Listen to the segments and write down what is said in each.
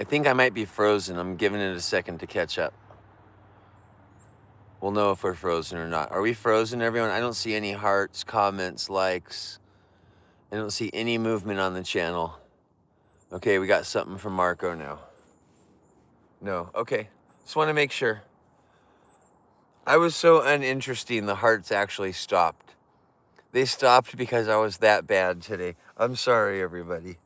I think I might be frozen. I'm giving it a second to catch up. We'll know if we're frozen or not. Are we frozen, everyone? I don't see any hearts, comments, likes. I don't see any movement on the channel. Okay, we got something from Marco now. No, okay. Just want to make sure. I was so uninteresting, the hearts actually stopped. They stopped because I was that bad today. I'm sorry, everybody.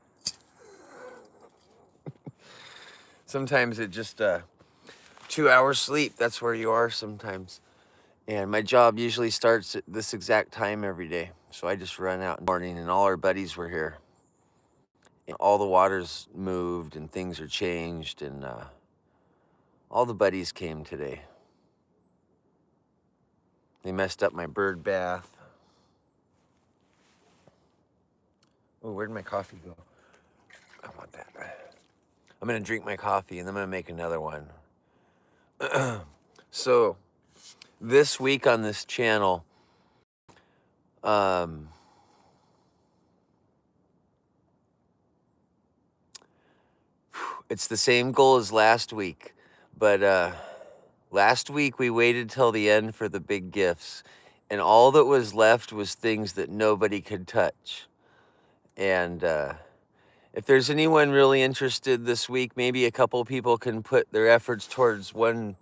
Sometimes it just, 2 hours sleep, that's where you are sometimes. And my job usually starts at this exact time every day. So I just run out in the morning and all our buddies were here. And all the water's moved and things are changed and all the buddies came today. They messed up my bird bath. Oh, where'd my coffee go? I want that. I'm gonna drink my coffee and then I'm gonna make another one. So this week on this channel, it's the same goal as last week, but last week we waited till the end for the big gifts, and all that was left was things that nobody could touch. And if there's anyone really interested this week, maybe a couple people can put their efforts towards one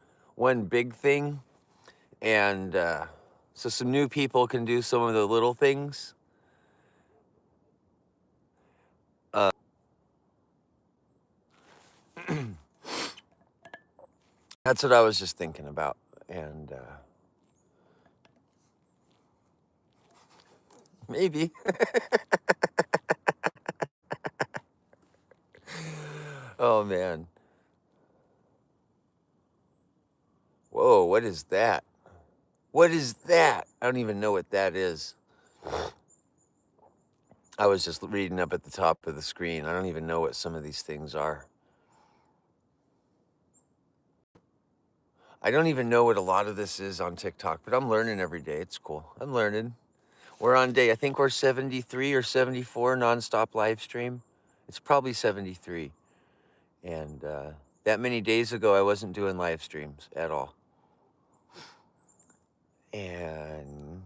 big thing, and so some new people can do some of the little things. That's what I was just thinking about, and maybe. Oh man. Whoa, what is that? What is that? I don't even know what that is. I was just reading up at the top of the screen. I don't even know what some of these things are. I don't even know what a lot of this is on TikTok, but I'm learning every day. It's cool. I'm learning. We're on day, I think we're 73 or 74 nonstop live stream. It's probably 73. And that many days ago, I wasn't doing live streams at all. And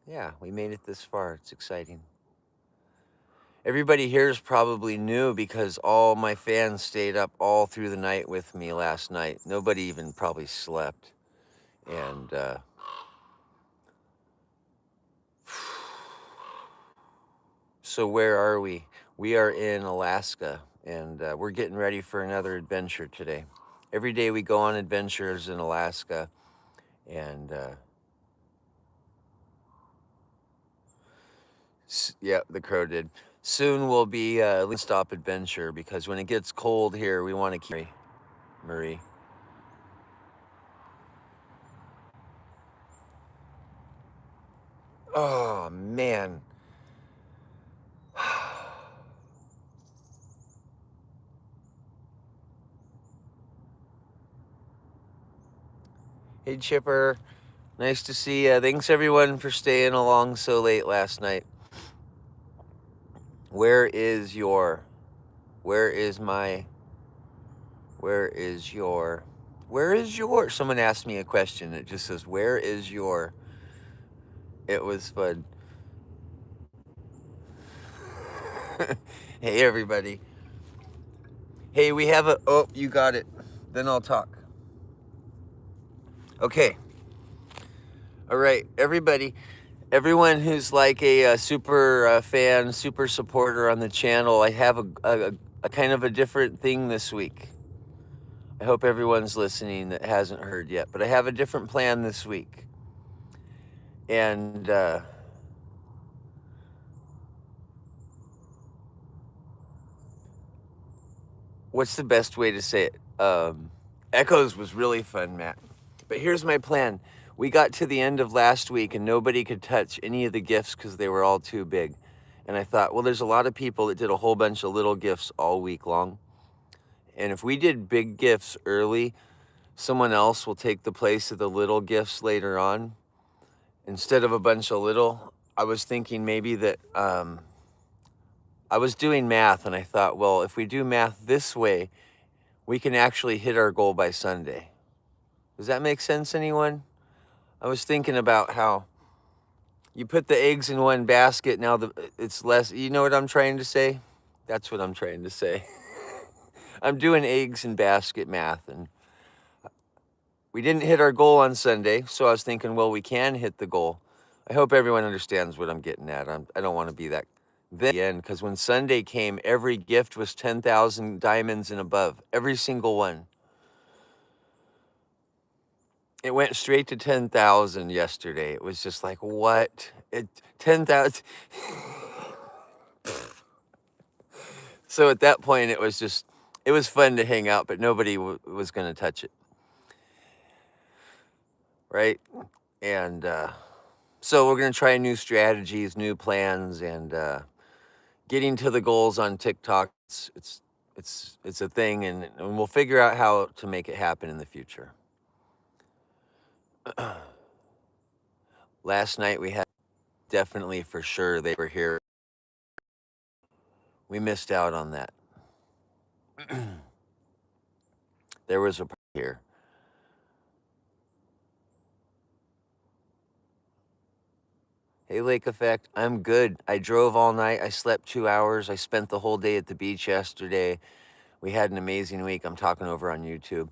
yeah, we made it this far. It's exciting. Everybody here is probably new because all my fans stayed up all through the night with me last night. Nobody even probably slept. And so where are we? We are in Alaska, and we're getting ready for another adventure today. Every day we go on adventures in Alaska, and yeah, the crow did. Soon will be a stop adventure because when it gets cold here, we want to keep Marie. Oh man. Hey Chipper, nice to see you. Thanks everyone for staying along so late last night. Where is your? Someone asked me a question. It just says, where is your? It was fun. Hey everybody. Hey, we have oh, you got it. Then I'll talk. Okay. All right, everybody. Everyone who's like a super fan, super supporter on the channel, I have a kind of a different thing this week. I hope everyone's listening that hasn't heard yet, but I have a different plan this week. And what's the best way to say it? Echoes was really fun, Matt. But here's my plan. We got to the end of last week and nobody could touch any of the gifts because they were all too big. And I thought, well, there's a lot of people that did a whole bunch of little gifts all week long. And if we did big gifts early, someone else will take the place of the little gifts later on. Instead of a bunch of little, I was thinking maybe that I was doing math and I thought, well, if we do math this way, we can actually hit our goal by Sunday. Does that make sense, anyone? I was thinking about how you put the eggs in one basket, now it's less. You know what I'm trying to say? That's what I'm trying to say. I'm doing eggs in basket math, and we didn't hit our goal on Sunday, so I was thinking, well, we can hit the goal. I hope everyone understands what I'm getting at. I don't want to be that then again, because when Sunday came, every gift was 10,000 diamonds and above, every single one. It went straight to 10,000 yesterday. It was just like, what? 10,000. So at that point, it was fun to hang out, but nobody was going to touch it. Right? And so we're going to try new strategies, new plans, and getting to the goals on TikTok. It's a thing, and we'll figure out how to make it happen in the future. Last night we had definitely for sure they were here. We missed out on that. There was a party here. Hey, Lake Effect, I'm good. I drove all night. I slept 2 hours. I spent the whole day at the beach yesterday. We had an amazing week. I'm talking over on YouTube.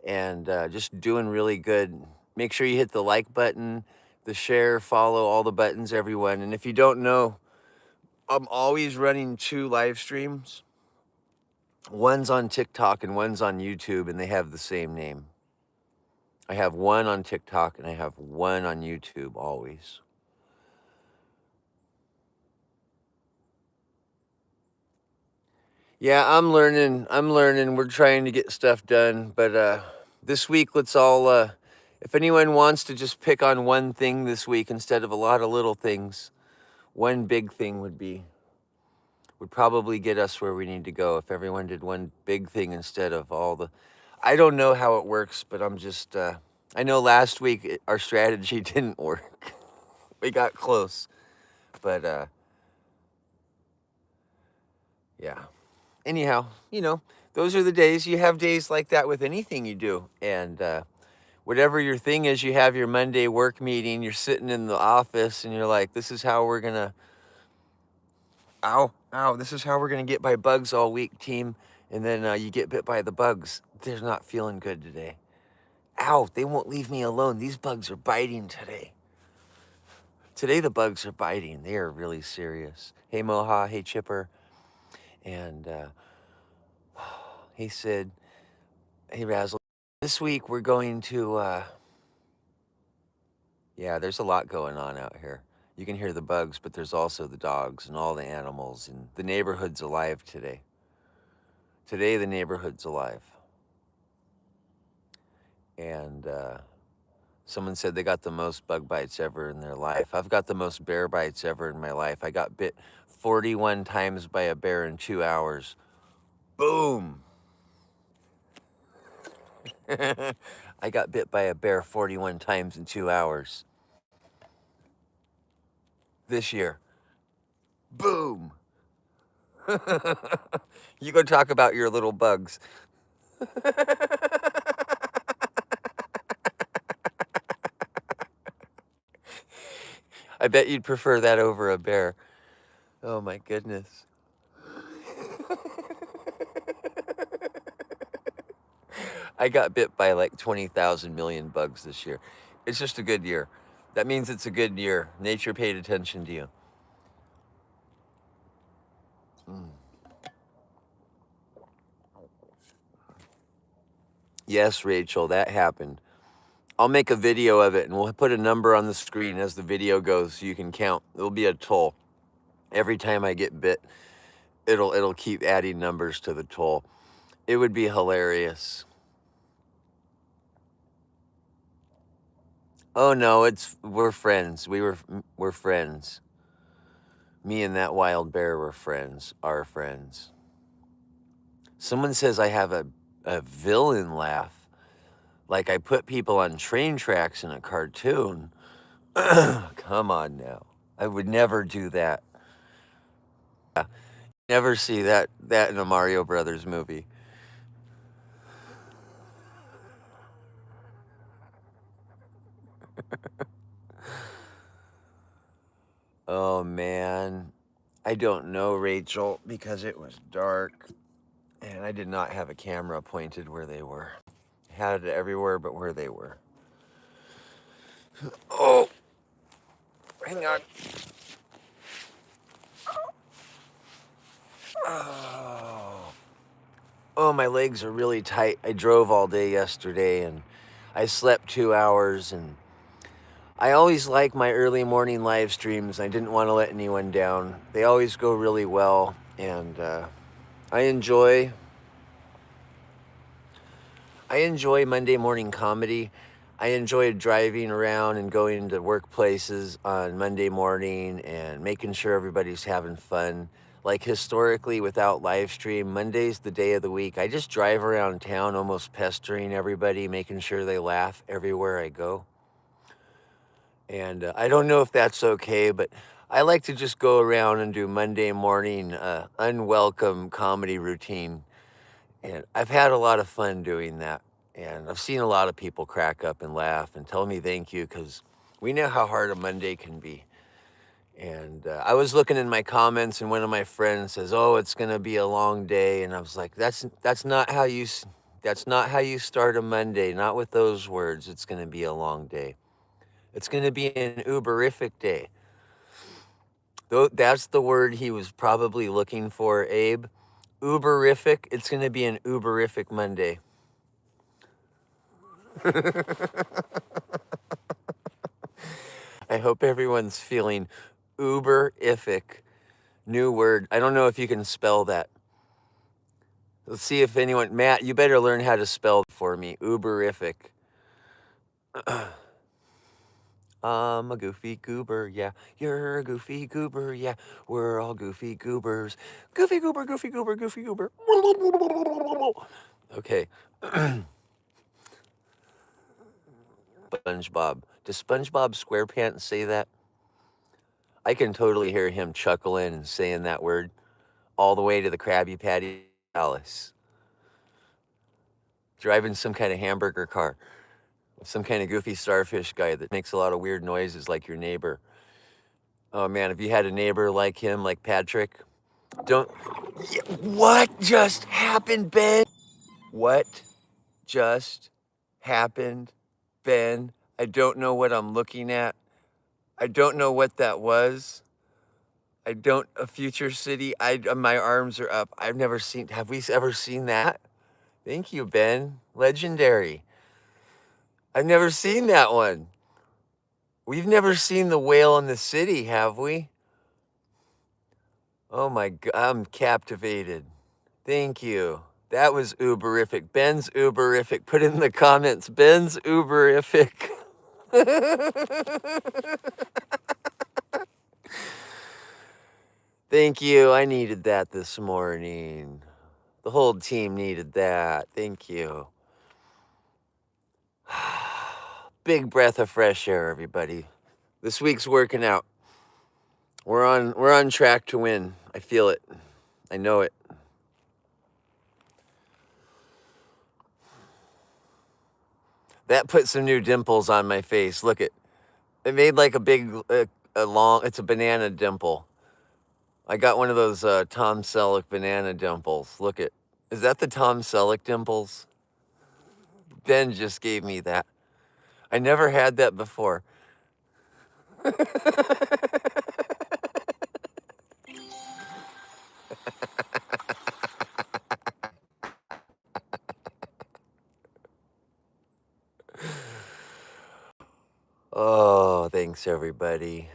And just doing really good. Make sure you hit the like button, the share, follow, all the buttons, everyone. And if you don't know, I'm always running 2 live streams. One's on TikTok and one's on YouTube, and they have the same name. I have one on TikTok and I have one on YouTube always. Yeah, I'm learning. We're trying to get stuff done, but this week let's all if anyone wants to just pick on one thing this week instead of a lot of little things, one big thing would probably get us where we need to go if everyone did one big thing instead of all the I don't know how it works, but I'm just I know last week our strategy didn't work. We got close. But yeah. Anyhow, those are the days. You have days like that with anything you do. And whatever your thing is, you have your Monday work meeting, you're sitting in the office and you're like, this is how we're going to, this is how we're going to get by bugs all week, team. And then you get bit by the bugs. They're not feeling good today. Ow, they won't leave me alone. These bugs are biting today. Today the bugs are biting. They are really serious. Hey, Moha. Hey, Chipper. And he said, hey, Razzle, this week we're going to, yeah, there's a lot going on out here. You can hear the bugs, but there's also the dogs and all the animals, and the neighborhood's alive today. Today, the neighborhood's alive. And someone said they got the most bug bites ever in their life. I've got the most bear bites ever in my life. I got bit 41 times by a bear in 2 hours. Boom! I got bit by a bear 41 times in 2 hours. This year. Boom! You go talk about your little bugs. I bet you'd prefer that over a bear. Oh my goodness. I got bit by like 20,000 million bugs this year. It's just a good year. That means it's a good year. Nature paid attention to you. Yes, Rachel, that happened. I'll make a video of it and we'll put a number on the screen as the video goes so you can count. It'll be a toll. Every time I get bit, it'll keep adding numbers to the toll. It would be hilarious. Oh no, we're friends. We're friends. Me and that wild bear were friends. Are friends. Someone says I have a villain laugh. Like I put people on train tracks in a cartoon. Come on now. I would never do that. Never see that in a Mario Brothers movie. Oh man. I don't know, Rachel, because it was dark and I did not have a camera pointed where they were. Had it everywhere but where they were. Oh, hang on. Oh. Oh, my legs are really tight. I drove all day yesterday and I slept 2 hours, and I always like my early morning live streams. I didn't want to let anyone down. They always go really well, and I enjoy I enjoy Monday morning comedy. I enjoy driving around and going to workplaces on Monday morning and making sure everybody's having fun. Like historically, without live stream, Monday's the day of the week. I just drive around town almost pestering everybody, making sure they laugh everywhere I go. And I don't know if that's okay, but I like to just go around and do Monday morning unwelcome comedy routine. And I've had a lot of fun doing that. And I've seen a lot of people crack up and laugh and tell me thank you, because we know how hard a Monday can be. And I was looking in my comments, and one of my friends says, "Oh, it's gonna be a long day," and I was like, "That's not how that's not how you start a Monday. Not with those words. It's gonna be a long day. It's gonna be an uberific day." Though that's the word he was probably looking for, Abe. Uberific. It's gonna be an uberific Monday. I hope everyone's feeling uberific. New word. I don't know if you can spell that. Let's see if anyone. Matt, you better learn how to spell for me. Uberific. I'm a goofy goober, yeah. You're a goofy goober, yeah. We're all goofy goobers. Goofy goober, goofy goober, goofy goober. Okay. SpongeBob. Does SpongeBob SquarePants say that? I can totally hear him chuckling and saying that word all the way to the Krabby Patty Palace, driving some kind of hamburger car, some kind of goofy starfish guy that makes a lot of weird noises like your neighbor. Oh man, if you had a neighbor like him, like Patrick, don't. Yeah, what just happened, Ben? What just happened, Ben? I don't know what I'm looking at. I don't know what that was. I don't. A future city. My arms are up. I've never seen. Have we ever seen that? Thank you, Ben. Legendary. I've never seen that one. We've never seen the whale in the city, have we? Oh my God, I'm captivated. Thank you. That was uberific. Ben's uberific. Put in the comments. Ben's uberific. Thank you. I needed that this morning. The whole team needed that. Thank you. Big breath of fresh air, everybody. This week's working out. We're on track to win. I feel it. I know it. That put some new dimples on my face. Look it. It made like a big a long it's a banana dimple. I got one of those Tom Selleck banana dimples. Look it. Is that the Tom Selleck dimples? Ben just gave me that. I never had that before. Oh, thanks everybody.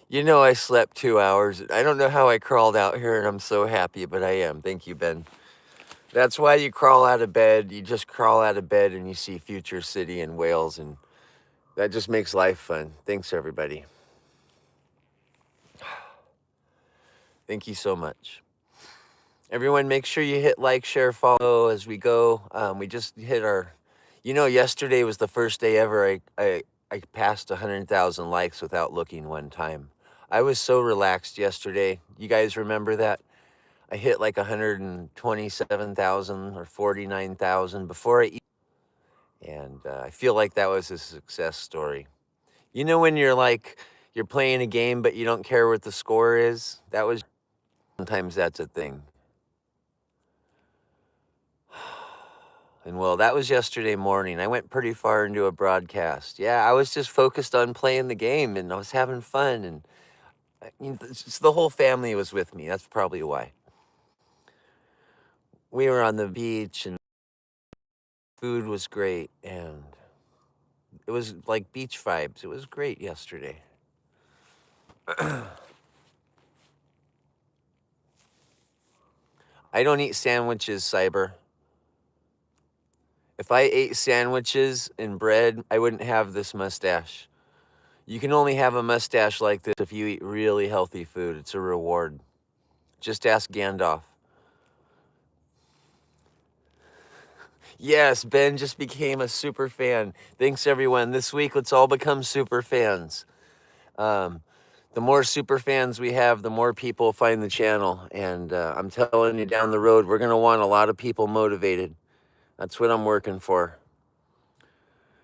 You know I slept 2 hours. I don't know how I crawled out here, and I'm so happy, but I am. Thank you, Ben. That's why you crawl out of bed. You just crawl out of bed and you see Future City and Wales, and that just makes life fun. Thanks everybody. Thank you so much. Everyone, make sure you hit like, share, follow as we go. We just hit our, yesterday was the first day ever I passed 100,000 likes without looking one time. I was so relaxed yesterday. You guys remember that? I hit like 127,000 or 49,000 before I eat. And I feel like that was a success story. You know when you're playing a game, but you don't care what the score is? That was sometimes that's a thing. And well, that was yesterday morning. I went pretty far into a broadcast. Yeah, I was just focused on playing the game and I was having fun. And the whole family was with me. That's probably why. We were on the beach and food was great. And it was like beach vibes. It was great yesterday. I don't eat sandwiches, Cyber. If I ate sandwiches and bread, I wouldn't have this mustache. You can only have a mustache like this if you eat really healthy food. It's a reward. Just ask Gandalf. Yes, Ben just became a super fan. Thanks, everyone. This week, let's all become super fans. The more super fans we have, the more people find the channel. And I'm telling you, down the road, we're going to want a lot of people motivated. That's what I'm working for.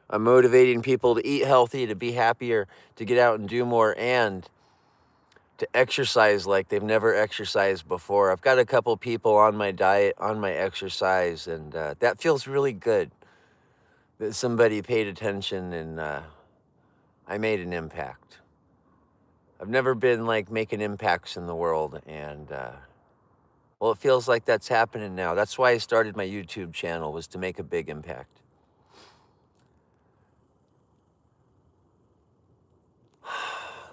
I'm motivating people to eat healthy, to be happier, to get out and do more, and to exercise like they've never exercised before. I've got a couple people on my diet, on my exercise, and that feels really good that somebody paid attention and I made an impact. I've never been like making impacts in the world, and well, it feels like that's happening now. That's why I started my YouTube channel, was to make a big impact.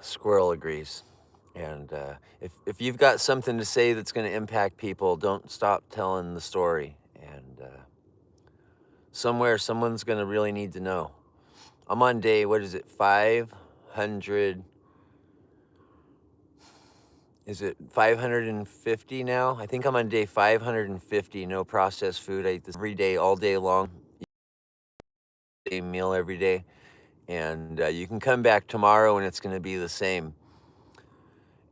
Squirrel agrees. And if you've got something to say that's going to impact people, don't stop telling the story. And somewhere, someone's going to really need to know. I'm on day, what is it, 500? Is it 550 now? I think I'm on day 550, no processed food. I eat this every day, all day long. Same meal every day. And you can come back tomorrow and it's going to be the same.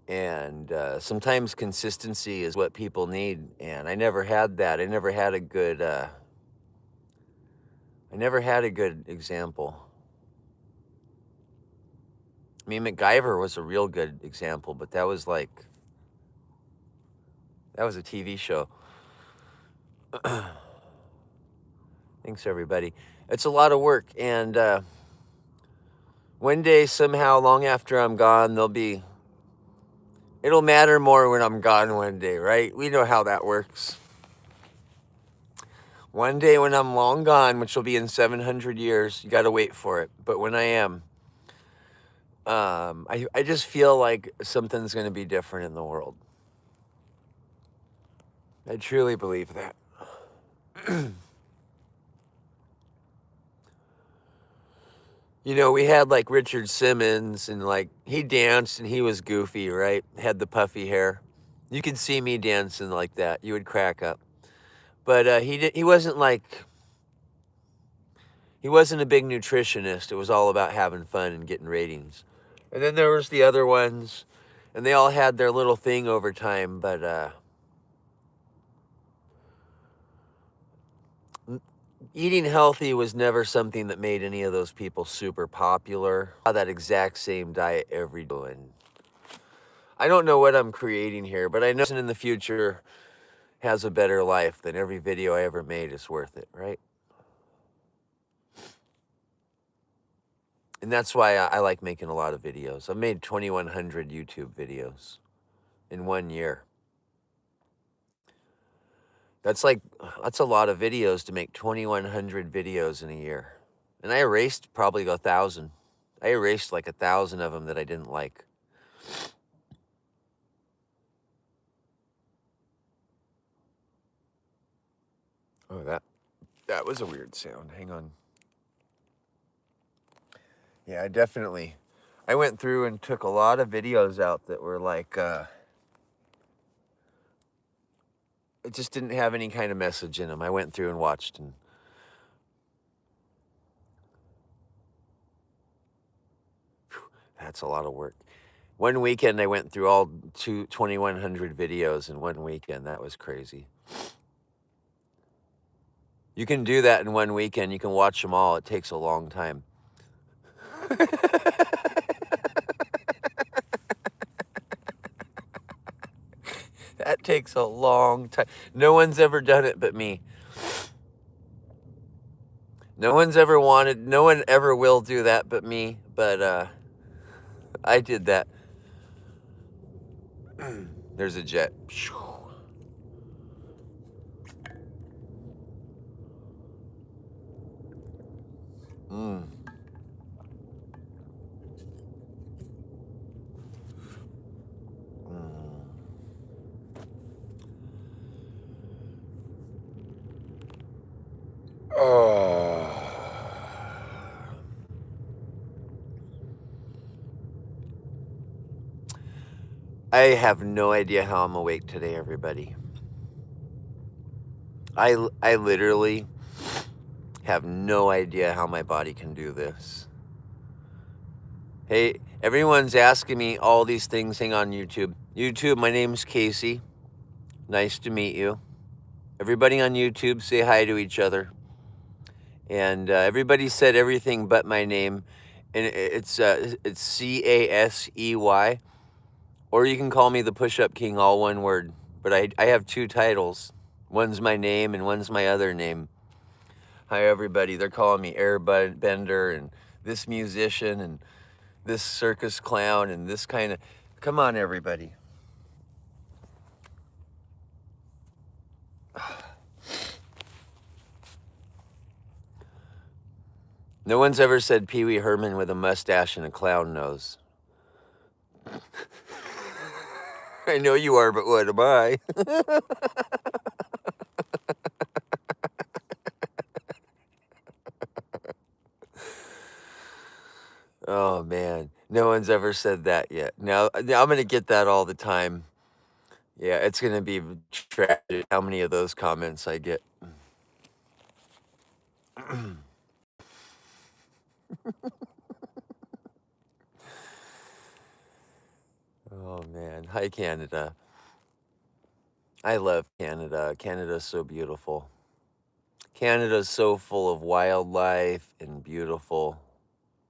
And sometimes consistency is what people need. And I never had that. I never had a good example. I mean, MacGyver was a real good example, but that was a TV show. Thanks, everybody. It's a lot of work. And one day, somehow, long after I'm gone, it'll matter more when I'm gone one day, right? We know how that works. One day when I'm long gone, which will be in 700 years, you got to wait for it. But when I am, I just feel like something's going to be different in the world. I truly believe that. You know, we had like Richard Simmons and like he danced and he was goofy, right? Had the puffy hair. You could see me dancing like that. You would crack up. But he wasn't a big nutritionist. It was all about having fun and getting ratings. And then there was the other ones, and they all had their little thing over time, but eating healthy was never something that made any of those people super popular. That exact same diet every day. And I don't know what I'm creating here, but I know in the future has a better life, then every video I ever made is worth it, right? And that's why I like making a lot of videos. I've made 2,100 YouTube videos in 1 year. That's a lot of videos to make 2,100 videos in a year. And I erased probably 1,000. I erased like 1,000 of them that I didn't like. Oh, that was a weird sound. Hang on. Yeah, I went through and took a lot of videos out that were like, it just didn't have any kind of message in them. I went through and watched, and that's a lot of work. One weekend, I went through all 2,100 videos in one weekend. That was crazy. You can do that in one weekend. You can watch them all. It takes a long time. That takes a long time. No one's ever done it but me. No one ever will do that but me, but I did that. There's a jet. Mm. Oh. I have no idea how I'm awake today, everybody. I literally have no idea how my body can do this. Hey, everyone's asking me all these things. Hang on, YouTube. YouTube, my name's Casey. Nice to meet you. Everybody on YouTube, say hi to each other. And everybody said everything but my name, and it's Casey, or you can call me the Push-Up King, all one word. But I have two titles. One's my name and one's my other name. Hi, everybody. They're calling me Airbender and this musician and this circus clown and this kind of... Come on, everybody. No one's ever said Pee Wee Herman with a mustache and a clown nose. I know you are, but what am I? Oh, man. No one's ever said that yet. Now I'm going to get that all the time. Yeah, it's going to be tragic how many of those comments I get. Oh, man. Hi, Canada. I love Canada. Canada's so beautiful. Canada's so full of wildlife and beautiful.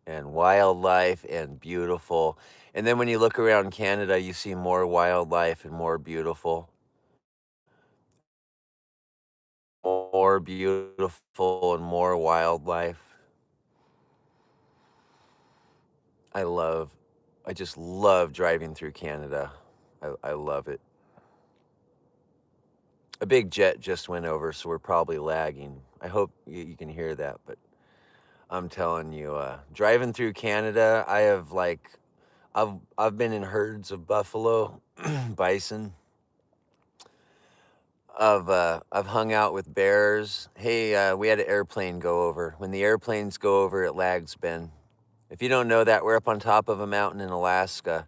And wildlife and beautiful. And then when you look around Canada, you see more wildlife and more beautiful. More beautiful and more wildlife. I just love driving through Canada. I love it. A big jet just went over, so we're probably lagging. I hope you can hear that, but I'm telling you, driving through Canada, I've been in herds of buffalo, bison. I've hung out with bears. Hey, we had an airplane go over. When the airplanes go over, it lags, Ben. If you don't know that, we're up on top of a mountain in Alaska,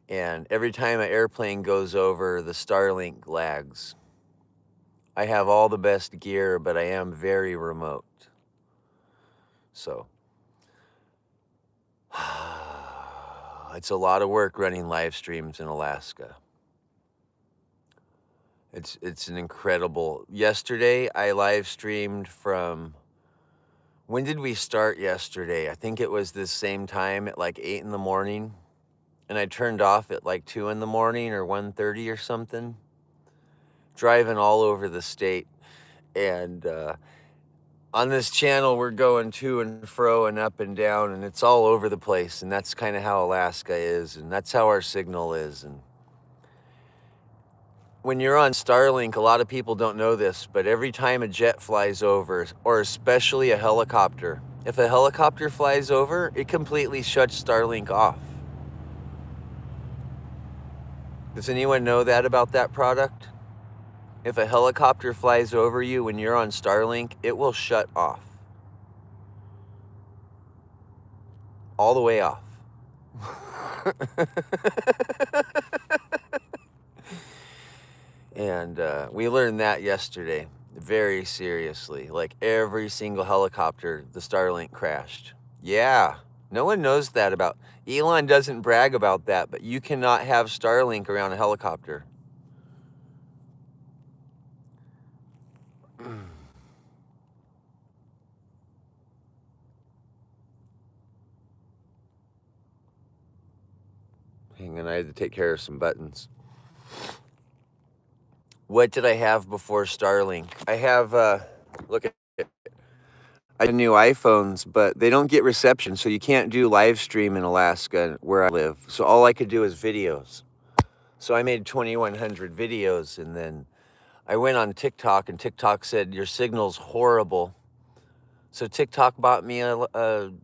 and every time an airplane goes over, the Starlink lags. I have all the best gear, but I am very remote. So, it's a lot of work running live streams in Alaska. It's an incredible... Yesterday, I live streamed from... When did we start yesterday? I think it was this same time at like 8 in the morning. And I turned off at like 2 in the morning or 1:30 or something. Driving all over the state. And on this channel, we're going to and fro and up and down, and it's all over the place. And that's kind of how Alaska is, and that's how our signal is. And when you're on Starlink, a lot of people don't know this, but every time a jet flies over, or especially a helicopter, if a helicopter flies over, it completely shuts Starlink off. Does anyone know that about that product? If a helicopter flies over you when you're on Starlink, it will shut off. All the way off. And we learned that yesterday, very seriously. Like every single helicopter, the Starlink crashed. Yeah, No one knows that about Elon doesn't brag about that, but you cannot have Starlink around a helicopter. Hang on, I had to take care of some buttons. What did I have before Starlink? I have, look at it. I have new iPhones, but they don't get reception, so you can't do live stream in Alaska where I live. So all I could do is videos. So I made 2,100 videos, and then I went on TikTok, and TikTok said, your signal's horrible. So TikTok bought me a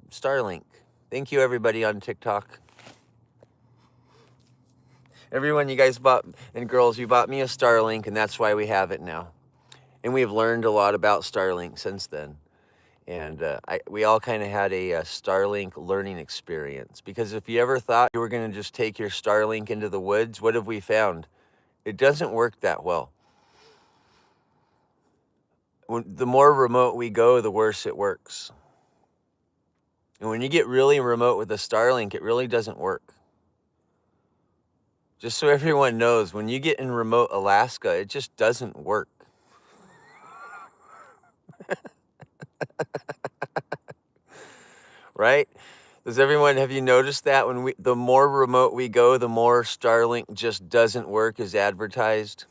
Starlink. Thank you, everybody on TikTok. Everyone, you guys bought, and girls, you bought me a Starlink, and that's why we have it now. And we've learned a lot about Starlink since then. And we all kind of had a Starlink learning experience. Because if you ever thought you were going to just take your Starlink into the woods, what have we found? It doesn't work that well. The more remote we go, the worse it works. And when you get really remote with a Starlink, it really doesn't work. Just so everyone knows, when you get in remote Alaska, it just doesn't work. Right? Have you noticed that the more remote we go, the more Starlink just doesn't work as advertised?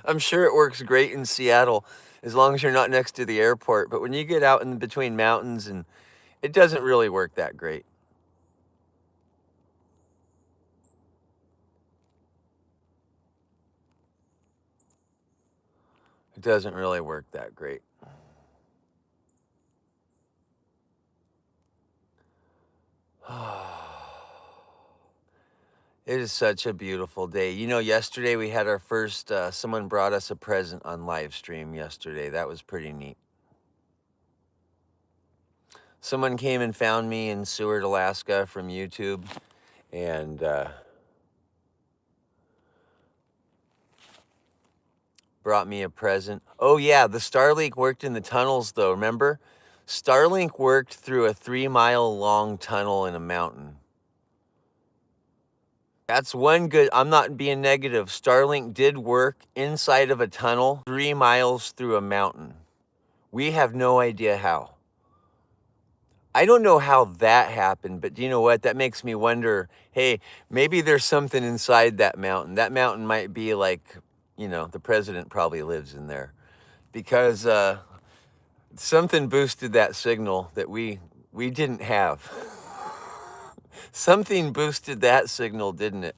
I'm sure it works great in Seattle as long as you're not next to the airport, but when you get out in between mountains, and it doesn't really work that great. It doesn't really work that great. It is such a beautiful day. You know, yesterday we had our first, someone brought us a present on live stream yesterday. That was pretty neat. Someone came and found me in Seward, Alaska from YouTube, and brought me a present. Oh yeah, the Starlink worked in the tunnels though, remember? Starlink worked through a 3-mile long tunnel in a mountain. That's one good, I'm not being negative. Starlink did work inside of a tunnel 3 miles through a mountain. We have no idea how. I don't know how that happened, but do you know what? That makes me wonder, hey, maybe there's something inside that mountain. That mountain might be like, the president probably lives in there, because something boosted that signal that we didn't have. Something boosted that signal, didn't it?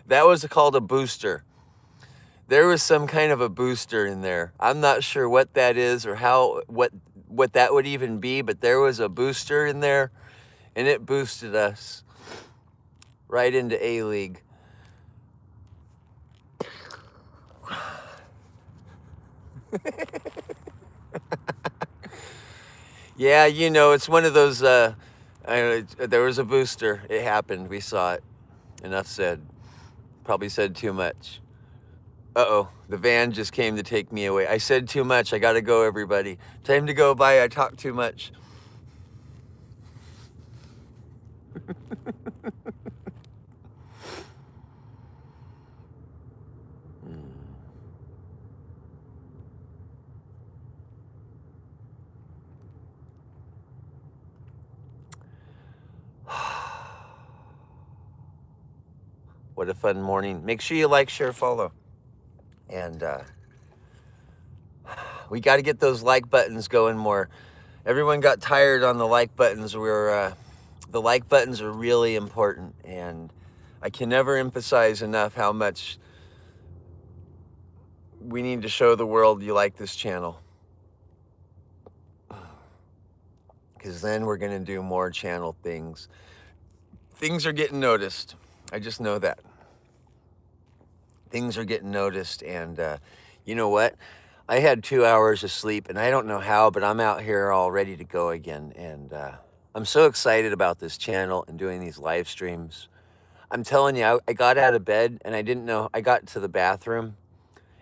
That was called a booster. There was some kind of a booster in there. I'm not sure what that is or what that would even be, but there was a booster in there, and it boosted us right into A-League. Yeah, it's one of those, there was a booster. It happened. We saw it. Enough said. Probably said too much. Uh-oh, the van just came to take me away. I said too much. I gotta go, everybody. Time to go. Bye. I talked too much. What a fun morning. Make sure you like, share, follow. And we got to get those like buttons going more. Everyone got tired on the like buttons. The like buttons are really important, and I can never emphasize enough how much we need to show the world you like this channel, because then we're going to do more channel things. Things are getting noticed. I just know that. Things are getting noticed, and you know what? I had 2 hours of sleep, and I don't know how, but I'm out here all ready to go again, and I'm so excited about this channel and doing these live streams. I'm telling you, I got out of bed, and I didn't know. I got to the bathroom,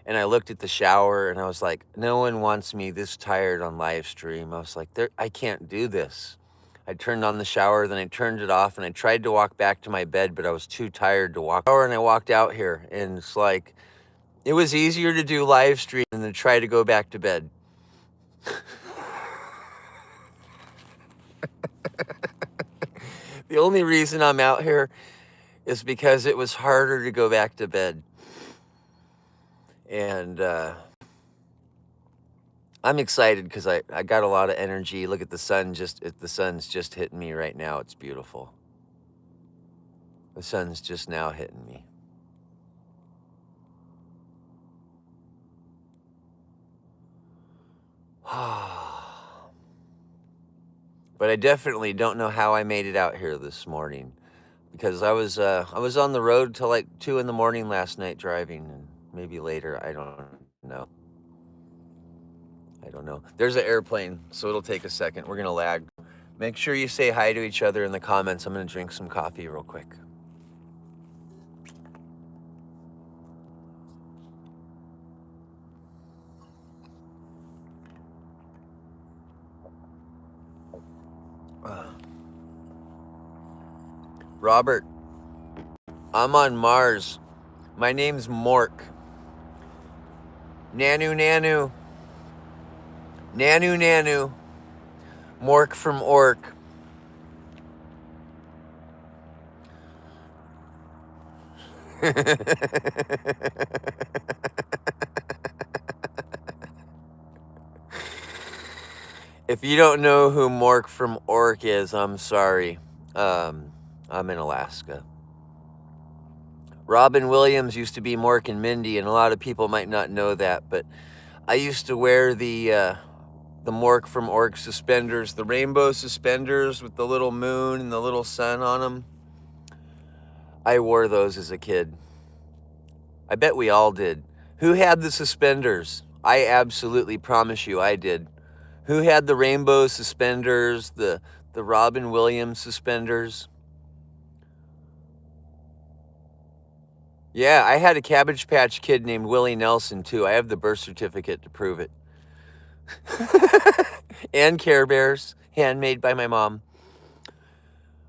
And I looked at the shower and I was like, no one wants me this tired on live stream. I was like, I can't do this. I turned on the shower, then I turned it off, and I tried to walk back to my bed, but I was too tired to walk. And I walked out here, and it's like, it was easier to do live stream than to try to go back to bed. The only reason I'm out here is because it was harder to go back to bed. And I'm excited because I got a lot of energy. Look at the sun, the sun's just hitting me right now. It's beautiful. The sun's just now hitting me. But I definitely don't know how I made it out here this morning, because I was on the road till like 2 in the morning last night driving, and maybe later. I don't know. There's an airplane, so it'll take a second. We're gonna lag. Make sure you say hi to each other in the comments. I'm gonna drink some coffee real quick. Robert, I'm on Mars. My name's Mork. Nanu Nanu. Nanu Nanu. Mork from Ork. If you don't know who Mork from Ork is, I'm sorry. I'm in Alaska. Robin Williams used to be Mork and Mindy, and a lot of people might not know that, but I used to wear the Mork from Ork suspenders, the rainbow suspenders with the little moon and the little sun on them. I wore those as a kid. I bet we all did. Who had the suspenders? I absolutely promise you I did. Who had the rainbow suspenders, the Robin Williams suspenders? Yeah, I had a Cabbage Patch Kid named Willie Nelson, too. I have the birth certificate to prove it. And Care Bears, handmade by my mom.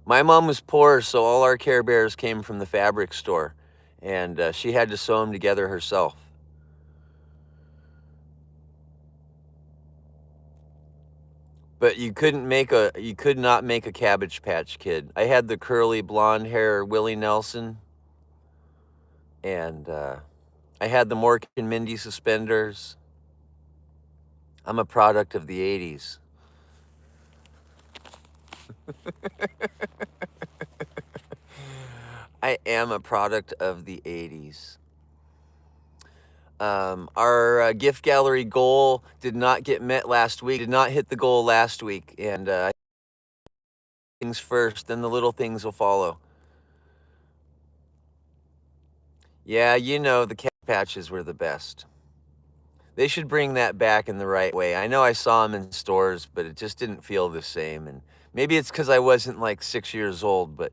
My mom was poor, so all our Care Bears came from the fabric store, and she had to sew them together herself. But you could not make a Cabbage Patch Kid. I had the curly blonde hair Willie Nelson, and I had the Mork and Mindy suspenders. I'm a product of the 80s. I am a product of the 80s. Our gift gallery goal did not get met last week. Did not hit the goal last week, and things first, then the little things will follow. Yeah, the cat patches were the best. They should bring that back in the right way. I know I saw them in stores, but it just didn't feel the same. And maybe it's because I wasn't like 6 years old, but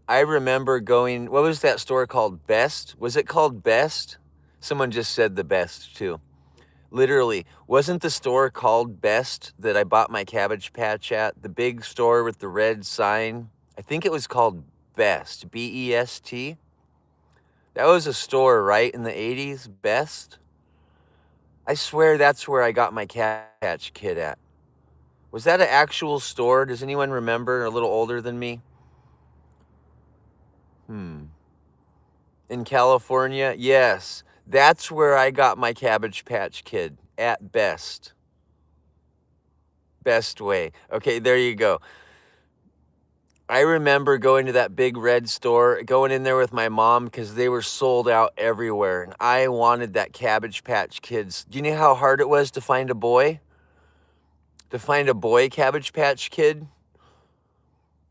I remember going, what was that store called? Best? Was it called Best? Someone just said the Best too. Literally, wasn't the store called Best that I bought my Cabbage Patch at? The big store with the red sign? I think it was called Best, B-E-S-T. That was a store, right, in the 80s, Best? I swear that's where I got my Cabbage Patch Kid at. Was that an actual store? Does anyone remember, a little older than me? In California? Yes. That's where I got my Cabbage Patch Kid, at Best. Best Way. Okay, there you go. I remember going to that big red store, going in there with my mom because they were sold out everywhere, and I wanted that Cabbage Patch Kids. Do you know how hard it was to find a boy? To find a boy Cabbage Patch Kid?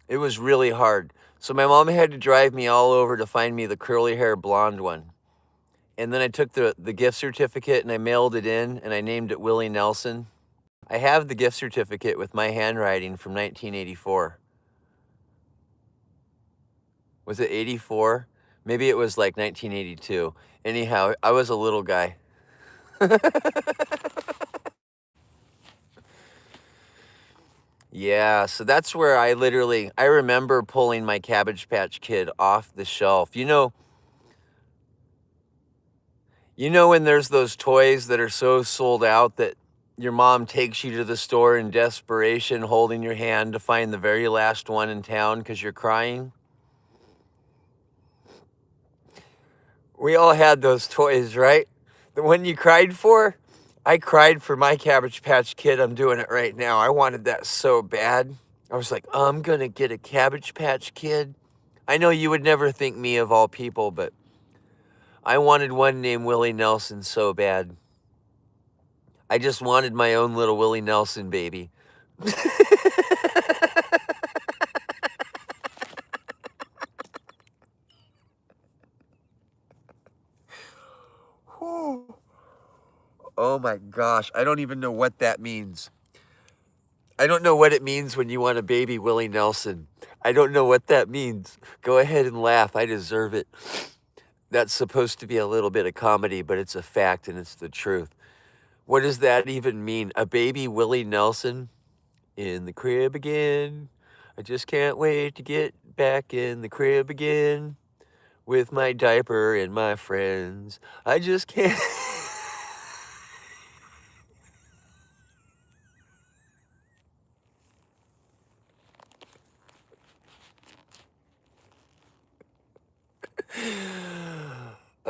It was really hard. So my mom had to drive me all over to find me the curly hair blonde one. And then I took the gift certificate and I mailed it in, and I named it Willie Nelson. I have the gift certificate with my handwriting from 1984. Was it 84? Maybe it was like 1982. Anyhow, I was a little guy. Yeah, so that's where I remember pulling my Cabbage Patch Kid off the shelf. You know when there's those toys that are so sold out that your mom takes you to the store in desperation, holding your hand to find the very last one in town because you're crying? We all had those toys, right? The one you cried for? I cried for my Cabbage Patch Kid. I'm doing it right now. I wanted that so bad. I was like, I'm gonna get a Cabbage Patch Kid. I know you would never think me of all people, but I wanted one named Willie Nelson so bad. I just wanted my own little Willie Nelson baby. Whew. Oh my gosh, I don't even know what that means. I don't know what it means when you want a baby Willie Nelson. I don't know what that means. Go ahead and laugh. I deserve it. That's supposed to be a little bit of comedy, but it's a fact and it's the truth. What does that even mean? A baby Willie Nelson? In the crib again. I just can't wait to get back in the crib again with my diaper and my friends. I just can't.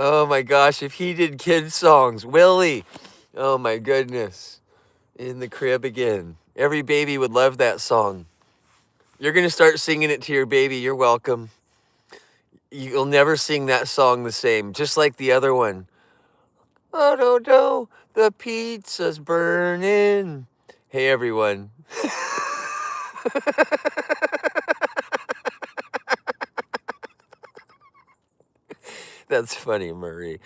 Oh my gosh, if he did kid songs, Willie. Oh my goodness. In the crib again. Every baby would love that song. You're going to start singing it to your baby. You're welcome. You'll never sing that song the same, just like the other one. Oh, no, no, the pizza's burning. Hey, everyone. That's funny, Murray.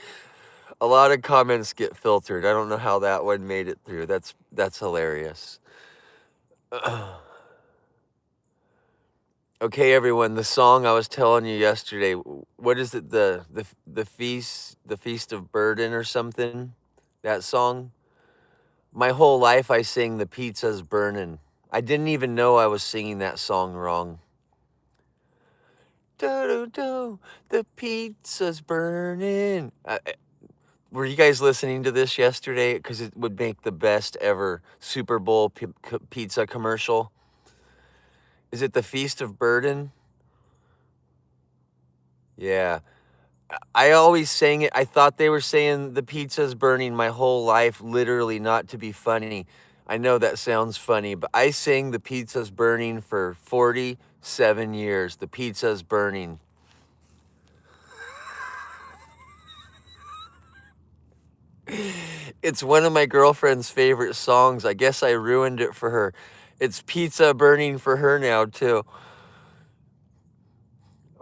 A lot of comments get filtered. I don't know how that one made it through. That's hilarious. Okay, everyone, the song I was telling you yesterday, what is it? The feast of burden or something? That song? My whole life I sing the pizza's burning. I didn't even know I was singing that song wrong. Do do do, the pizza's burning. Were you guys listening to this yesterday? Because it would make the best ever Super Bowl pizza commercial. Is it the Feast of Burden? Yeah. I always sang it. I thought they were saying the pizza's burning my whole life, literally, not to be funny. I know that sounds funny, but I sang the pizza's burning for 47 years. The pizza's burning. It's one of my girlfriend's favorite songs. I guess I ruined it for her. It's pizza burning for her now, too.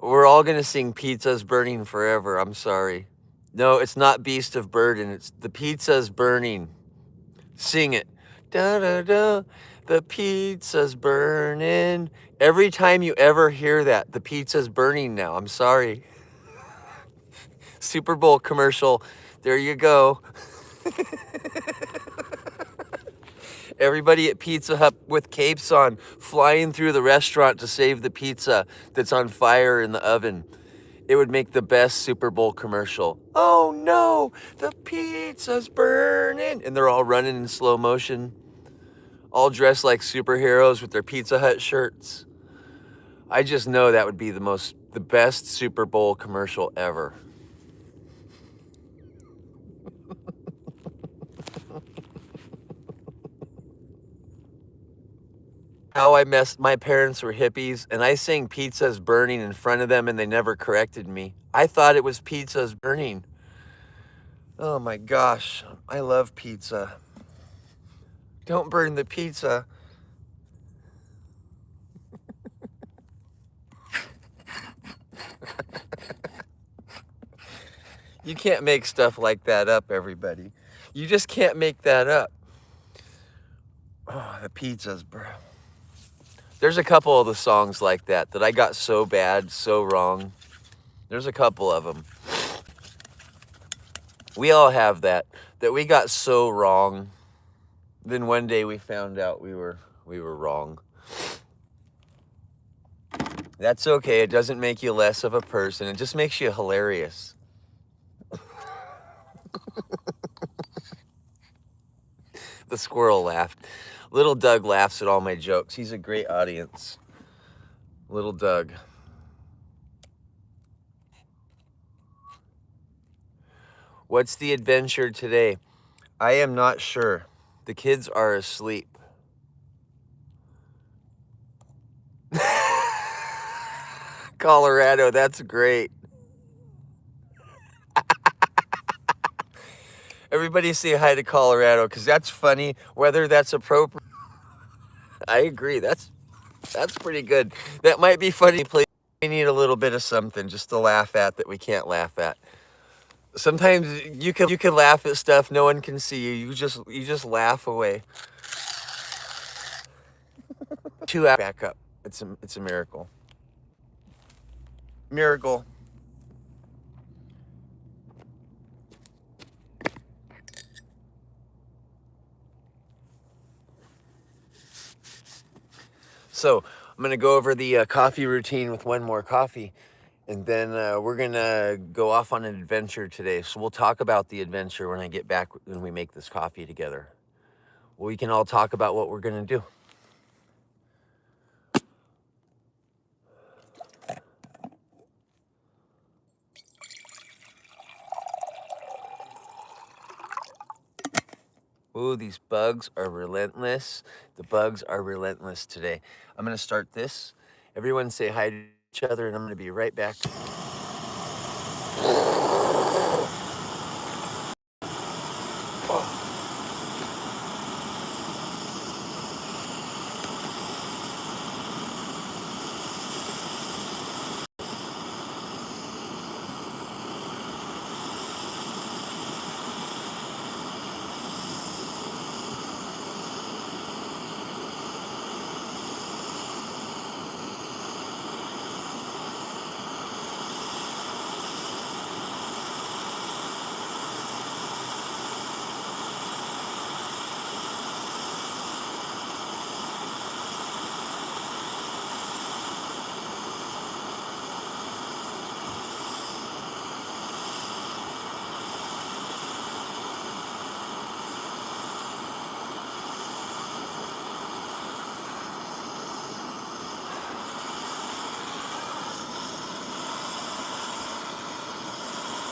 We're all going to sing Pizza's Burning Forever. I'm sorry. No, it's not Beast of Burden. It's the pizza's burning. Sing it. Da da da. The pizza's burning. Every time you ever hear that, the pizza's burning now. I'm sorry. Super Bowl commercial. There you go. Everybody at Pizza Hut with capes on, flying through the restaurant to save the pizza that's on fire in the oven. It would make the best Super Bowl commercial. Oh no, the pizza's burning. And they're all running in slow motion, all dressed like superheroes with their Pizza Hut shirts. I just know that would be the best Super Bowl commercial ever. How my parents were hippies, and I sang Pizza's Burning in front of them, and they never corrected me. I thought it was Pizza's Burning. Oh my gosh, I love pizza. Don't burn the pizza. You can't make stuff like that up, everybody. You just can't make that up. Oh, the pizza's There's a couple of the songs like that I got so bad, so wrong. There's a couple of them. We all have that we got so wrong. Then one day we found out we were wrong. That's okay. It doesn't make you less of a person. It just makes you hilarious. The squirrel laughed. Little Doug laughs at all my jokes. He's a great audience. Little Doug. What's the adventure today? I am not sure. The kids are asleep. Colorado, that's great. Everybody say hi to Colorado, because that's funny. Whether that's appropriate, I agree. That's pretty good. That might be funny. We need a little bit of something just to laugh at that we can't laugh at. Sometimes you can laugh at stuff no one can see you. You just laugh away. 2 hours back up. It's a miracle. Miracle. So I'm gonna go over the coffee routine with one more coffee, and then we're gonna go off on an adventure today. So we'll talk about the adventure when I get back when we make this coffee together. We can all talk about what we're gonna do. Ooh, these bugs are relentless. The bugs are relentless today. I'm gonna start this. Everyone say hi to each other, and I'm gonna be right back.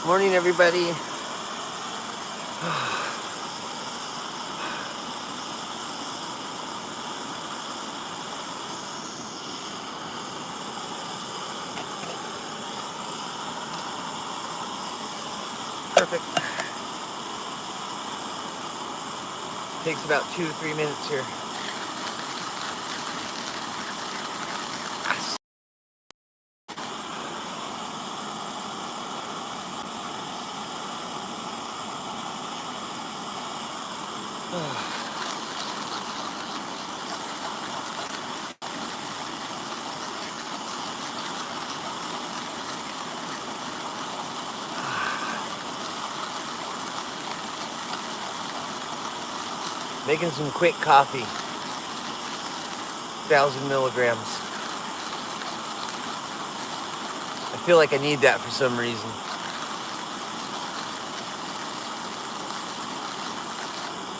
Morning, everybody. Perfect. Takes about 2 to 3 minutes here. Making some quick coffee. 1,000 milligrams. I feel like I need that for some reason.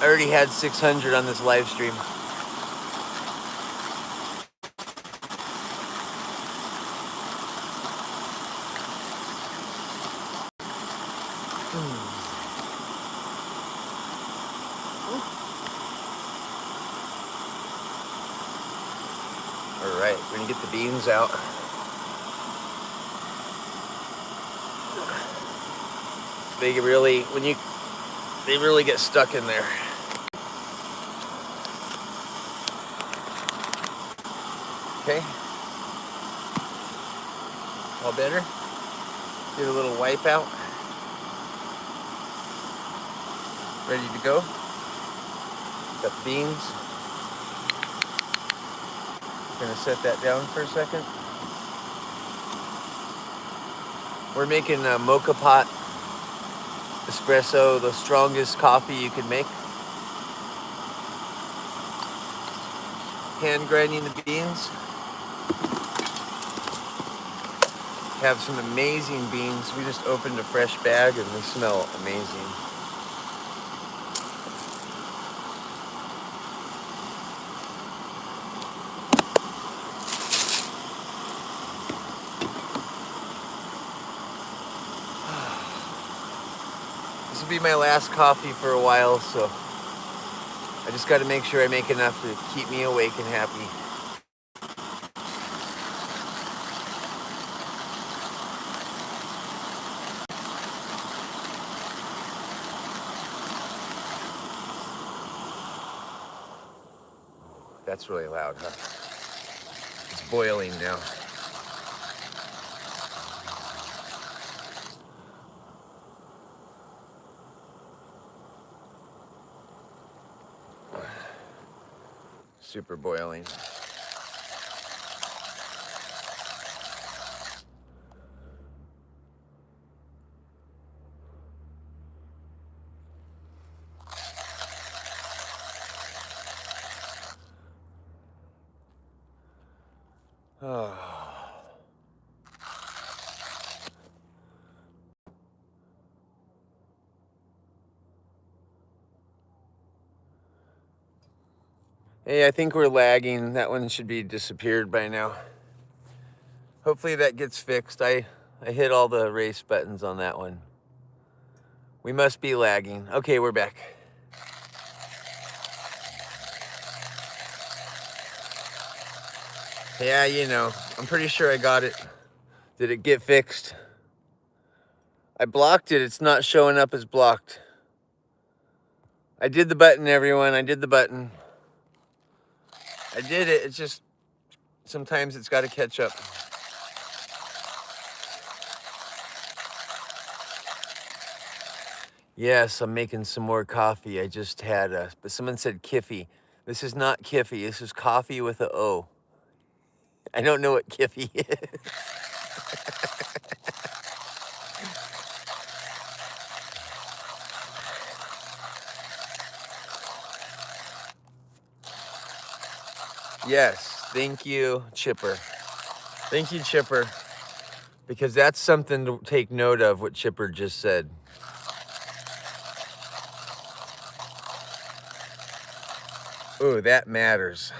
I already had 600 on this live stream. All right, we're gonna get the beans out. They really, they really get stuck in there. Okay. All better. Get a little wipe out. Ready to go. Got the beans. Gonna set that down for a second. We're making a mocha pot Espresso, the strongest coffee you can make. Hand grinding the beans. Have some amazing beans. We just opened a fresh bag and they smell amazing. This will be my last coffee for a while, so I just got to make sure I make enough to keep me awake and happy. That's really loud, huh? It's boiling now. Super boiling. Oh. Hey, I think we're lagging. That one should be disappeared by now. Hopefully that gets fixed. I hit all the erase buttons on that one. We must be lagging. Okay, we're back. Yeah, you know, I'm pretty sure I got it. Did it get fixed? I blocked it. It's not showing up as blocked. I did the button, everyone. I did the button. I did it. It's just sometimes it's got to catch up. Yes, I'm making some more coffee. I just had but someone said Kiffy. This is not Kiffy. This is coffee with a O. I don't know what Kiffy is. Yes, thank you, Chipper. Thank you, Chipper. Because that's something to take note of, what Chipper just said. Ooh, that matters.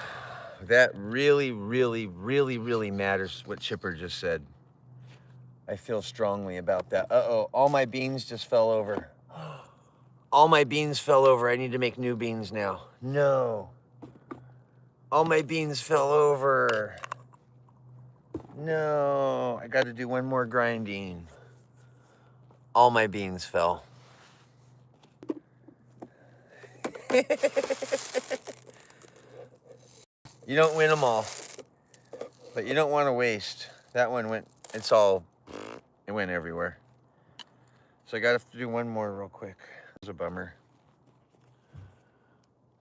That really, really, really, really matters, what Chipper just said. I feel strongly about that. Uh-oh, all my beans just fell over. All my beans fell over. I need to make new beans now. No. All my beans fell over. No, I got to do one more grinding. All my beans fell. You don't win them all, but you don't want to waste. That one went, it went everywhere. So I got to do one more real quick. It was a bummer.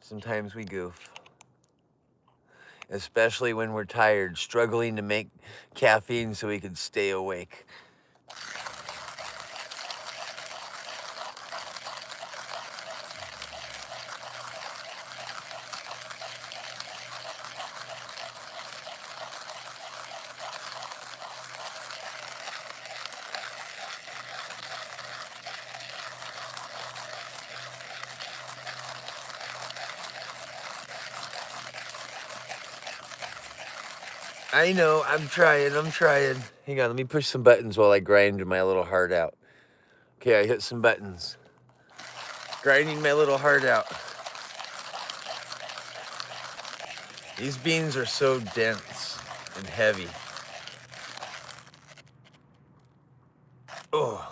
Sometimes we goof. Especially when we're tired, struggling to make caffeine so we could stay awake. I know, I'm trying. Hang on, let me push some buttons while I grind my little heart out. Okay, I hit some buttons. Grinding my little heart out. These beans are so dense and heavy. Oh,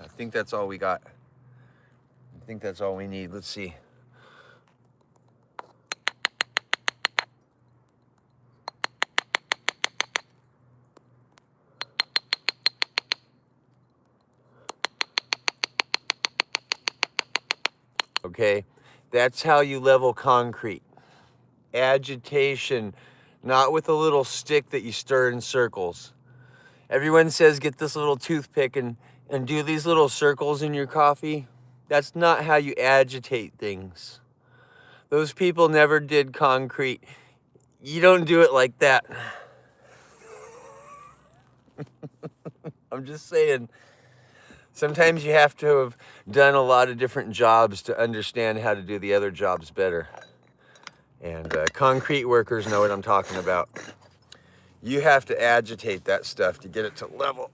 I think that's all we got. I think that's all we need. Let's see. Okay, that's how you level concrete. Agitation, not with a little stick that you stir in circles. Everyone says get this little toothpick and do these little circles in your coffee. That's not how you agitate things. Those people never did concrete. You don't do it like that. I'm just saying, sometimes you have to have done a lot of different jobs to understand how to do the other jobs better. And concrete workers know what I'm talking about. You have to agitate that stuff to get it to level.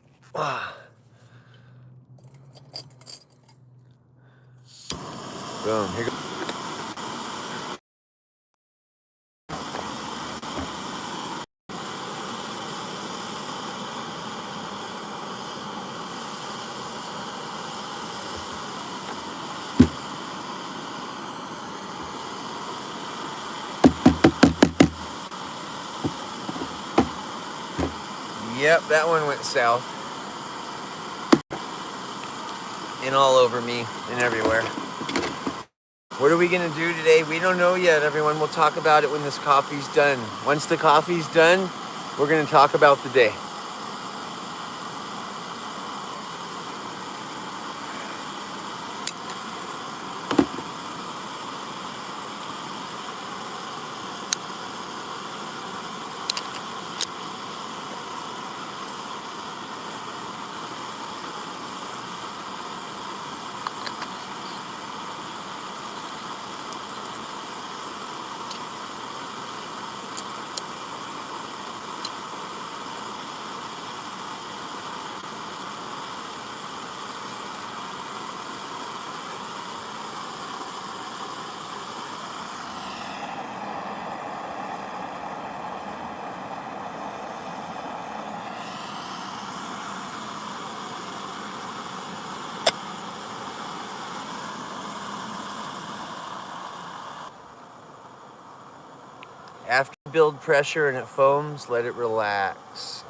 Boom. Here goes. Yep, that one went south. And all over me and everywhere. What are we gonna do today? We don't know yet, everyone. We'll talk about it when this coffee's done. Once the coffee's done, we're gonna talk about the day. After you build pressure and it foams, let it relax.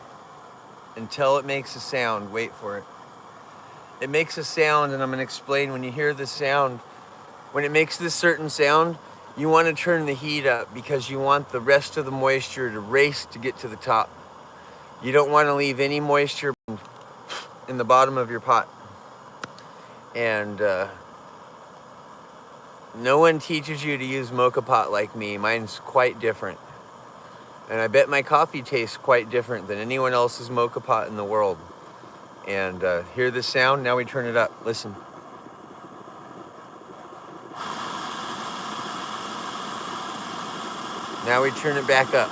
Until it makes a sound, wait for it. It makes a sound, and I'm gonna explain when you hear the sound. When it makes this certain sound, you wanna turn the heat up because you want the rest of the moisture to race to get to the top. You don't wanna leave any moisture in the bottom of your pot. And no one teaches you to use mocha pot like me. Mine's quite different. And I bet my coffee tastes quite different than anyone else's mocha pot in the world. And hear the sound? Now we turn it up. Listen. Now we turn it back up.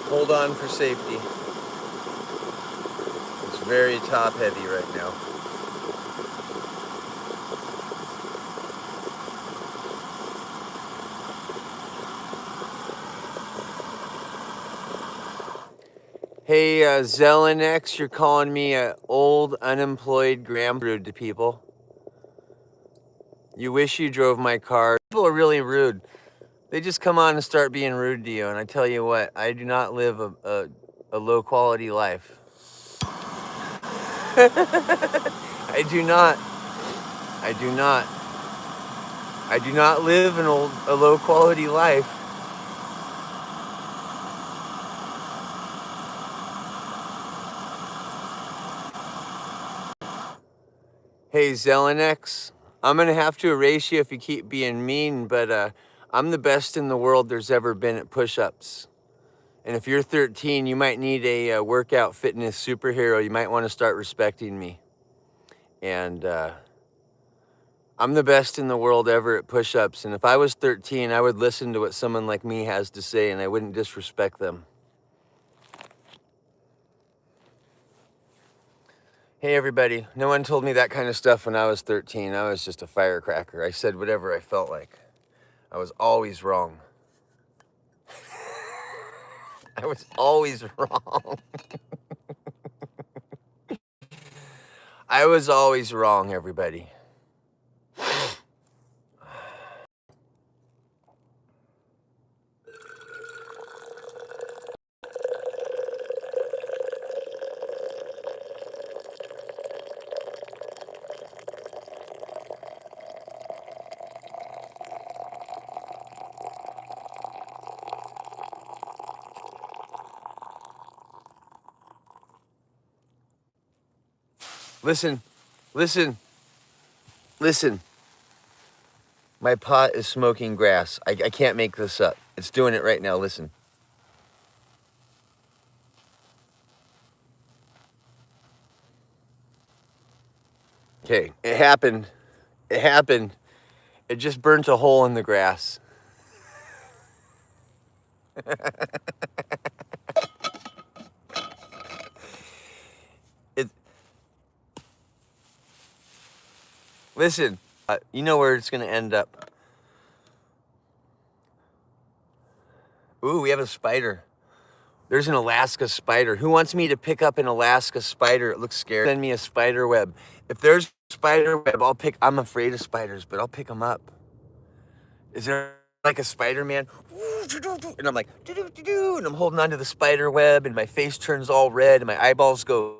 Hold on for safety. It's very top heavy right now. Hey, Zelenex, you're calling me a old, unemployed grandpa. Rude to people. You wish you drove my car. People are really rude. They just come on and start being rude to you. And I tell you what, I do not live a low-quality life. I do not. I do not. I do not live a low-quality life. Hey, Zelenex, I'm going to have to erase you if you keep being mean, but I'm the best in the world there's ever been at push-ups. And if you're 13, you might need a workout fitness superhero. You might want to start respecting me. And I'm the best in the world ever at push-ups. And if I was 13, I would listen to what someone like me has to say, and I wouldn't disrespect them. Hey everybody, no one told me that kind of stuff when I was 13. I was just a firecracker. I said whatever I felt like. I was always wrong. I was always wrong. I was always wrong, everybody. Listen, listen, listen. My pot is smoking grass. I can't make this up. It's doing it right now. Listen. Okay, it happened. It happened. It just burnt a hole in the grass. It. Listen, you know where it's going to end up. Ooh, we have a spider. There's an Alaska spider. Who wants me to pick up an Alaska spider? It looks scary. Send me a spider web. If there's a spider web, I'm afraid of spiders, but I'll pick them up. Is there like a Spider-Man? And I'm like, and I'm holding onto the spider web, and my face turns all red, and my eyeballs go.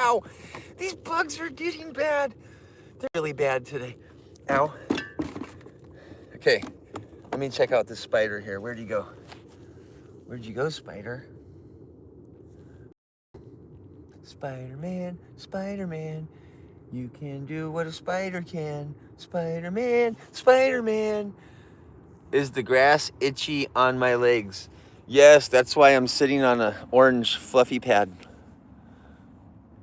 Ow, these bugs are getting bad. They're really bad today. Ow. Okay, let me check out this spider here. Where'd you go? Where'd you go, spider? Spider-Man, Spider-Man, you can do what a spider can. Spider-Man, Spider-Man. Is the grass itchy on my legs? Yes, that's why I'm sitting on an orange fluffy pad.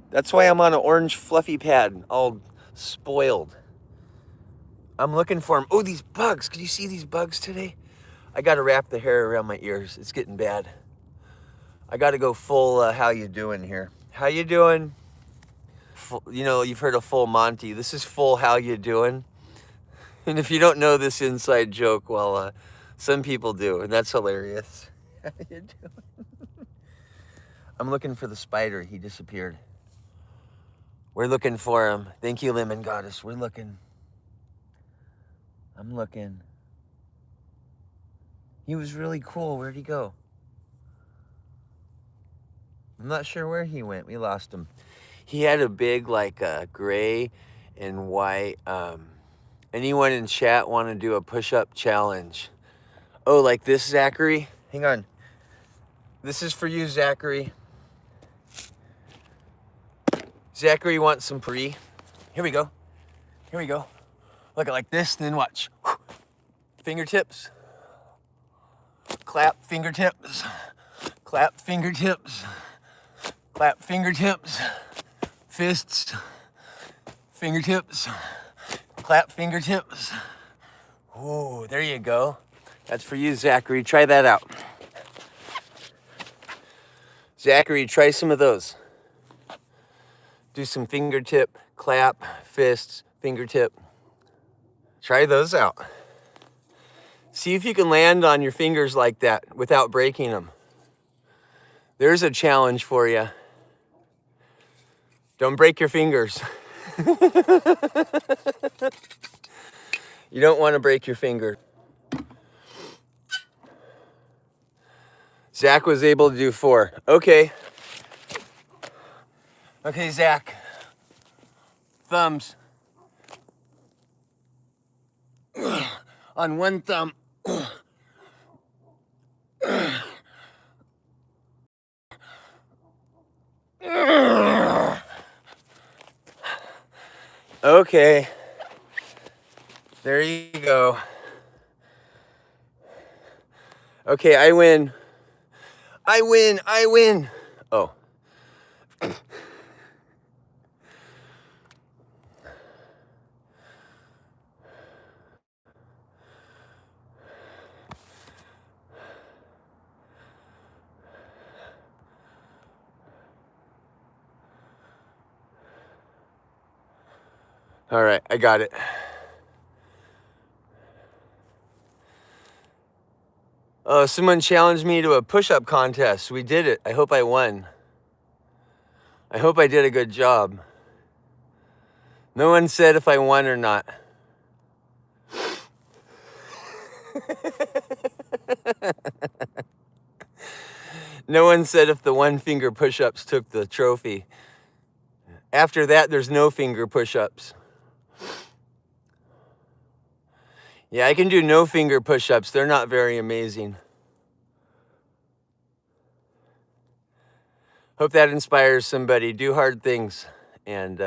That's why I'm on an orange fluffy pad, all spoiled. I'm looking for them. Oh, these bugs. Could you see these bugs today? I got to wrap the hair around my ears. It's getting bad. I got to go full how you doing here. How you doing? Full, you know, you've heard of full Monty. This is full how you doing. And if you don't know this inside joke, well, some people do, and that's hilarious. How you doing? I'm looking for the spider. He disappeared. We're looking for him. Thank you, Lemon Goddess. We're looking. I'm looking. He was really cool. Where'd he go? I'm not sure where he went. We lost him. He had a big, like, gray and white. Anyone in chat want to do a push-up challenge? Oh, like this, Zachary? Hang on. This is for you, Zachary. Zachary wants some pre. Here we go. Here we go. Look at like this, and then watch. Fingertips. Clap fingertips. Clap fingertips. Clap fingertips. Fists. Fingertips. Clap fingertips. Ooh, there you go. That's for you, Zachary. Try that out. Zachary, try some of those. Do some fingertip, clap, fists, fingertip. Try those out. See if you can land on your fingers like that without breaking them. There's a challenge for you. Don't break your fingers. You don't want to break your finger. Zach was able to do 4. Okay. Okay, Zach. Thumbs. On one thumb. Okay. There you go. Okay, I win. I win. I win. Oh. All right, I got it. Someone challenged me to a push-up contest. We did it. I hope I won. I hope I did a good job. No one said if I won or not. No one said if the one finger push-ups took the trophy. After that, there's no finger push-ups. Yeah, I can do no finger push-ups. They're not very amazing. Hope that inspires somebody. Do hard things, and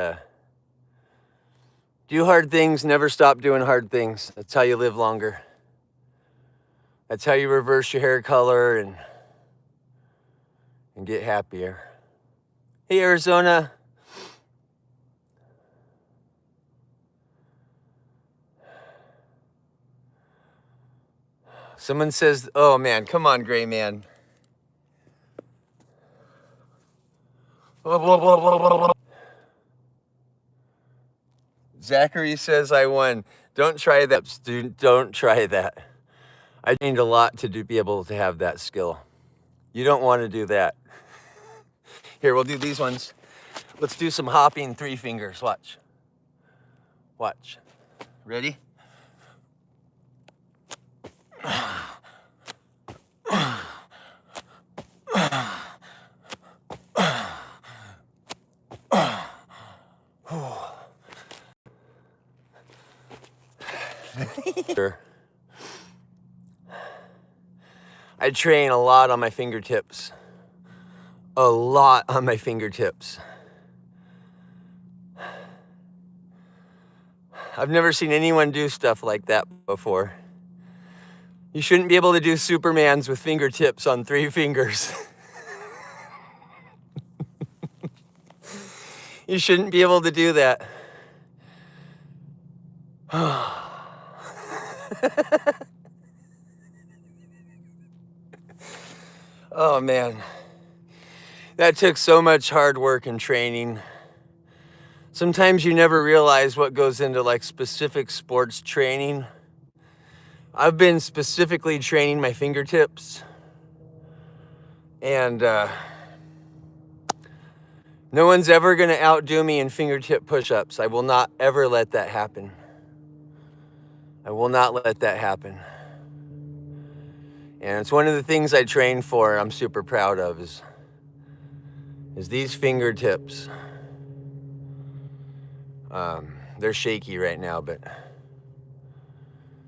do hard things. Never stop doing hard things. That's how you live longer. That's how you reverse your hair color and get happier. Hey, Arizona. Someone says, oh man, come on, gray man. Zachary says I won. Don't try that, student. Don't try that. I trained a lot to be able to have that skill. You don't want to do that. Here, we'll do these ones. Let's do some hopping 3 fingers. Watch. Watch. Ready? I train a lot on my fingertips. A lot on my fingertips. I've never seen anyone do stuff like that before. You shouldn't be able to do Supermans with fingertips on 3 fingers. You shouldn't be able to do that. Oh man, that took so much hard work and training. Sometimes you never realize what goes into like specific sports training. I've been specifically training my fingertips, and no one's ever gonna outdo me in fingertip push-ups. I will not ever let that happen. I will not let that happen. And it's one of the things I train for, I'm super proud of, is these fingertips. They're shaky right now, but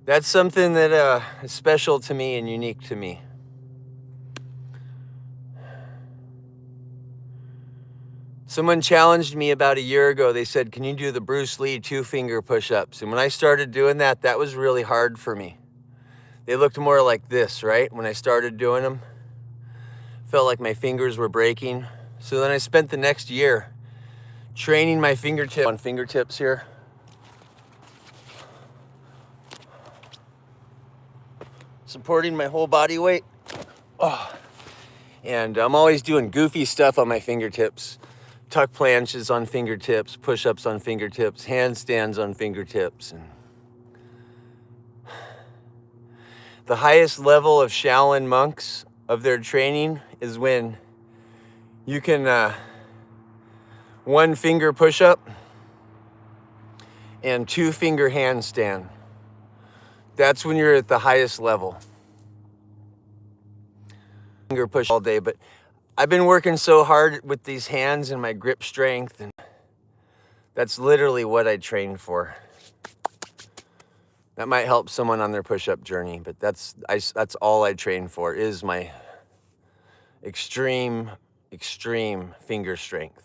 that's something that is special to me and unique to me. Someone challenged me about a year ago. They said, can you do the Bruce Lee 2-finger push-ups? And when I started doing that, that was really hard for me. They looked more like this, right? When I started doing them, felt like my fingers were breaking. So then I spent the next year training my fingertip on fingertips here. Supporting my whole body weight. Oh. And I'm always doing goofy stuff on my fingertips. Tuck planches on fingertips, push-ups on fingertips, handstands on fingertips. And the highest level of Shaolin monks of their training is when you can 1-finger push-up and 2-finger handstand. That's when you're at the highest level. Finger push all day, but I've been working so hard with these hands and my grip strength, and that's literally what I train for. That might help someone on their push-up journey, but that's all I train for, is my extreme finger strength.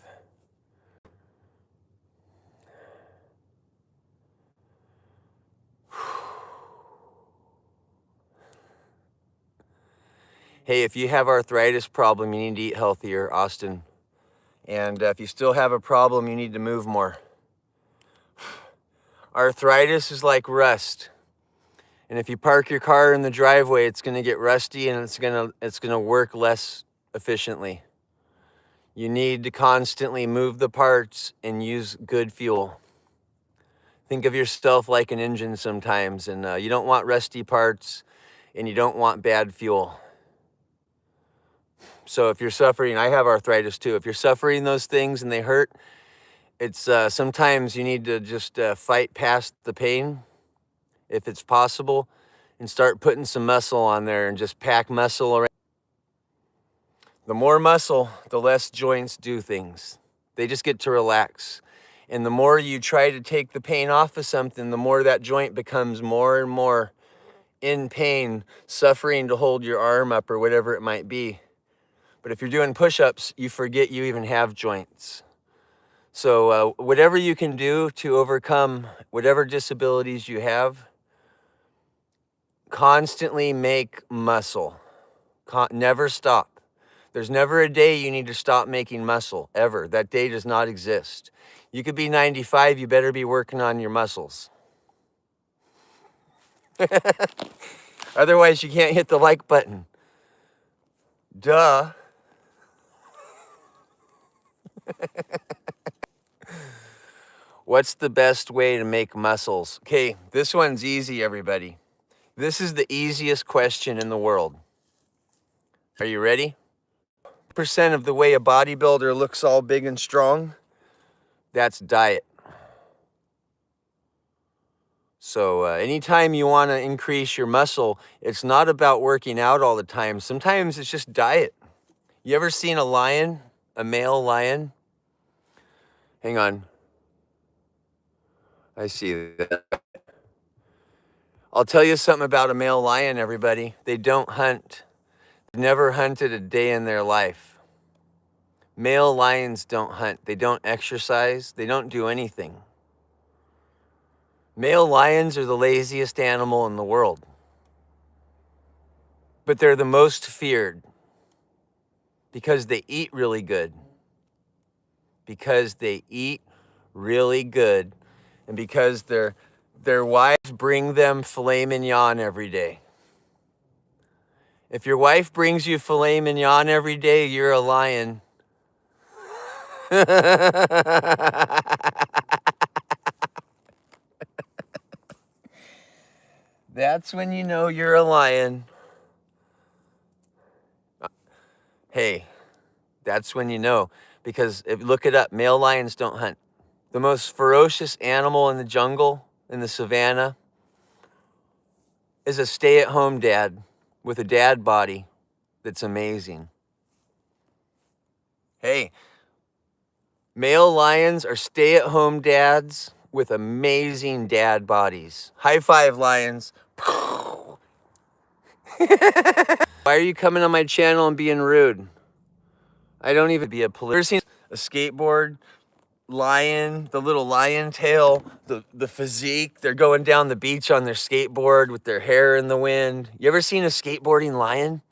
Hey, if you have arthritis problem, you need to eat healthier, Austin. And if you still have a problem, you need to move more. Arthritis is like rust. And if you park your car in the driveway, it's gonna get rusty and it's gonna work less efficiently. You need to constantly move the parts and use good fuel. Think of yourself like an engine sometimes, and you don't want rusty parts and you don't want bad fuel. So if you're suffering, I have arthritis too. If you're suffering those things and they hurt, it's sometimes you need to just fight past the pain, if it's possible, and start putting some muscle on there and just pack muscle around. The more muscle, the less joints do things. They just get to relax. And the more you try to take the pain off of something, the more that joint becomes more and more in pain, suffering to hold your arm up or whatever it might be. But if you're doing push-ups, you forget you even have joints. So whatever you can do to overcome whatever disabilities you have, constantly make muscle. Never stop. There's never a day you need to stop making muscle, ever. That day does not exist. You could be 95, you better be working on your muscles. Otherwise, you can't hit the like button. Duh. What's the best way to make muscles? Okay, this one's easy, everybody. This is the easiest question in the world. Are you ready? Percent of the way a bodybuilder looks all big and strong, that's diet. So anytime you want to increase your muscle, it's not about working out all the time. Sometimes it's just diet. You ever seen a lion, a male lion? Hang on. I see that. I'll tell you something about a male lion, everybody. They don't hunt. They've never hunted a day in their life. Male lions don't hunt. They don't exercise. They don't do anything. Male lions are the laziest animal in the world. But they're the most feared because they eat really good. Because they eat really good. And because their wives bring them filet mignon every day. If your wife brings you filet mignon every day, you're a lion. That's when you know you're a lion. Hey, that's when you know. Because look it up, male lions don't hunt. The most ferocious animal in the jungle, in the savannah, is a stay-at-home dad with a dad body that's amazing. Hey, male lions are stay-at-home dads with amazing dad bodies. High five, lions. Why are you coming on my channel and being rude? I don't even be a police. A skateboard, lion, the little lion tail, the physique. They're going down the beach on their skateboard with their hair in the wind. You ever seen a skateboarding lion?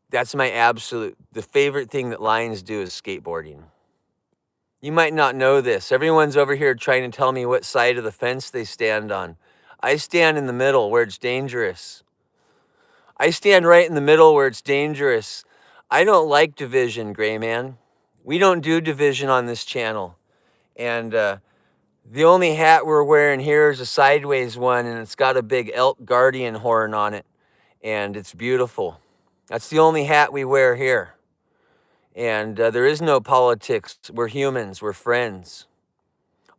That's my the favorite thing that lions do is skateboarding. You might not know this. Everyone's over here trying to tell me what side of the fence they stand on. I stand in the middle where it's dangerous. I stand right in the middle where it's dangerous. I don't like division, Gray Man. We don't do division on this channel. And the only hat we're wearing here is a sideways one, and it's got a big elk guardian horn on it. And it's beautiful. That's the only hat we wear here. And there is no politics. We're humans. We're friends.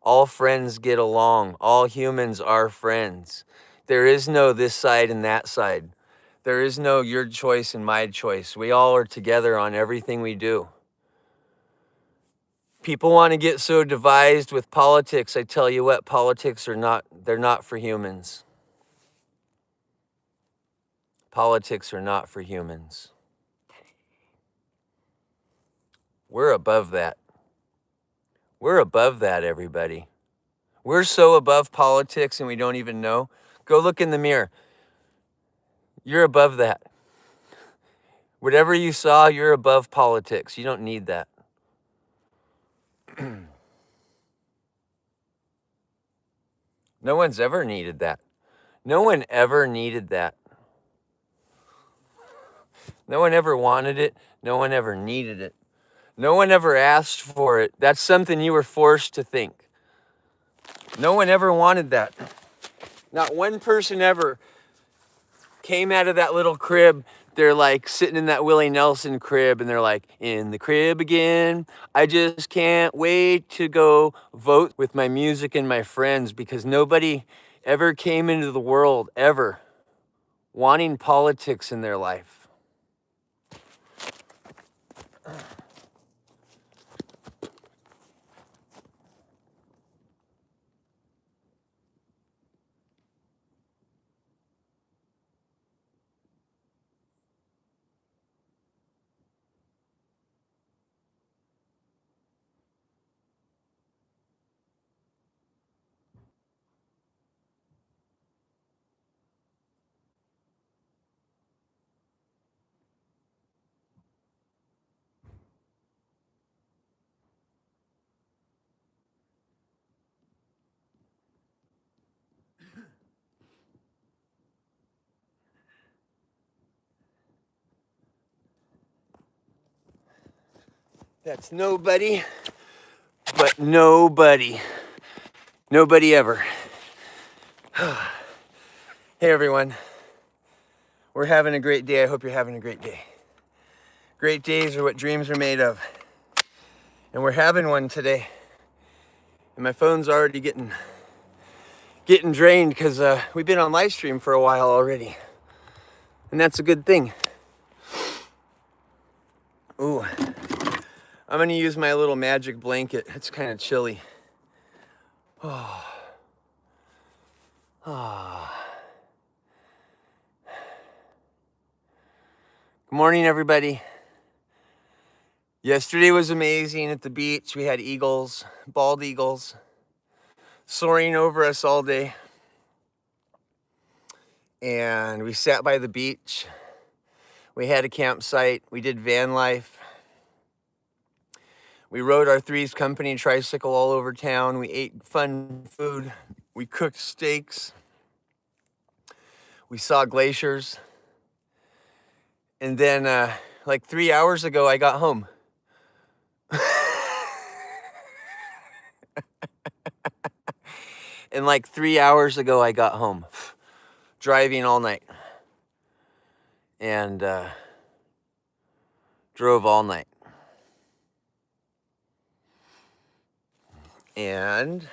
All friends get along. All humans are friends. There is no this side and that side. There is no your choice and my choice. We all are together on everything we do. People want to get so divided with politics. I tell you what, politics are not, they're not for humans. Politics are not for humans. We're above that. We're above that, everybody. We're so above politics and we don't even know. Go look in the mirror. You're above that. Whatever you saw, you're above politics. You don't need that. No one's ever needed that. No one ever needed that. No one ever wanted it. No one ever needed it. No one ever asked for it. That's something you were forced to think. No one ever wanted that. Not one person ever came out of that little crib. They're like sitting in that Willie Nelson crib and they're like, in the crib again. I just can't wait to go vote with my music and my friends, because nobody ever came into the world ever wanting politics in their life. That's nobody but nobody. Nobody ever. Hey everyone. We're having a great day. I hope you're having a great day. Great days are what dreams are made of. And we're having one today. And my phone's already getting drained because we've been on live stream for a while already. And that's a good thing. Ooh. I'm gonna use my little magic blanket. It's kind of chilly. Oh. Oh. Good morning, everybody. Yesterday was amazing at the beach. We had eagles, bald eagles, soaring over us all day. And we sat by the beach. We had a campsite. We did van life. We rode our Three's Company tricycle all over town. We ate fun food. We cooked steaks. We saw glaciers. And then, like 3 hours ago, I got home. And like 3 hours ago, I got home. Driving all night. And drove all night. And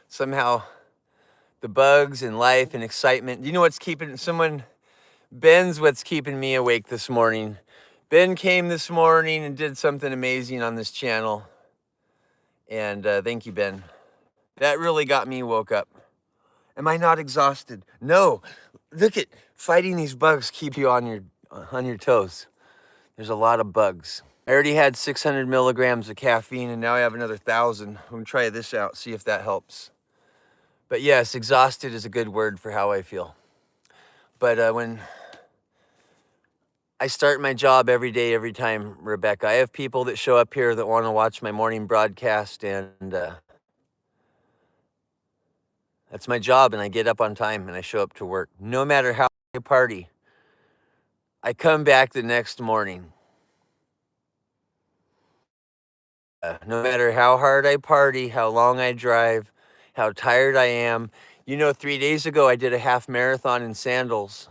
somehow the bugs and life and excitement, you know what's keeping Ben's what's keeping me awake this morning. Ben came this morning and did something amazing on this channel. And thank you, Ben. That really got me woke up. Am I not exhausted? No. Look at fighting these bugs keep you on your toes. There's a lot of bugs. I already had 600 milligrams of caffeine and now I have another 1,000. I'm gonna try this out, see if that helps. But yes, exhausted is a good word for how I feel. But when I start my job every day, every time, Rebecca, I have people that show up here that want to watch my morning broadcast, and that's my job, and I get up on time and I show up to work. No matter how I party, I come back the next morning. No matter how hard I party, how long I drive, how tired I am. You know, 3 days ago, I did a half marathon in sandals.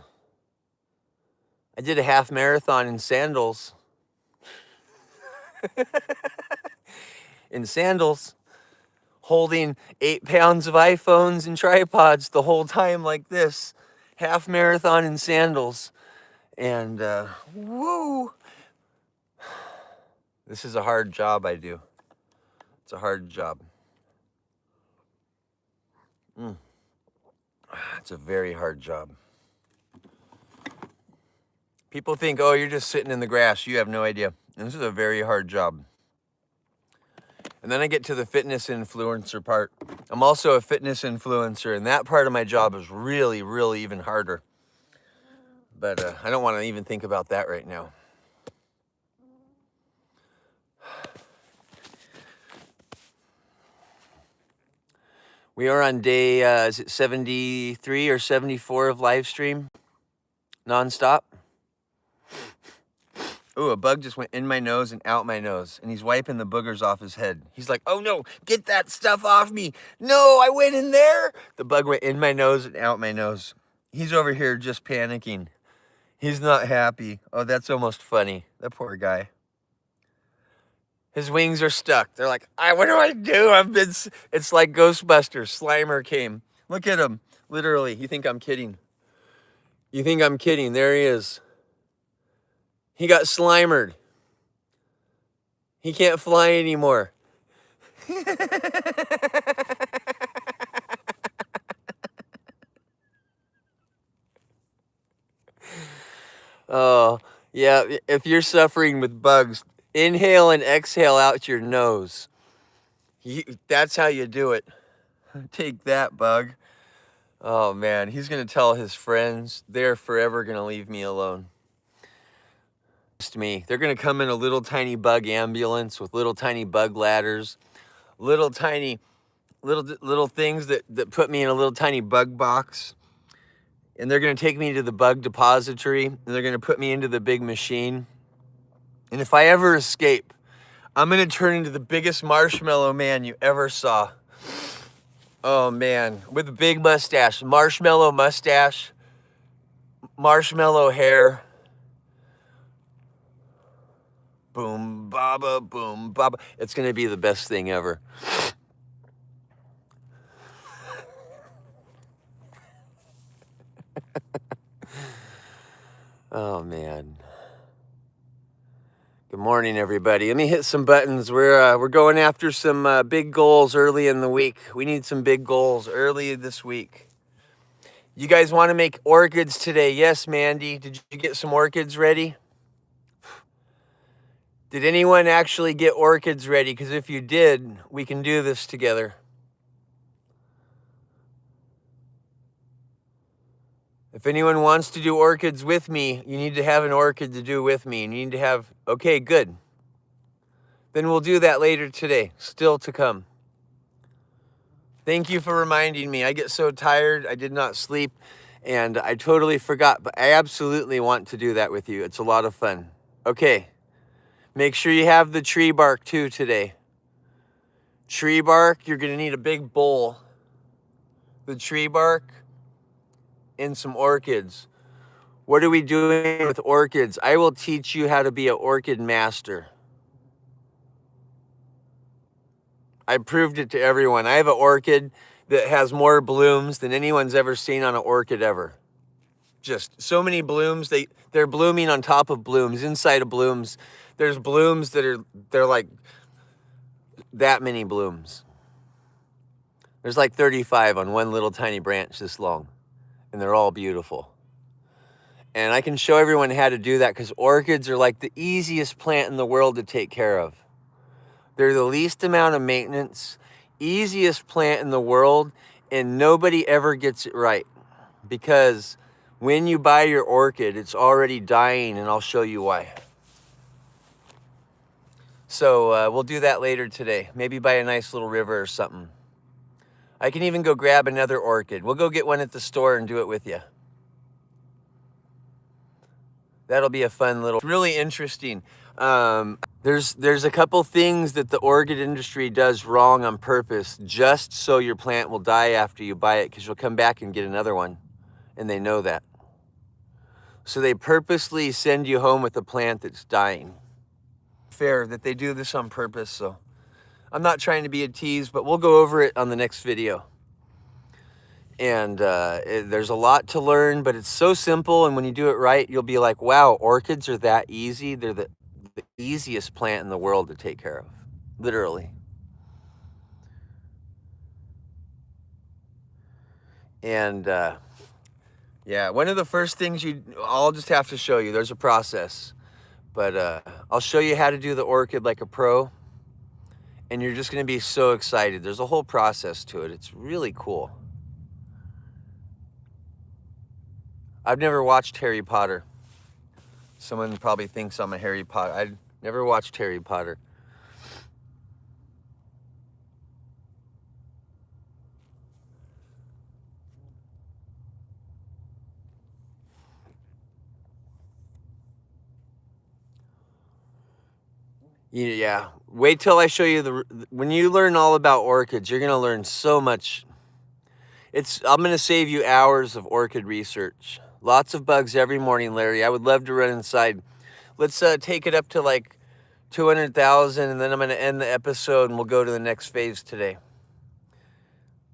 I did a half marathon in sandals. In sandals, holding 8 pounds of iPhones and tripods the whole time like this. Half marathon in sandals. And, woo! This is a hard job I do. It's a hard job. It's a very hard job. People think, oh, you're just sitting in the grass. You have no idea. And this is a very hard job. And then I get to the fitness influencer part. I'm also a fitness influencer, and that part of my job is really, really even harder. But I don't want to even think about that right now. We are on day, is it 73 or 74 of live stream? Nonstop. Ooh, a bug just went in my nose and out my nose, and he's wiping the boogers off his head. He's like, oh no, get that stuff off me. No, I went in there. The bug went in my nose and out my nose. He's over here just panicking. He's not happy. Oh, that's almost funny. That poor guy. His wings are stuck. They're like, what do I do? It's like Ghostbusters. Slimer came. Look at him. Literally. You think I'm kidding? You think I'm kidding? There he is. He got slimered. He can't fly anymore. Oh, yeah. If you're suffering with bugs, inhale and exhale out your nose. That's how you do it. Take that, bug. Oh, man. He's going to tell his friends they're forever going to leave me alone. They're going to come in a little tiny bug ambulance with little tiny bug ladders, little tiny little things that put me in a little tiny bug box. And they're going to take me to the bug depository, and they're going to put me into the big machine. And if I ever escape, I'm gonna turn into the biggest marshmallow man you ever saw. Oh man, with a big mustache, marshmallow mustache, marshmallow hair. Boom, baba, boom, baba. It's gonna be the best thing ever. Oh man. Good morning, everybody. Let me hit some buttons. We're going after some big goals early in the week. We need some big goals early this week. You guys want to make orchids today? Yes, Mandy. Did you get some orchids ready? Did anyone actually get orchids ready? Because if you did, we can do this together. If anyone wants to do orchids with me, you need to have an orchid to do with me. You need to have, okay, good. Then we'll do that later today, still to come. Thank you for reminding me. I get so tired, I did not sleep, and I totally forgot, but I absolutely want to do that with you. It's a lot of fun. Okay, make sure you have the tree bark too today. Tree bark, you're gonna need a big bowl. The tree bark and some orchids. What are we doing with orchids? I will teach you how to be an orchid master. I proved it to everyone. I have an orchid that has more blooms than anyone's ever seen on an orchid ever. Just so many blooms. They're blooming on top of blooms, inside of blooms. There's blooms they're like that many blooms. There's like 35 on one little tiny branch this long, and they're all beautiful. And I can show everyone how to do that because orchids are like the easiest plant in the world to take care of. They're the least amount of maintenance, easiest plant in the world, and nobody ever gets it right. Because when you buy your orchid, it's already dying, and I'll show you why. So we'll do that later today, maybe by a nice little river or something. I can even go grab another orchid. We'll go get one at the store and do it with you. That'll be a fun little, really interesting. There's a couple things that the orchid industry does wrong on purpose, just so your plant will die after you buy it, because you'll come back and get another one, and they know that. So they purposely send you home with a plant that's dying. Fair that they do this on purpose, so I'm not trying to be a tease, but we'll go over it on the next video. And there's a lot to learn, but it's so simple, and when you do it right, you'll be like, wow, orchids are that easy. They're the easiest plant in the world to take care of, literally. And yeah, one of the first things I'll just have to show you, there's a process, but I'll show you how to do the orchid like a pro, and you're just going to be so excited. There's a whole process to it. It's really cool. I've never watched Harry Potter. Someone probably thinks I'm a Harry Potter. I never watched Harry Potter. Yeah, wait till I show you when you learn all about orchids, you're gonna learn so much. I'm gonna save you hours of orchid research. Lots of bugs every morning, Larry. I would love to run inside. Let's take it up to like 200,000, and then I'm gonna end the episode and we'll go to the next phase today.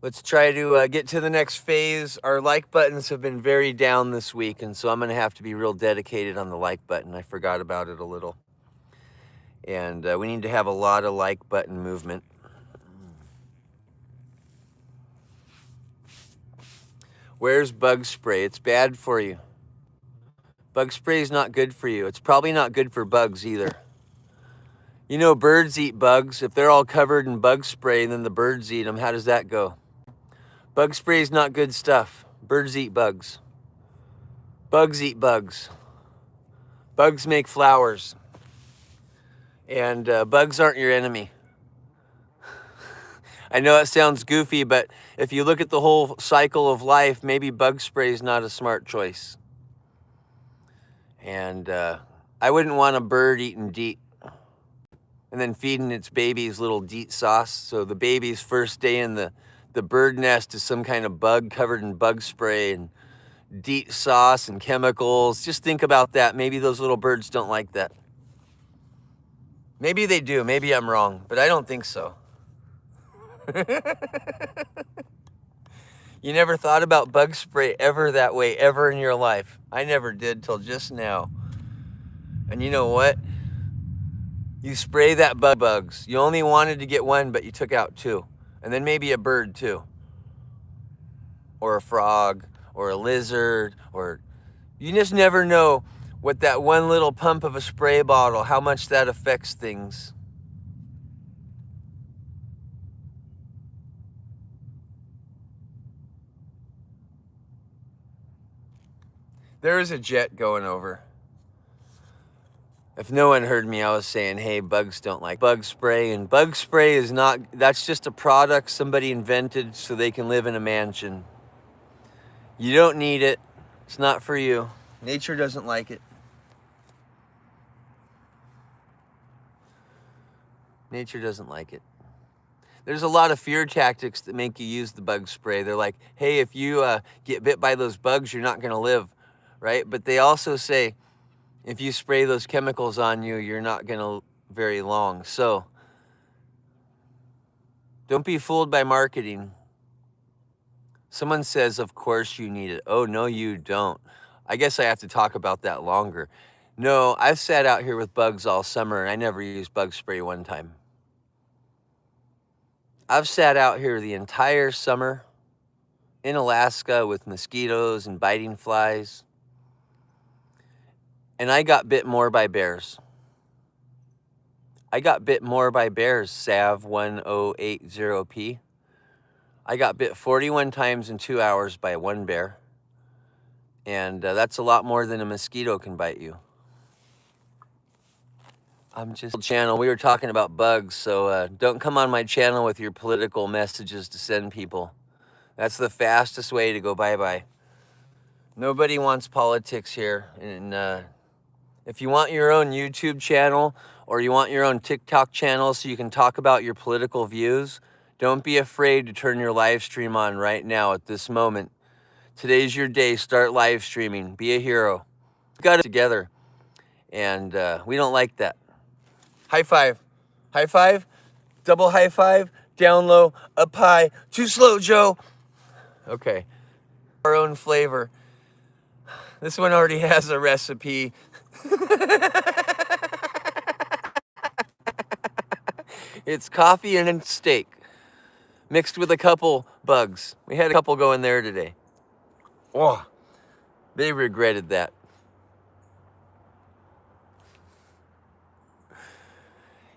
Let's try to get to the next phase. Our like buttons have been very down this week, and so I'm gonna have to be real dedicated on the like button. I forgot about it a little. And we need to have a lot of like button movement. Where's bug spray? It's bad for you. Bug spray is not good for you. It's probably not good for bugs either. You know, birds eat bugs. If they're all covered in bug spray and then the birds eat them, how does that go? Bug spray is not good stuff. Birds eat bugs. Bugs eat bugs. Bugs make flowers. And bugs aren't your enemy. I know it sounds goofy, but if you look at the whole cycle of life, maybe bug spray is not a smart choice. And I wouldn't want a bird eating DEET. and then feeding its babies little DEET sauce. So the baby's first day in the bird nest is some kind of bug covered in bug spray and DEET sauce and chemicals. Just think about that. Maybe those little birds don't like that. Maybe they do. Maybe I'm wrong, but I don't think so. You never thought about bug spray ever that way, ever in your life. I never did till just now. And you know what? You spray that bugs. You only wanted to get one, but you took out two. And then maybe a bird too. Or a frog, or a lizard, or you just never know what that one little pump of a spray bottle, how much that affects things. There is a jet going over. If no one heard me, I was saying, hey, bugs don't like bug spray. And bug spray is not, that's just a product somebody invented so they can live in a mansion. You don't need it. It's not for you. Nature doesn't like it. Nature doesn't like it. There's a lot of fear tactics that make you use the bug spray. They're like, hey, if you get bit by those bugs, you're not going to live, right? But they also say, if you spray those chemicals on you, you're not going to very long. So don't be fooled by marketing. Someone says, of course you need it. Oh, no, you don't. I guess I have to talk about that longer. No, I've sat out here with bugs all summer, and I never used bug spray one time. I've sat out here the entire summer in Alaska with mosquitoes and biting flies, and I got bit more by bears. I got bit more by bears, Sav 1080P. I got bit 41 times in 2 hours by one bear, and that's a lot more than a mosquito can bite you. I'm just channel. We were talking about bugs, so don't come on my channel with your political messages to send people. That's the fastest way to go bye-bye. Nobody wants politics here. And if you want your own YouTube channel or you want your own TikTok channel so you can talk about your political views, don't be afraid to turn your live stream on right now at this moment. Today's your day. Start live streaming. Be a hero. We got it together, and we don't like that. High five. High five. Double high five. Down low. Up high. Too slow, Joe. Okay. Our own flavor. This one already has a recipe. It's coffee and steak mixed with a couple bugs. We had a couple go in there today. Oh, they regretted that.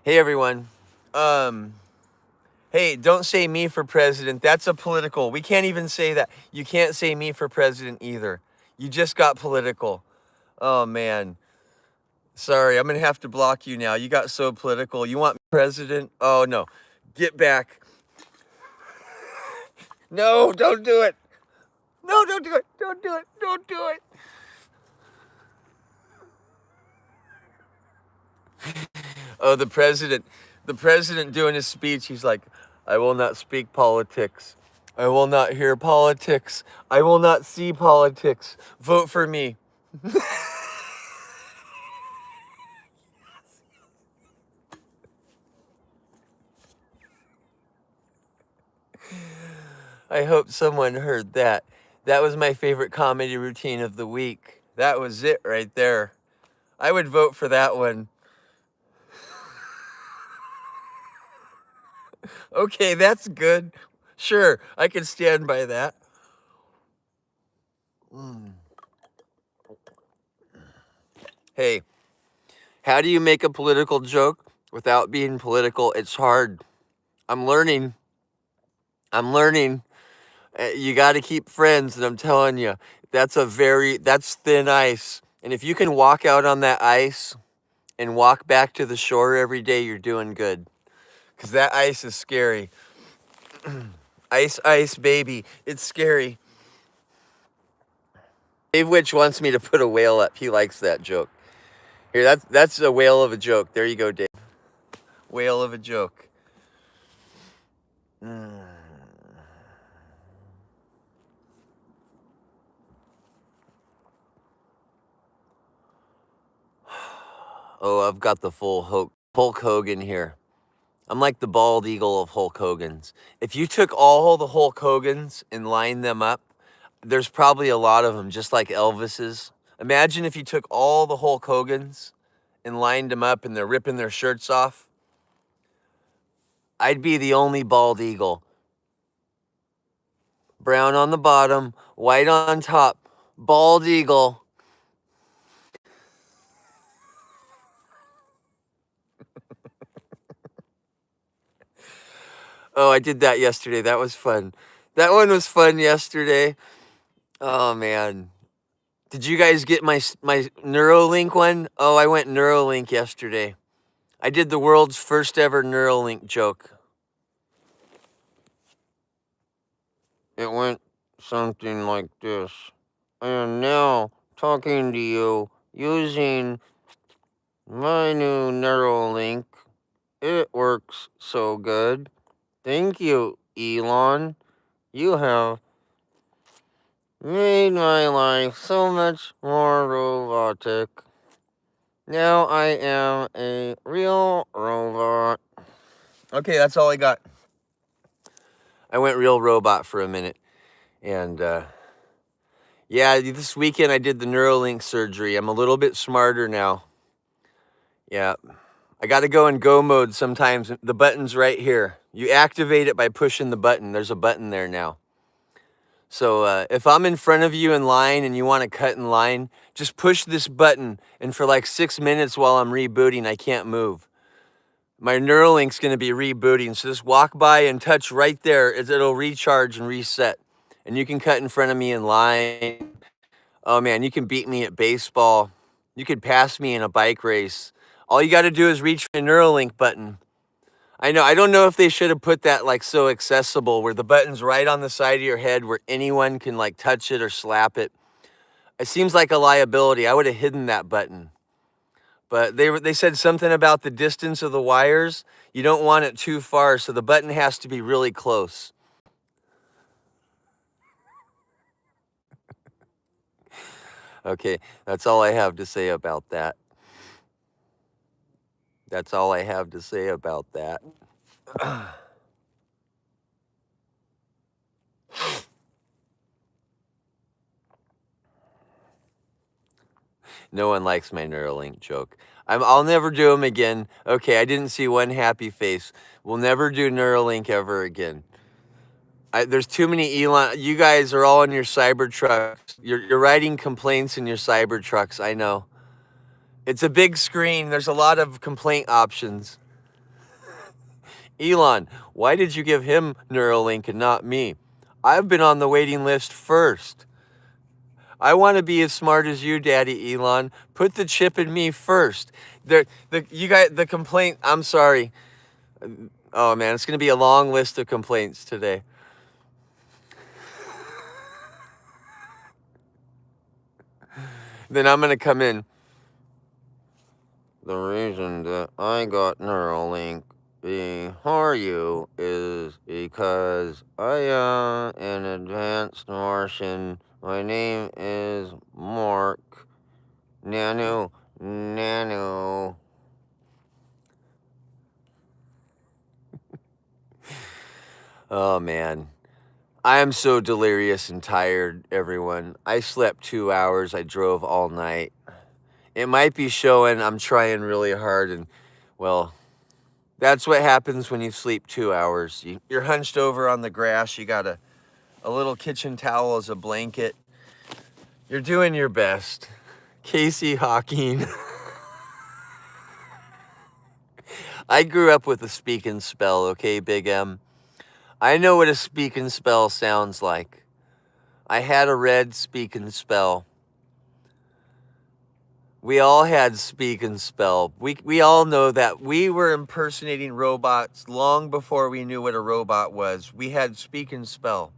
Hey, everyone. Hey, don't say me for president. That's a political. We can't even say that. You can't say me for president either. You just got political. Oh, man. Sorry, I'm going to have to block you now. You got so political. You want president? Oh, no. Get back. No, don't do it. No, don't do it. Don't do it. Don't do it. Oh, the president doing his speech, he's like, I will not speak politics. I will not hear politics. I will not see politics. Vote for me. I hope someone heard that. That was my favorite comedy routine of the week. That was it right there. I would vote for that one. Okay, that's good. Sure, I can stand by that. Hey, how do you make a political joke without being political? It's hard. I'm learning. You got to keep friends, and I'm telling you, that's thin ice. And if you can walk out on that ice and walk back to the shore every day, you're doing good. Because that ice is scary. Ice, ice, baby. It's scary. Dave Witch wants me to put a whale up. He likes that joke. Here, that's a whale of a joke. There you go, Dave. Whale of a joke. Oh, I've got the full Hulk Hogan here. I'm like the bald eagle of Hulk Hogan's. If you took all the Hulk Hogan's and lined them up, there's probably a lot of them, just like Elvis's. Imagine if you took all the Hulk Hogan's and lined them up and they're ripping their shirts off. I'd be the only bald eagle. Brown on the bottom, white on top. Bald eagle. Oh, I did that yesterday. That was fun. That one was fun yesterday. Oh, man. Did you guys get my Neuralink one? Oh, I went Neuralink yesterday. I did the world's first ever Neuralink joke. It went something like this. I am now talking to you using my new Neuralink. It works so good. Thank you, Elon. You have made my life so much more robotic. Now I am a real robot. Okay, that's all I got. I went real robot for a minute. And yeah, this weekend I did the Neuralink surgery. I'm a little bit smarter now. Yeah. I got to go in go mode sometimes. The button's right here. You activate it by pushing the button. There's a button there now. So if I'm in front of you in line and you want to cut in line, just push this button. And for like 6 minutes while I'm rebooting, I can't move. My Neuralink's going to be rebooting. So just walk by and touch right there. It'll recharge and reset. And you can cut in front of me in line. Oh, man, you can beat me at baseball. You could pass me in a bike race. All you got to do is reach the Neuralink button. I know. I don't know if they should have put that like so accessible where the button's right on the side of your head where anyone can like touch it or slap it. It seems like a liability. I would have hidden that button. But they said something about the distance of the wires. You don't want it too far, so the button has to be really close. Okay, that's all I have to say about that. That's all I have to say about that. No one likes my Neuralink joke. I'll never do them again. Okay, I didn't see one happy face. We'll never do Neuralink ever again. There's too many Elon. You guys are all in your cyber trucks. You're writing complaints in your cyber trucks. I know. It's a big screen. There's a lot of complaint options. Elon, why did you give him Neuralink and not me? I've been on the waiting list first. I want to be as smart as you, Daddy Elon. Put the chip in me first. The complaint. I'm sorry. Oh man, it's gonna be a long list of complaints today. Then I'm gonna come in. The reason that I got Neuralink before you is because I am an advanced Martian. My name is Mark. Nano. Oh, man. I am so delirious and tired, everyone. I slept 2 hours. I drove all night. It might be showing I'm trying really hard. And, well, that's what happens when you sleep 2 hours. You're hunched over on the grass. You got a little kitchen towel as a blanket. You're doing your best. Casey Hawking. I grew up with a speak and spell, okay, Big M? I know what a speak and spell sounds like. I had a red speak and spell. We all had speak and spell. We all know that. We were impersonating robots long before we knew what a robot was. We had speak and spell.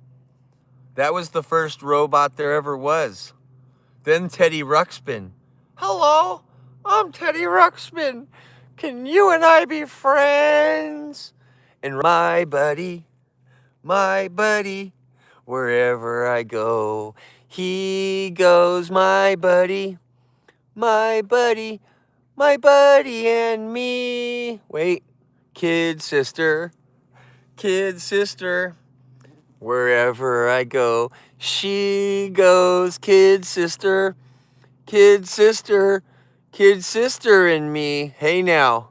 That was the first robot there ever was. Then Teddy Ruxpin. Hello, I'm Teddy Ruxpin. Can you and I be friends? And my buddy, wherever I go, he goes, my buddy, my buddy, my buddy and me. Wait, kid sister, wherever I go, she goes, kid sister, kid sister, kid sister and me. Hey now.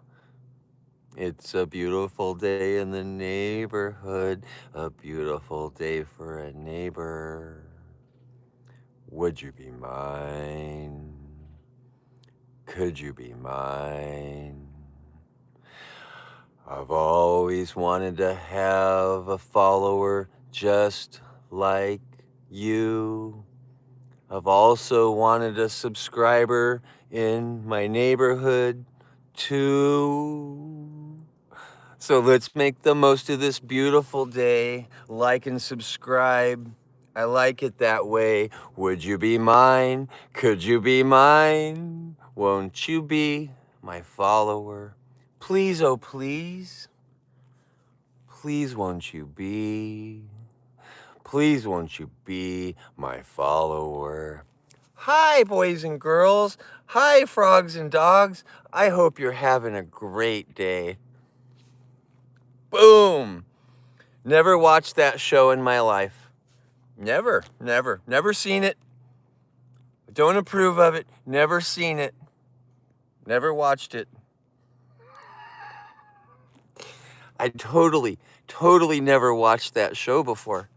It's a beautiful day in the neighborhood, a beautiful day for a neighbor. Would you be mine? Could you be mine? I've always wanted to have a follower just like you. I've also wanted a subscriber in my neighborhood too. So let's make the most of this beautiful day. Like and subscribe. I like it that way. Would you be mine? Could you be mine? Won't you be my follower? Please, oh please. Please won't you be? Please won't you be my follower? Hi, boys and girls. Hi, frogs and dogs. I hope you're having a great day. Boom. Never watched that show in my life. Never seen it. Don't approve of it. Never seen it. Never watched it. I totally never watched that show before.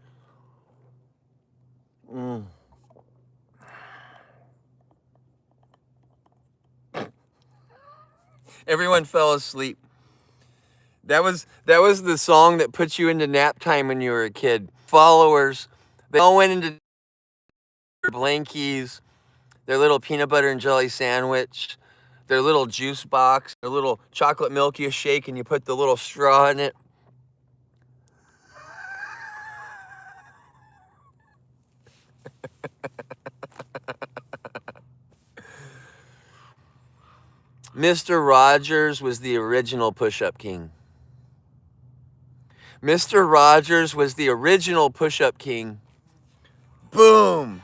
Everyone fell asleep. That was the song that put you into nap time when you were a kid. Followers, they all went into their blankies, their little peanut butter and jelly sandwich, their little juice box, their little chocolate milk you shake and you put the little straw in it. Mr. Rogers was the original push-up king. Mr. Rogers was the original push-up king. Boom.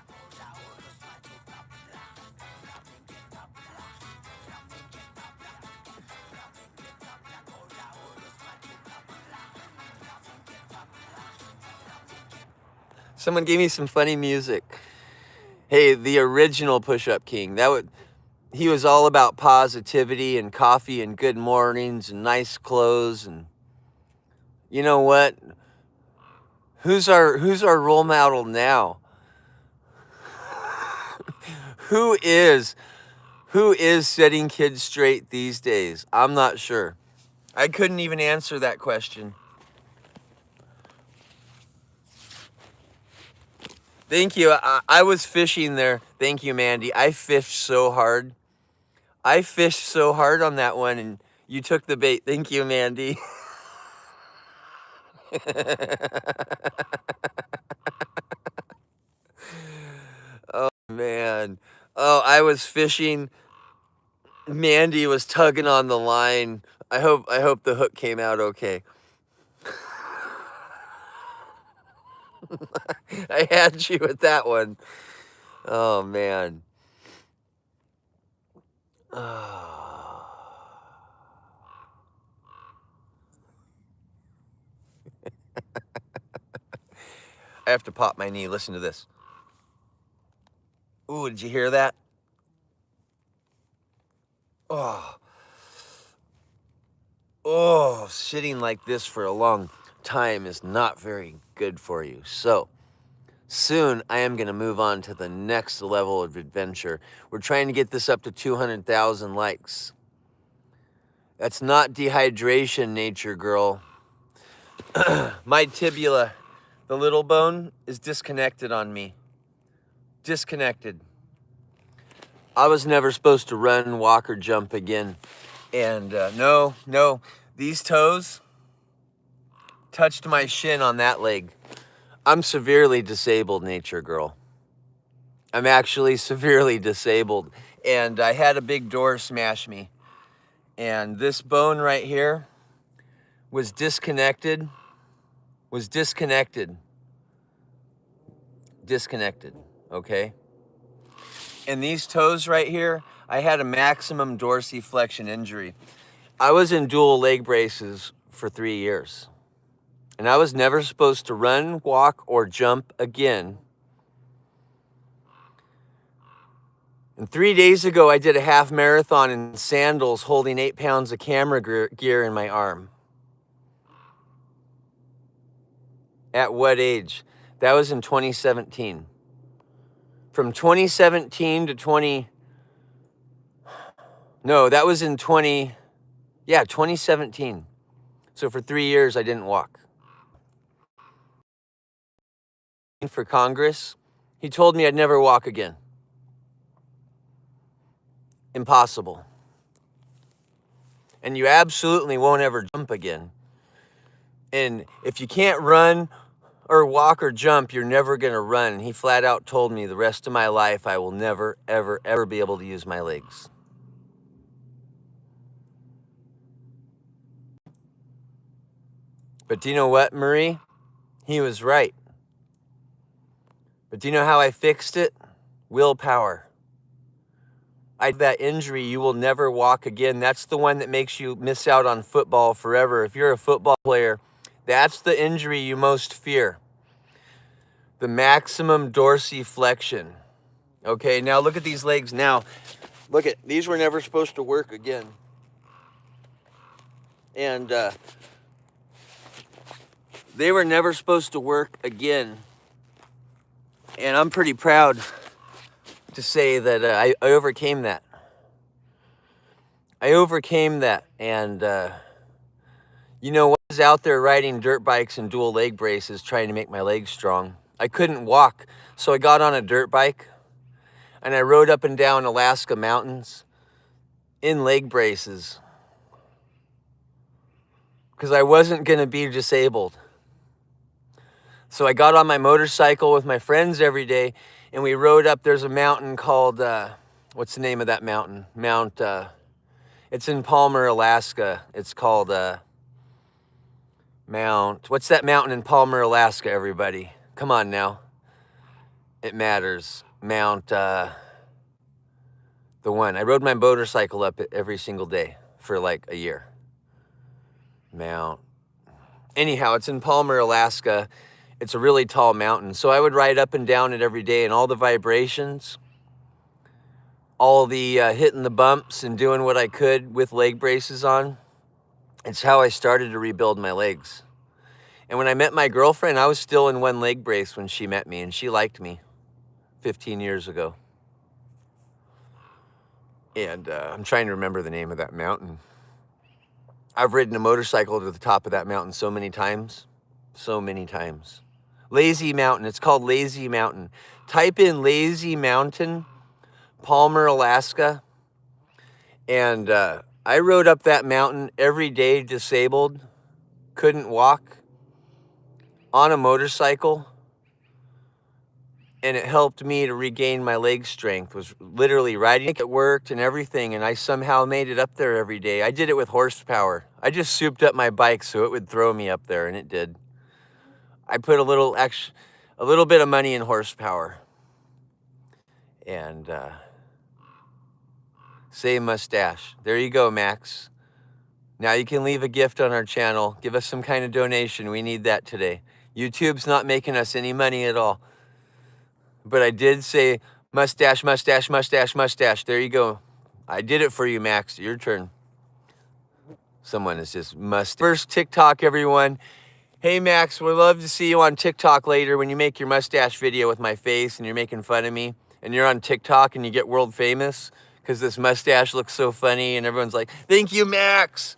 Someone gave me some funny music. Hey, the original push-up king. He was all about positivity and coffee and good mornings and nice clothes. And you know what? Who's our role model now? Who is setting kids straight these days? I'm not sure. I couldn't even answer that question. Thank you. I was fishing there. Thank you, Mandy. I fished so hard. On that one, and you took the bait. Thank you, Mandy. Oh, man. Oh, I was fishing. Mandy was tugging on the line. I hope the hook came out okay. I had you with that one. Oh, man. Oh. I have to pop my knee. Listen to this. Ooh, did you hear that? Oh, sitting like this for a long time is not very good for you. So, soon I am going to move on to the next level of adventure. We're trying to get this up to 200,000 likes. That's not dehydration, nature girl. My tibia, the little bone, is disconnected on me. Disconnected. I was never supposed to run, walk, or jump again. And no, these toes touched my shin on that leg. I'm severely disabled, nature girl. I'm actually severely disabled. And I had a big door smash me. And this bone right here was disconnected, okay? And these toes right here, I had a maximum dorsiflexion injury. I was in dual leg braces for 3 years. And I was never supposed to run, walk, or jump again. And 3 days ago, I did a half marathon in sandals holding 8 pounds of camera gear in my arm. At what age? That was in 2017. From 2017 to 2017. So for 3 years, I didn't walk. For Congress, he told me I'd never walk again. Impossible. And you absolutely won't ever jump again. And if you can't run or walk or jump, you're never going to run. He flat out told me the rest of my life I will never, ever, ever be able to use my legs. But do you know what, Marie? He was right. But do you know how I fixed it? Willpower. I had that injury, you will never walk again. That's the one that makes you miss out on football forever. If you're a football player, that's the injury you most fear. The maximum dorsiflexion. Okay, now look at these legs now. Look at, these were never supposed to work again. And they were never supposed to work again. And I'm pretty proud to say that I overcame that. I overcame that. And you know, I was out there riding dirt bikes and dual leg braces trying to make my legs strong. I couldn't walk, so I got on a dirt bike and I rode up and down Alaska mountains in leg braces because I wasn't going to be disabled. So I got on my motorcycle with my friends every day and we rode up. There's a mountain called, what's the name of that mountain? It's in Palmer, Alaska. It's called what's that mountain in Palmer, Alaska, everybody? Come on now. It matters. The one. I rode my motorcycle up it every single day for like a year. Anyhow, it's in Palmer, Alaska. It's a really tall mountain. So I would ride up and down it every day, and all the vibrations, all the hitting the bumps and doing what I could with leg braces on, it's how I started to rebuild my legs. And when I met my girlfriend, I was still in one leg brace when she met me, and she liked me 15 years ago. And I'm trying to remember the name of that mountain. I've ridden a motorcycle to the top of that mountain so many times. Lazy Mountain. It's called Lazy Mountain. Type in Lazy Mountain, Palmer, Alaska. And I rode up that mountain every day disabled, couldn't walk, on a motorcycle. And it helped me to regain my leg strength, was literally riding. It worked and everything, and I somehow made it up there every day. I did it with horsepower. I just souped up my bike so it would throw me up there, and it did. I put a little bit of money in horsepower. And say mustache. There you go, Max. Now you can leave a gift on our channel. Give us some kind of donation. We need that today. YouTube's not making us any money at all. But I did say mustache, mustache, mustache, mustache. There you go. I did it for you, Max. Your turn. Someone is just mustache. First TikTok, everyone. Hey, Max, we'd love to see you on TikTok later when you make your mustache video with my face and you're making fun of me. And you're on TikTok and you get world famous because this mustache looks so funny and everyone's like, thank you, Max.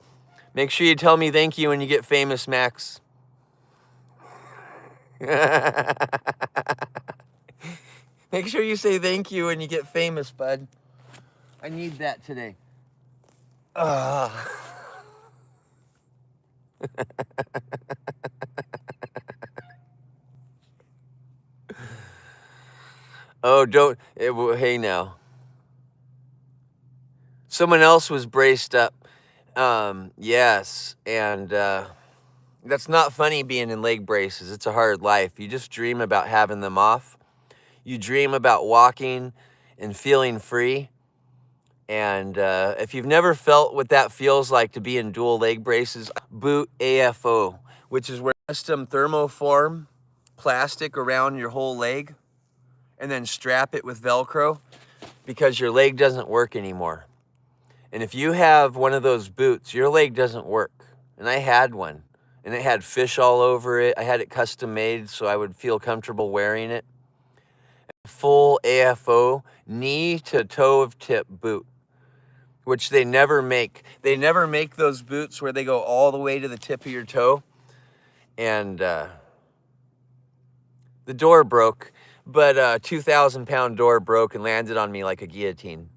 Make sure you tell me thank you when you get famous, Max. Make sure you say thank you when you get famous, bud. I need that today. Oh, hey now. Someone else was braced up Yes, and that's not funny being in leg braces. It's a hard life. You just dream about having them off. You dream about walking and feeling free. And if you've never felt what that feels like to be in dual leg braces, boot AFO, which is where custom thermoform plastic around your whole leg and then strap it with Velcro because your leg doesn't work anymore. And if you have one of those boots, your leg doesn't work. And I had one, and it had fish all over it. I had it custom made so I would feel comfortable wearing it. Full AFO, knee to toe of tip boot, which they never make. They never make those boots where they go all the way to the tip of your toe. And the door broke, but a 2,000-pound door broke and landed on me like a guillotine.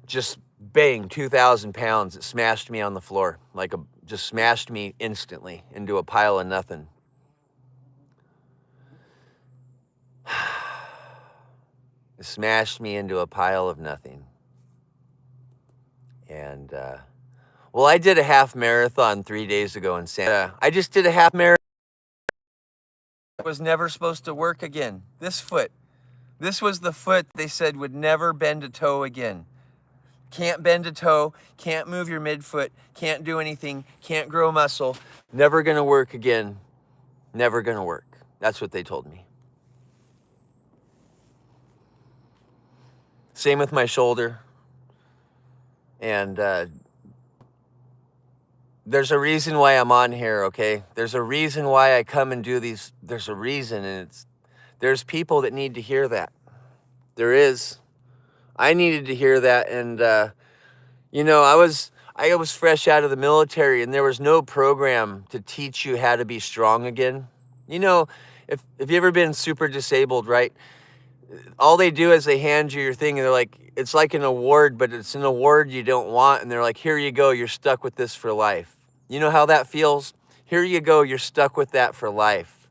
Just bang, 2,000 pounds. It smashed me on the floor, just smashed me instantly into a pile of nothing. It smashed me into a pile of nothing. And, well, I did a half marathon 3 days ago in Santa. I just did a half marathon. It was never supposed to work again. This foot. This was the foot they said would never bend a toe again. Can't bend a toe, can't move your midfoot, can't do anything, can't grow muscle, never gonna work again, never gonna work. That's what they told me. Same with my shoulder. And there's a reason why I'm on here, okay? There's a reason why I come and do these. There's a reason, and there's people that need to hear that. There is. I needed to hear that, and you know, I was fresh out of the military, and there was no program to teach you how to be strong again. You know, if you ever been super disabled, right? All they do is they hand you your thing, and they're like, it's like an award, but it's an award you don't want, and they're like, here you go, you're stuck with this for life. You know how that feels? Here you go, you're stuck with that for life.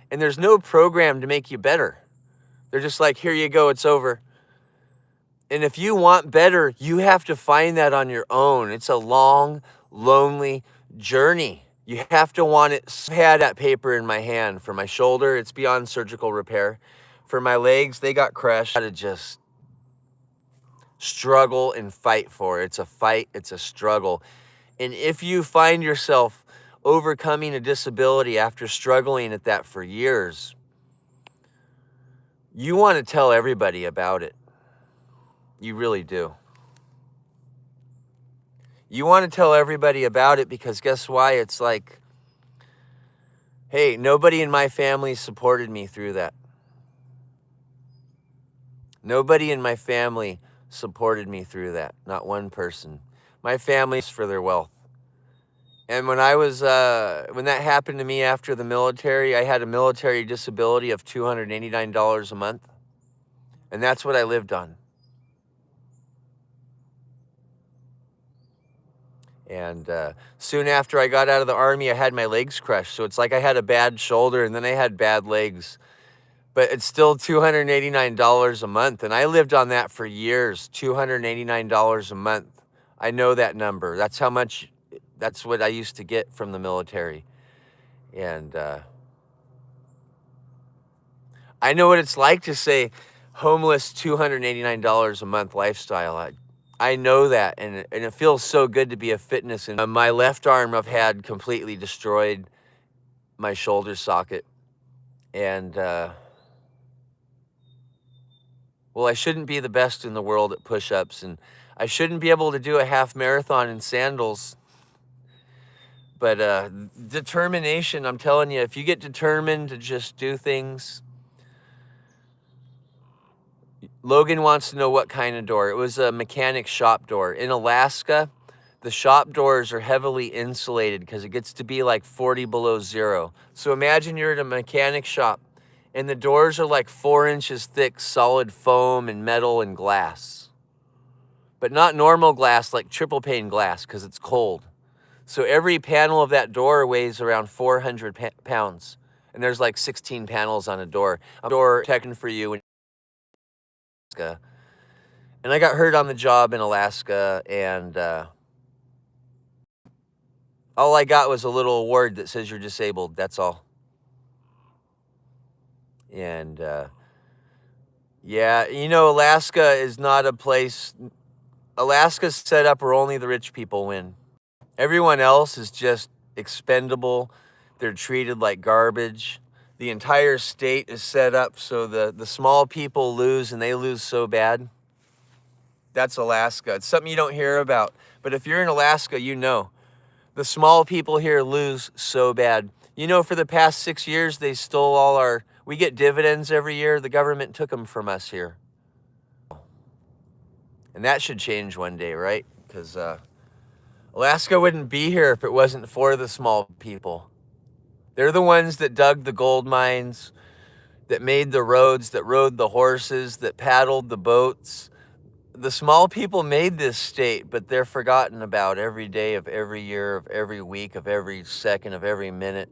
And there's no program to make you better. They're just like, here you go, it's over. And if you want better, you have to find that on your own. It's a long, lonely journey. You have to want it. I had that paper in my hand. For my shoulder, it's beyond surgical repair. For my legs, they got crushed. I had to just struggle and fight for it. It's a fight, it's a struggle. And if you find yourself overcoming a disability after struggling at that for years, you want to tell everybody about it. You really do. You want to tell everybody about it because guess why? It's like, hey, nobody in my family supported me through that. Nobody in my family supported me through that. Not one person. My family's for their wealth. And when when that happened to me after the military, I had a military disability of $289 a month. And that's what I lived on. And soon after I got out of the Army, I had my legs crushed. So it's like I had a bad shoulder and then I had bad legs. But it's still $289 a month. And I lived on that for years, $289 a month. I know that number. That's what I used to get from the military. And I know what it's like to say homeless $289 a month lifestyle. I know that, and it feels so good to be a fitness. And my left arm I've had completely destroyed, my shoulder socket. And well, I shouldn't be the best in the world at push-ups, and I shouldn't be able to do a half marathon in sandals. But determination, I'm telling you, if you get determined to just do things. Logan wants to know what kind of door. It was a mechanic shop door. In Alaska, the shop doors are heavily insulated because it gets to be like 40 below zero. So imagine you're at a mechanic shop and the doors are like 4 inches thick, solid foam and metal and glass. But not normal glass, like triple pane glass, because it's cold. So every panel of that door weighs around 400 pounds. And there's like 16 panels on a door. A door protecting for you. And I got hurt on the job in Alaska, and All I got was a little award that says you're disabled. That's all. And yeah, Alaska is not a place. Alaska's set up where only the rich people win. Everyone else is just expendable. They're treated like garbage. The entire state is set up so the small people lose, and they lose so bad. That's Alaska. It's something you don't hear about. But if you're in Alaska, you know. The small people here lose so bad. For the past 6 years, they stole we get dividends every year. The government took them from us here. And that should change one day, right? Because Alaska wouldn't be here if it wasn't for the small people. They're the ones that dug the gold mines, that made the roads, that rode the horses, that paddled the boats. The small people made this state, but they're forgotten about every day of every year, of every week, of every second, of every minute.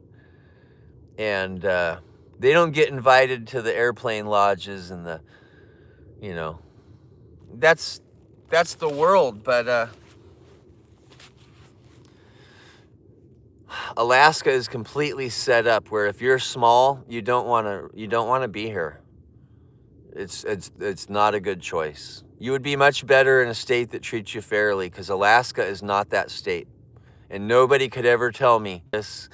And they don't get invited to the airplane lodges and that's the world. But Alaska is completely set up where if you're small, you don't want to be here. It's not a good choice. You would be much better in a state that treats you fairly, because Alaska is not that state. And nobody could ever tell me this.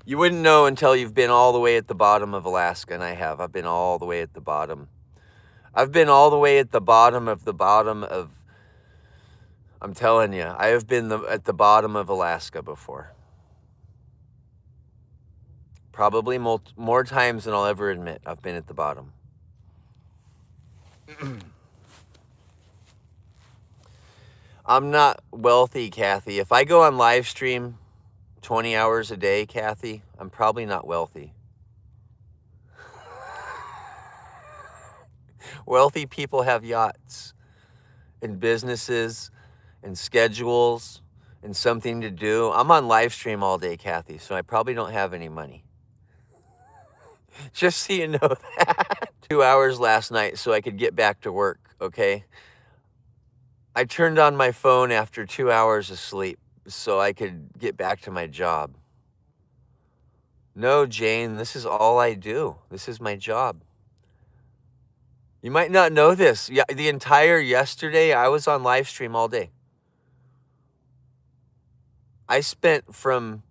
You wouldn't know until you've been all the way at the bottom of Alaska, and I have. I've been all the way at the bottom. I've been all the way at the bottom of the bottom of, I'm telling you, I have been at the bottom of Alaska before. Probably more times than I'll ever admit. I've been at the bottom. I'm not wealthy, Kathy. If I go on live stream 20 hours a day, Kathy, I'm probably not wealthy. Wealthy people have yachts and businesses and schedules and something to do. I'm on live stream all day, Kathy, so I probably don't have any money. Just so you know that. 2 hours last night so I could get back to work, okay? I turned on my phone after 2 hours of sleep so I could get back to my job. No, Jane, this is all I do. This is my job. You might not know this. Yeah, the entire yesterday, I was on live stream all day. I spent from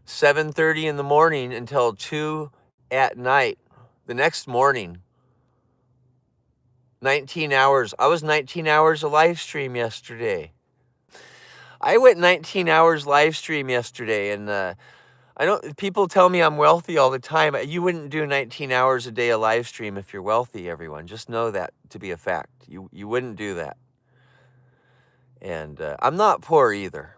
7:30 in the morning until 2 at night the next morning. 19 hours. I was 19 hours of live stream yesterday. I went 19 hours live stream yesterday, and people tell me I'm wealthy all the time. You wouldn't do 19 hours a day of live stream if you're wealthy, everyone. Just know that to be a fact. You wouldn't do that. And I'm not poor either.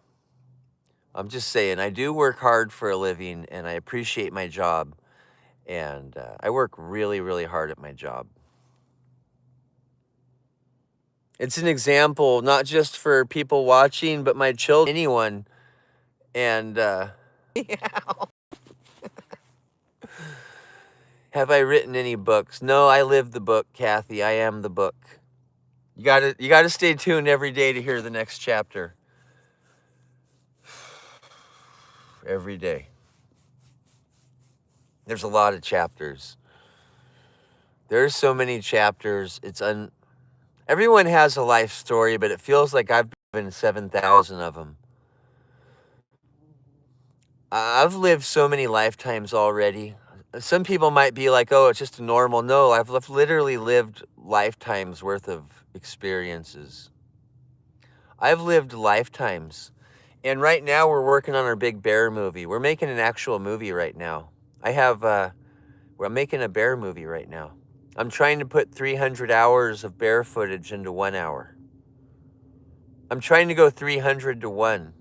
I'm just saying, I do work hard for a living, and I appreciate my job. And I work really, really hard at my job. It's an example, not just for people watching, but my children, anyone. And have I written any books? No, I live the book, Kathy. I am the book. You gotta stay tuned every day to hear the next chapter. Every day. There's a lot of chapters. There's so many chapters. Everyone has a life story, but it feels like I've been 7,000 of them. I've lived so many lifetimes already. Some people might be like, oh, it's just a normal. No, I've literally lived lifetimes worth of experiences. I've lived lifetimes. And right now we're working on our Big Bear movie. We're making an actual movie right now. We're making a bear movie right now. I'm trying to put 300 hours of bear footage into 1 hour. I'm trying to go 300 to 1.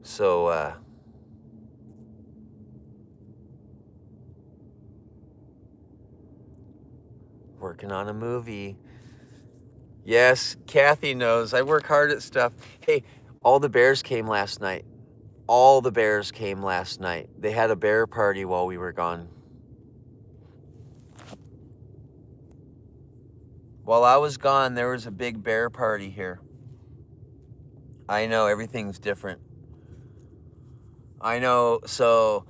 So, working on a movie. Yes, Kathy knows. I work hard at stuff. Hey, all the bears came last night. All the bears came last night. They had a bear party while we were gone. While I was gone, there was a big bear party here. I know, everything's different. I know, so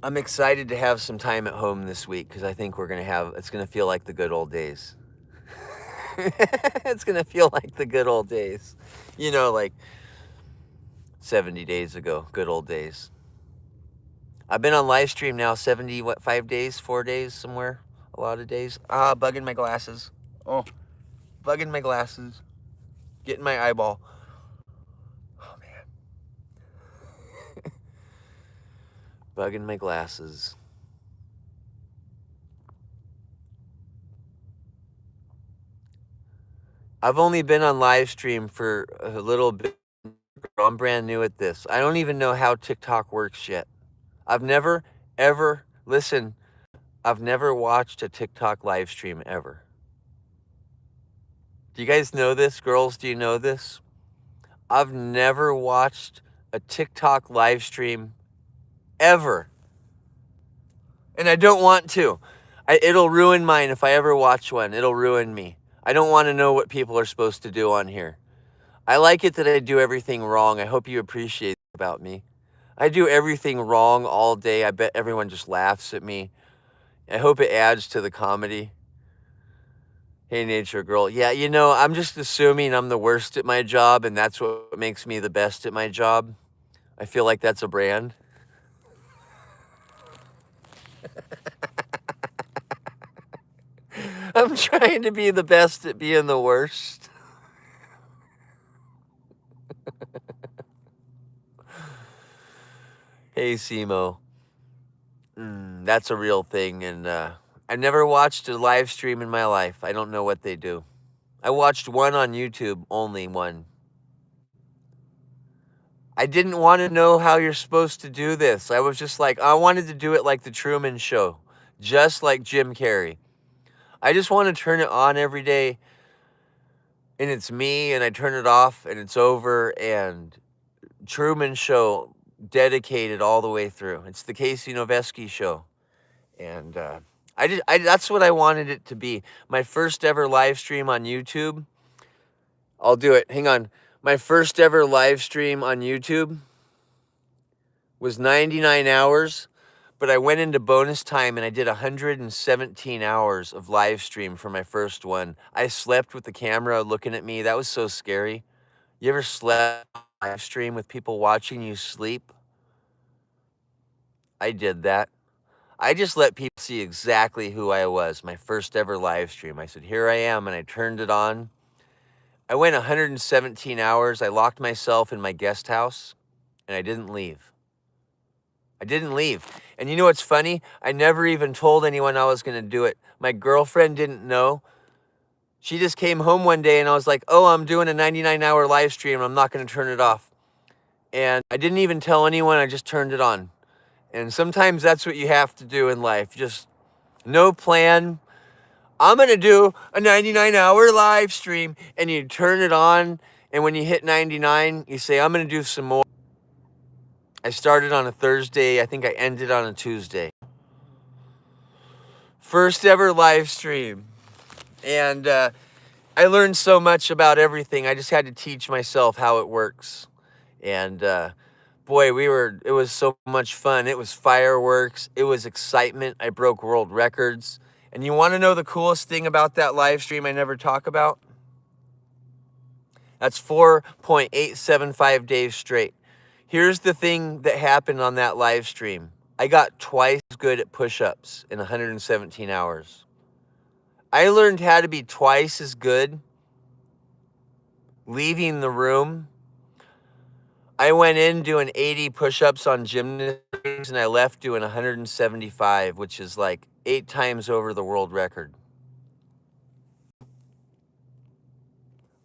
I'm excited to have some time at home this week because I think it's going to feel like the good old days. It's going to feel like the good old days. Like 70 days ago, good old days. I've been on live stream now 5 days, 4 days, somewhere, a lot of days. Bugging my glasses. Oh, bugging my glasses. Getting my eyeball. Oh, man. Bugging my glasses. I've only been on live stream for a little bit. I'm brand new at this. I don't even know how TikTok works yet. I've never, ever, I've never watched a TikTok live stream ever. Do you guys know this? Girls, do you know this? I've never watched a TikTok live stream ever. And I don't want to. It'll ruin mine if I ever watch one. It'll ruin me. I don't want to know what people are supposed to do on here. I like it that I do everything wrong. I hope you appreciate it about me. I do everything wrong all day. I bet everyone just laughs at me. I hope it adds to the comedy. Hey, Nature Girl. Yeah, I'm just assuming I'm the worst at my job, and that's what makes me the best at my job. I feel like that's a brand. I'm trying to be the best at being the worst. Hey, Simo. That's a real thing, and I've never watched a live stream in my life. I don't know what they do. I watched one on YouTube, only one. I didn't want to know how you're supposed to do this. I was just like, I wanted to do it like the Truman Show, just like Jim Carrey. I just want to turn it on every day, and it's me, and I turn it off, and it's over, and Truman Show dedicated all the way through. It's the NOVESKE show. And that's what I wanted it to be. My first ever live stream on YouTube. I'll do it. Hang on. My first ever live stream on YouTube was 99 hours, but I went into bonus time and I did 117 hours of live stream for my first one. I slept with the camera looking at me. That was so scary. You ever slept live stream with people watching you sleep? I did that. I just let people see exactly who I was. My first ever live stream. I said, here I am, and I turned it on. I went 117 hours. I locked myself in my guest house, and I didn't leave. I didn't leave. And you know what's funny? I never even told anyone I was going to do it. My girlfriend didn't know. She just came home one day, and I was like, oh, I'm doing a 99-hour live stream. I'm not going to turn it off. And I didn't even tell anyone. I just turned it on. And sometimes that's what you have to do in life. Just no plan. I'm going to do a 99-hour live stream. And you turn it on. And when you hit 99, you say, I'm going to do some more. I started on a Thursday. I think I ended on a Tuesday. First ever live stream. And I learned so much about everything. I just had to teach myself how it works. And boy, it was so much fun. It was fireworks. It was excitement. I broke world records. And you want to know the coolest thing about that live stream I never talk about? That's 4.875 days straight. Here's the thing that happened on that live stream. I got twice as good at push-ups in 117 hours. I learned how to be twice as good leaving the room. I went in doing 80 push-ups on gymnastics, and I left doing 175, which is like 8 times over the world record.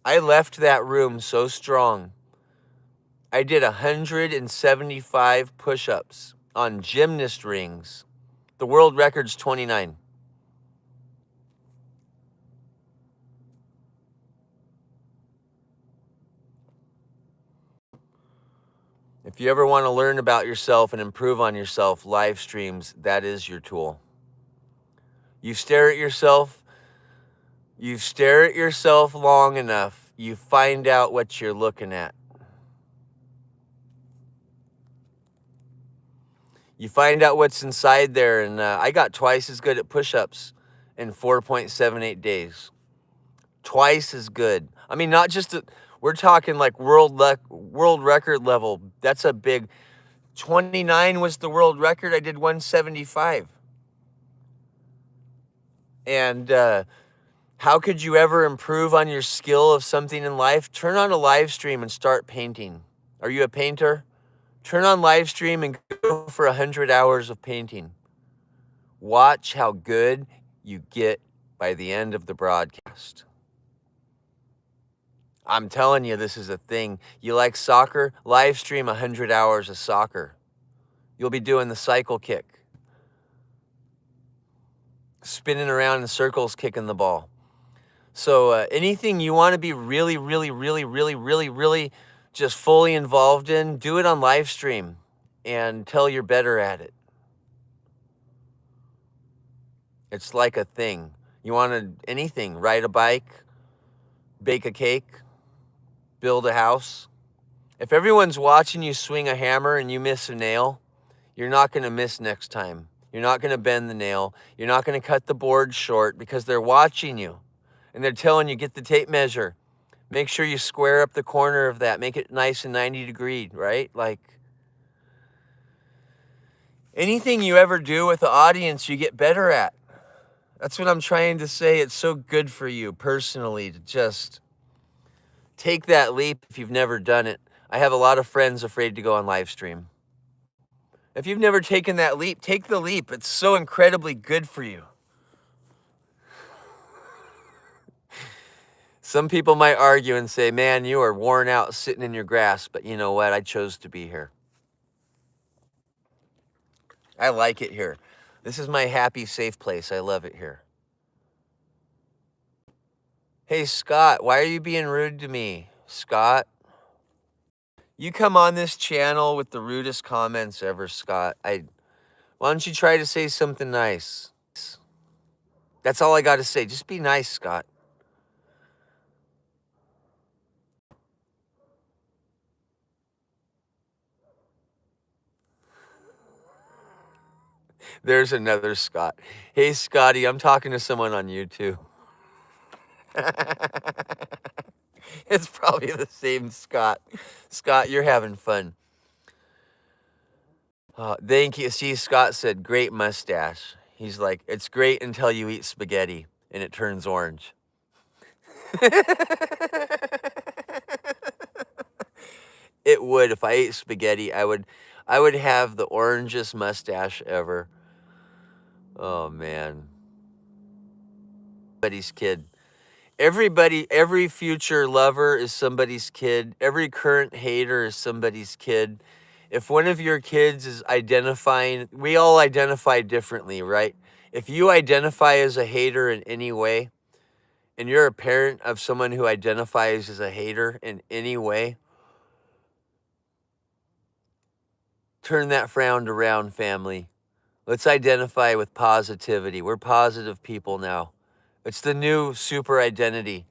I left that room so strong. I did 175 push-ups on gymnast rings. The world record's 29. If you ever want to learn about yourself and improve on yourself, live streams, that is your tool. You stare at yourself, You stare at yourself long enough, you find out what you're looking at. You find out what's inside there, and I got twice as good at push-ups in 4.78 days. Twice as good. I mean, not just we're talking like world record level. That's a big 29 was the world record. I did 175. And how could you ever improve on your skill of something in life? Turn on a live stream and start painting. Are you a painter? Turn on live stream and go for 100 hours of painting. Watch how good you get by the end of the broadcast. I'm telling you, this is a thing. You like soccer? Live stream 100 hours of soccer. You'll be doing the cycle kick, spinning around in circles, kicking the ball. So anything you want to be really, really, really, really, really, really just fully involved in, do it on live stream and tell you're better at it. It's like a thing. You want to anything, ride a bike, bake a cake, build a house. If everyone's watching you swing a hammer and you miss a nail, you're not going to miss next time. You're not going to bend the nail. You're not going to cut the board short because they're watching you. And they're telling you, get the tape measure. Make sure you square up the corner of that. Make it nice and 90 degree, right? Like anything you ever do with the audience, you get better at. That's what I'm trying to say. It's so good for you personally to just take that leap if you've never done it. I have a lot of friends afraid to go on live stream. If you've never taken that leap, take the leap. It's so incredibly good for you. Some people might argue and say, man, you are worn out sitting in your grass, but you know what? I chose to be here. I like it here. This is my happy, safe place. I love it here. Hey, Scott, why are you being rude to me? Scott? You come on this channel with the rudest comments ever, Scott. Why don't you try to say something nice? That's all I got to say. Just be nice, Scott. There's another Scott. Hey, Scotty, I'm talking to someone on YouTube. It's probably the same Scott. Scott, you're having fun. Thank you. See, Scott said, great mustache. He's like, it's great until you eat spaghetti and it turns orange. It would. If I ate spaghetti, I would have the orangest mustache ever. Oh, man. Somebody's kid. Every future lover is somebody's kid. Every current hater is somebody's kid. If one of your kids is identifying, we all identify differently, right? If you identify as a hater in any way, and you're a parent of someone who identifies as a hater in any way, turn that frown around, family. Let's identify with positivity. We're positive people now. It's the new super identity.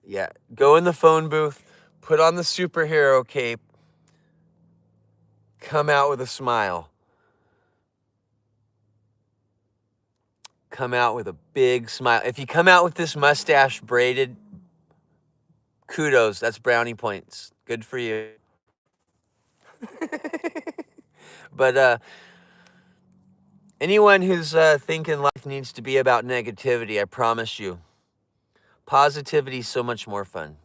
Yeah, go in the phone booth, put on the superhero cape, come out with a smile. Come out with a big smile. If you come out with this mustache braided, kudos, that's brownie points. Good for you. But anyone who's thinking life needs to be about negativity, I promise you, positivity is so much more fun.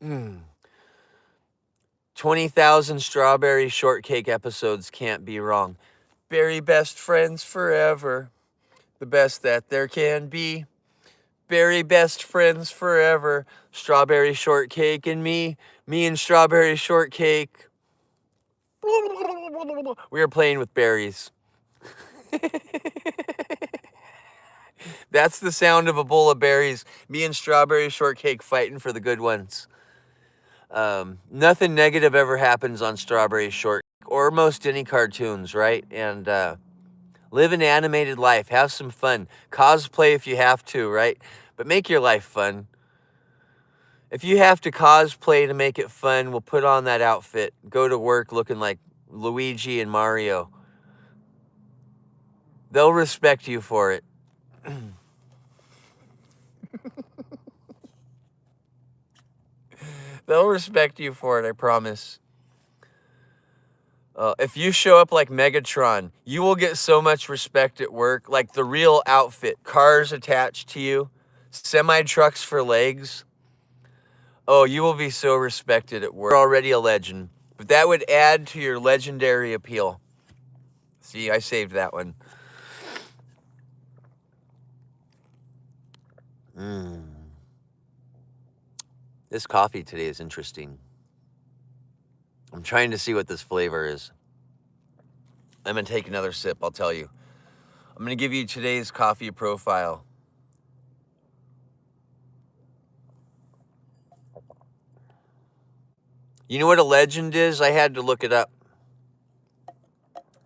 Mm. 20,000 strawberry shortcake episodes can't be wrong. Berry best friends forever. The best that there can be. Berry best friends forever. Strawberry shortcake and me. Me and strawberry shortcake. We are playing with berries. That's the sound of a bowl of berries. Me and strawberry shortcake fighting for the good ones. Nothing negative ever happens on strawberry shortcake or most any cartoons, right? And Live an animated life. Have some fun. Cosplay if you have to, right? But make your life fun. If you have to cosplay to make it fun, we'll put on that outfit. Go to work looking like Luigi and Mario. They'll respect you for it. They'll respect you for it, I promise. If you show up like Megatron, you will get so much respect at work, like the real outfit, cars attached to you, semi-trucks for legs. Oh, you will be so respected at work. You're already a legend, but that would add to your legendary appeal. See, I saved that one. This coffee today is interesting. I'm trying to see what this flavor is. I'm going to take another sip, I'll tell you. I'm going to give you today's coffee profile. You know what a legend is? I had to look it up.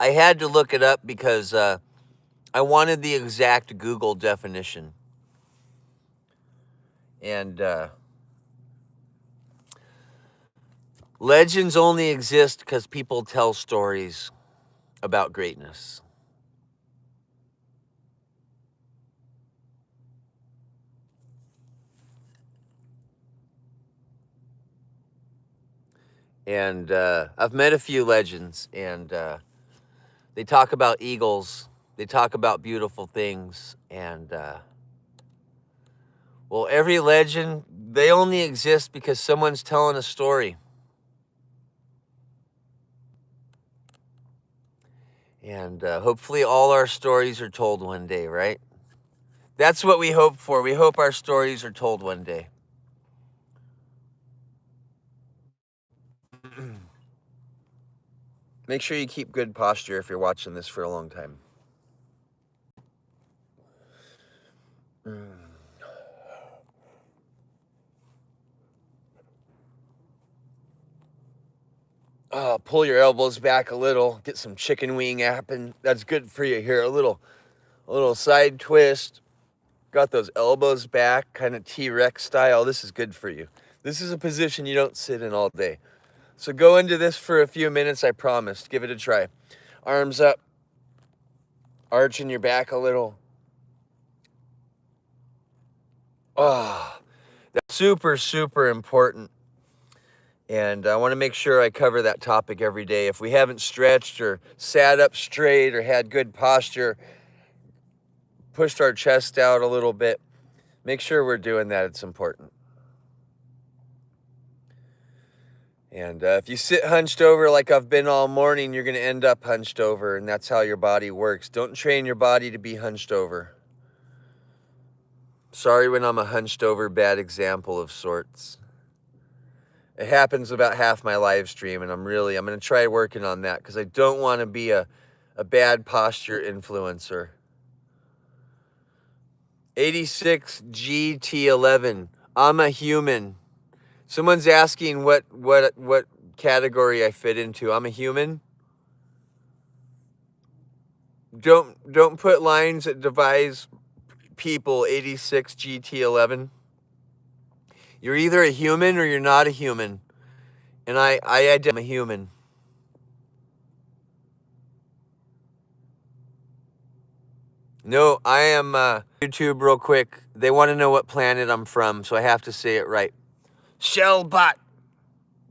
I had to look it up because I wanted the exact Google definition. And legends only exist because people tell stories about greatness. And I've met a few legends, and they talk about eagles. They talk about beautiful things. And, well, every legend, they only exist because someone's telling a story. And hopefully all our stories are told one day, right? That's what we hope for. We hope our stories are told one day. Make sure you keep good posture if you're watching this for a long time. Pull your elbows back a little. Get some chicken wing happen. That's good for you here. A little side twist. Got those elbows back, kind of T-Rex style. This is good for you. This is a position you don't sit in all day. So go into this for a few minutes, I promise. Give it a try. Arms up. Arching your back a little. That's super, super important. And I want to make sure I cover that topic every day. If we haven't stretched or sat up straight or had good posture, pushed our chest out a little bit, make sure we're doing that. It's important. And if you sit hunched over like I've been all morning, you're going to end up hunched over, and that's how your body works. Don't train your body to be hunched over. Sorry when I'm a hunched over bad example of sorts. It happens about half my live stream, and I'm going to try working on that because I don't want to be a bad posture influencer. 86 GT11. I'm a human. Someone's asking what category I fit into. I'm a human. Don't put lines that devise people. 86 GT11. You're either a human or you're not a human. And I identify I'm a human. No, I am YouTube real quick. They want to know what planet I'm from, so I have to say it right. Shellbot.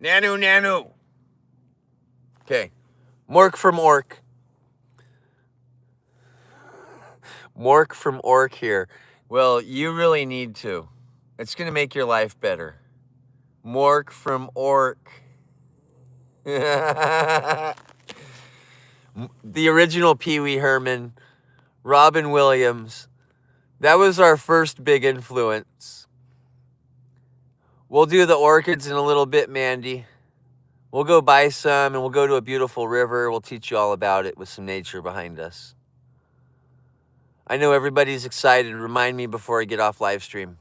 Nanu. Okay. Mork from Orc. Mork from Orc here. Well, you really need to. It's going to make your life better. Mork from Orc. The original Pee Wee Herman. Robin Williams. That was our first big influence. We'll do the orchids in a little bit, Mandy. We'll go buy some and we'll go to a beautiful river. We'll teach you all about it with some nature behind us. I know everybody's excited. Remind me before I get off live stream.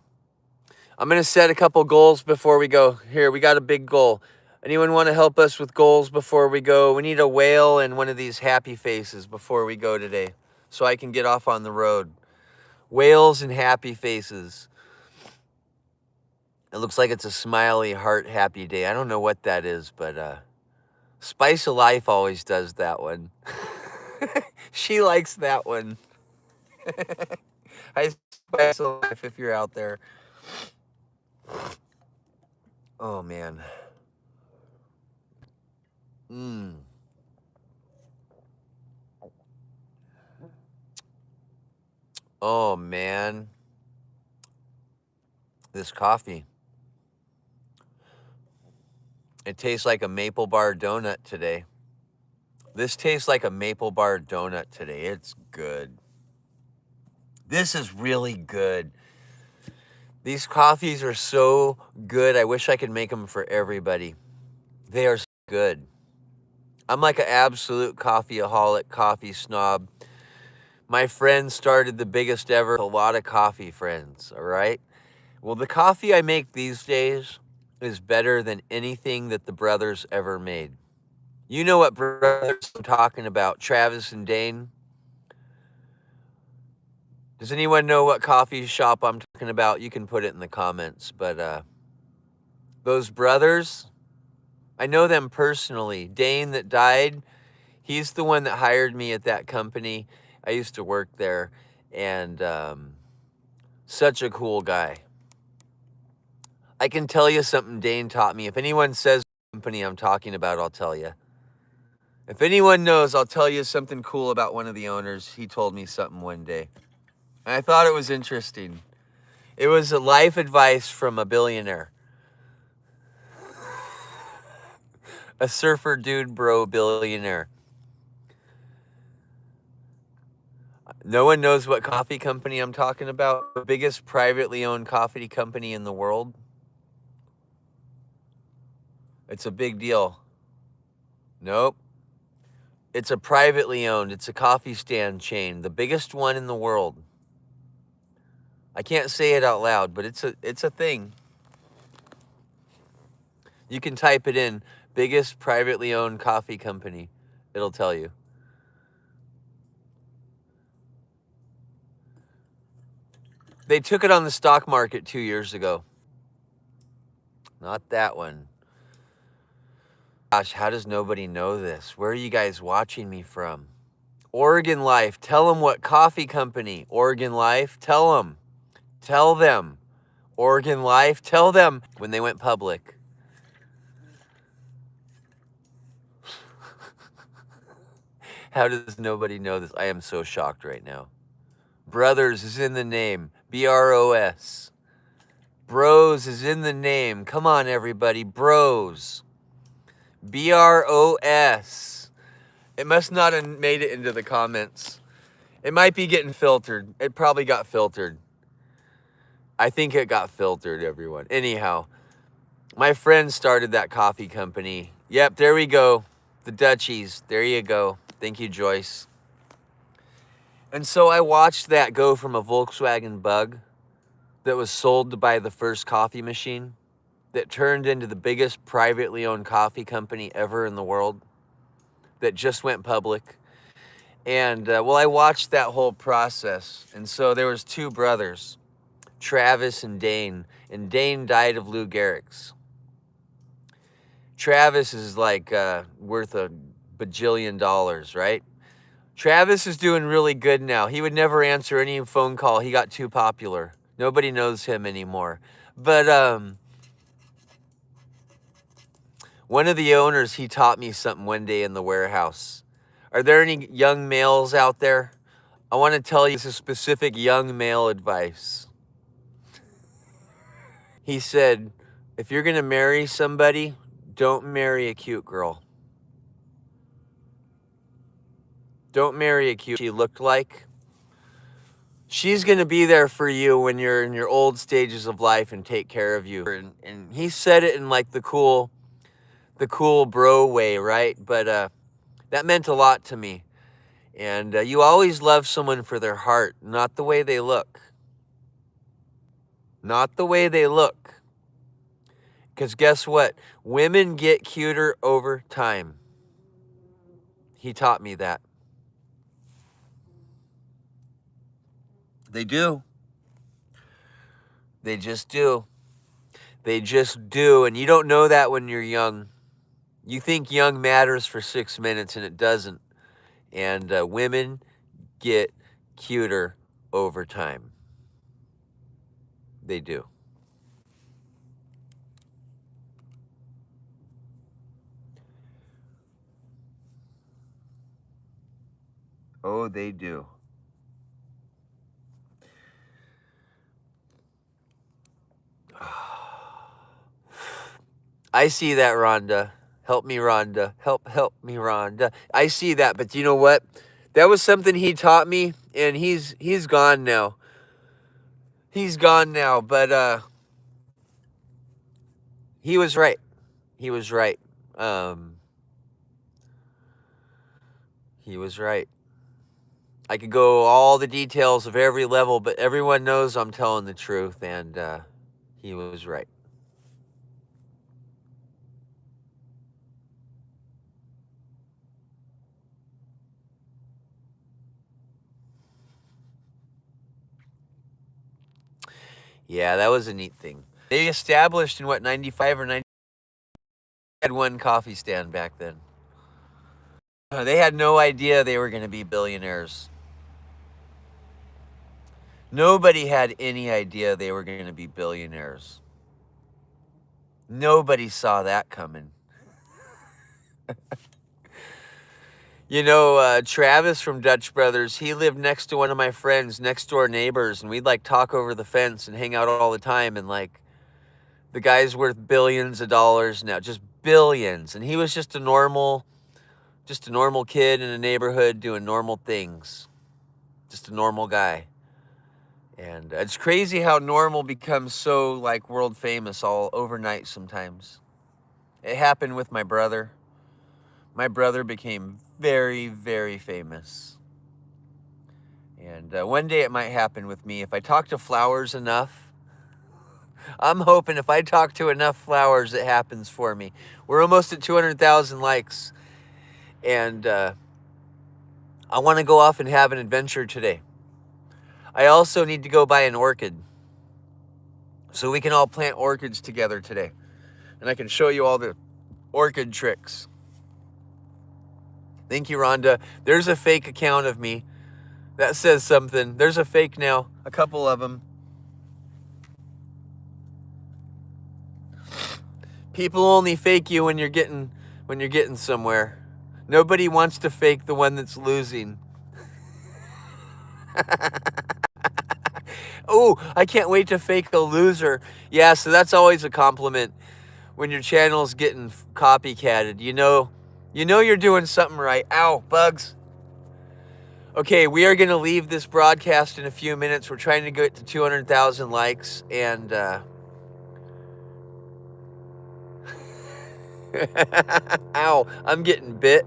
I'm going to set a couple goals before we go. Here, we got a big goal. Anyone want to help us with goals before we go? We need a whale and one of these happy faces before we go today. so I can get off on the road. Whales and happy faces. It looks like it's a smiley heart happy day. I don't know what that is, but Spice of Life always does that one. She likes that one. Hi, Spice of Life, if you're out there. Oh, man. Oh, man. This coffee. It tastes like a maple bar donut today. This tastes like a maple bar donut today. It's good. This is really good. These coffees are so good. I wish I could make them for everybody. They are so good. I'm like an absolute coffeeaholic, coffee snob. My friend started the biggest ever, a lot of coffee friends, all right? Well, the coffee I make these days is better than anything that the brothers ever made. You know what brothers I'm talking about, Travis and Dane? Does anyone know what coffee shop I'm talking about? You can put it in the comments, but those brothers, I know them personally. Dane that died, he's the one that hired me at that company. I used to work there, and such a cool guy. I can tell you something Dane taught me. If anyone says the company I'm talking about, I'll tell you. If anyone knows, I'll tell you something cool about one of the owners. He told me something one day, and I thought it was interesting. It was a life advice from a billionaire. A surfer dude bro billionaire. No one knows what coffee company I'm talking about. The biggest privately owned coffee company in the world. It's a big deal. Nope. It's a privately owned. It's a coffee stand chain. The biggest one in the world. I can't say it out loud, but it's a thing. You can type it in. Biggest privately owned coffee company. It'll tell you. They took it on the stock market 2 years ago. Not that one. Gosh, how does nobody know this? Where are you guys watching me from? Oregon Life. Tell them what coffee company. Oregon Life. Tell them. Tell them. Oregon Life. Tell them when they went public. How does nobody know this? I am so shocked right now. Brothers is in the name. B-R-O-S. Bros is in the name. Come on, everybody. Bros. B-R-O-S. It must not have made it into the comments. It might be getting filtered. It probably got filtered. I think it got filtered, everyone. Anyhow, my friend started that coffee company. Yep, there we go. The Dutchies. There you go. Thank you, Joyce. And so I watched that go from a Volkswagen Bug that was sold to buy the first coffee machine that turned into the biggest privately owned coffee company ever in the world that just went public. And well, I watched that whole process. And so there was two brothers, Travis and Dane died of Lou Gehrig's. Travis is like worth a bajillion dollars, right? Travis is doing really good now. He would never answer any phone call. He got too popular. Nobody knows him anymore. But one of the owners, he taught me something one day in the warehouse. Are there any young males out there? I want to tell you some specific young male advice. He said, if you're going to marry somebody, don't marry a cute girl. Don't marry a cute she looked like. She's going to be there for you when you're in your old stages of life and take care of you. And he said it in like the cool bro way, right? But that meant a lot to me. And you always love someone for their heart, not the way they look. Not the way they look. Because guess what? Women get cuter over time. He taught me that. They do. They just do. They just do. And you don't know that when you're young. You think young matters for 6 minutes, and it doesn't. And women get cuter over time. They do. Oh, they do. I see that, Rhonda. Help me, Rhonda. Help me, Rhonda. I see that, but you know what? That was something he taught me, and he's gone now. He's gone now, but he was right. He was right. Um, he was right. I could go all the details of every level, but everyone knows I'm telling the truth, and he was right. Yeah, that was a neat thing. They established in what, 95 or 90, had one coffee stand back then. They had no idea they were going to be billionaires. Nobody had any idea they were going to be billionaires. Nobody saw that coming. You know, Travis from Dutch Brothers, he lived next to one of my friends, next door neighbors, and we'd like talk over the fence and hang out all the time. And like, the guy's worth billions of dollars now, just billions. And he was just a normal kid in a neighborhood doing normal things, just a normal guy. And it's crazy how normal becomes so like world famous all overnight sometimes. It happened with my brother. My brother became very, very famous. And one day it might happen with me. If I talk to flowers enough, I'm hoping if I talk to enough flowers, it happens for me. We're almost at 200,000 likes. And I want to go off and have an adventure today. I also need to go buy an orchid so we can all plant orchids together today. And I can show you all the orchid tricks. Thank you, Rhonda. There's a fake account of me. That says something. There's a fake now. A couple of them. People only fake you when you're getting somewhere. Nobody wants to fake the one that's losing. Oh, I can't wait to fake a loser. Yeah, so that's always a compliment when your channel's getting copycatted. You know you're doing something right. Ow, bugs. Okay, we are going to leave this broadcast in a few minutes. We're trying to get to 200,000 likes, and ow, I'm getting bit.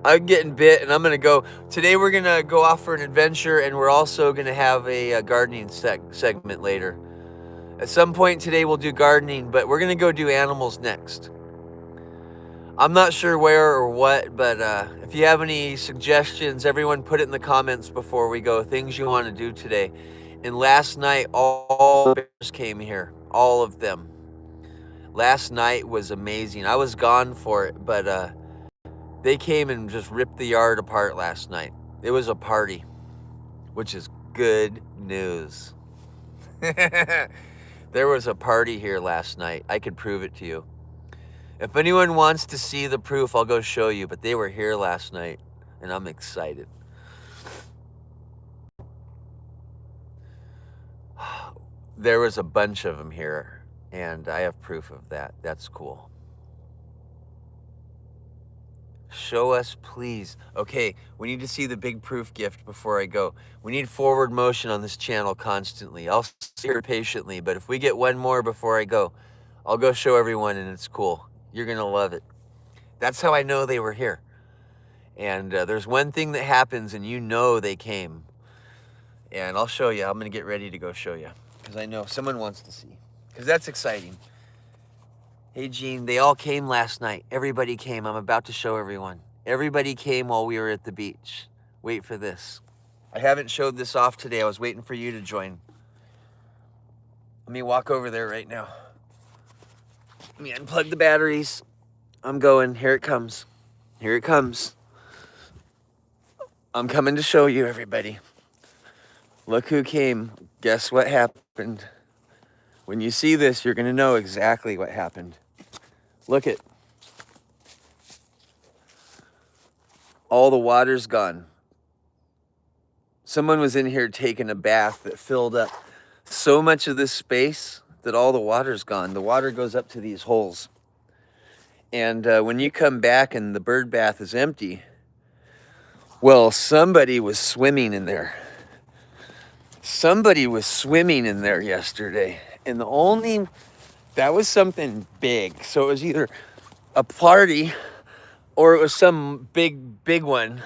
And I'm going to go. Today we're going to go off for an adventure, and we're also going to have a gardening segment later. At some point today we'll do gardening, but we're going to go do animals next. I'm not sure where or what, but if you have any suggestions, everyone put it in the comments before we go, things you want to do today. And last night, all bears came here, all of them. Last night was amazing. I was gone for it, but they came and just ripped the yard apart last night. It was a party, which is good news. There was a party here last night. I could prove it to you. If anyone wants to see the proof, I'll go show you, but they were here last night, and I'm excited. There was a bunch of them here, and I have proof of that. That's cool. Show us, please. Okay, we need to see the big proof gift before I go. We need forward motion on this channel constantly. I'll sit here patiently, but if we get one more before I go, I'll go show everyone, and it's cool. You're going to love it. That's how I know they were here. And there's one thing that happens, and you know they came. And I'll show you. I'm going to get ready to go show you, because I know someone wants to see, because that's exciting. Hey, Gene, they all came last night. Everybody came. I'm about to show everyone. Everybody came while we were at the beach. Wait for this. I haven't showed this off today. I was waiting for you to join. Let me walk over there right now. Let me unplug the batteries. I'm going. Here it comes. Here it comes. I'm coming to show you, everybody. Look who came. Guess what happened? When you see this, you're going to know exactly what happened. Look at. All the water's gone. Someone was in here taking a bath that filled up so much of this space that all the water's gone. The water goes up to these holes. And when you come back and the bird bath is empty, well, somebody was swimming in there. Somebody was swimming in there yesterday. And that was something big. So it was either a party or it was some big one.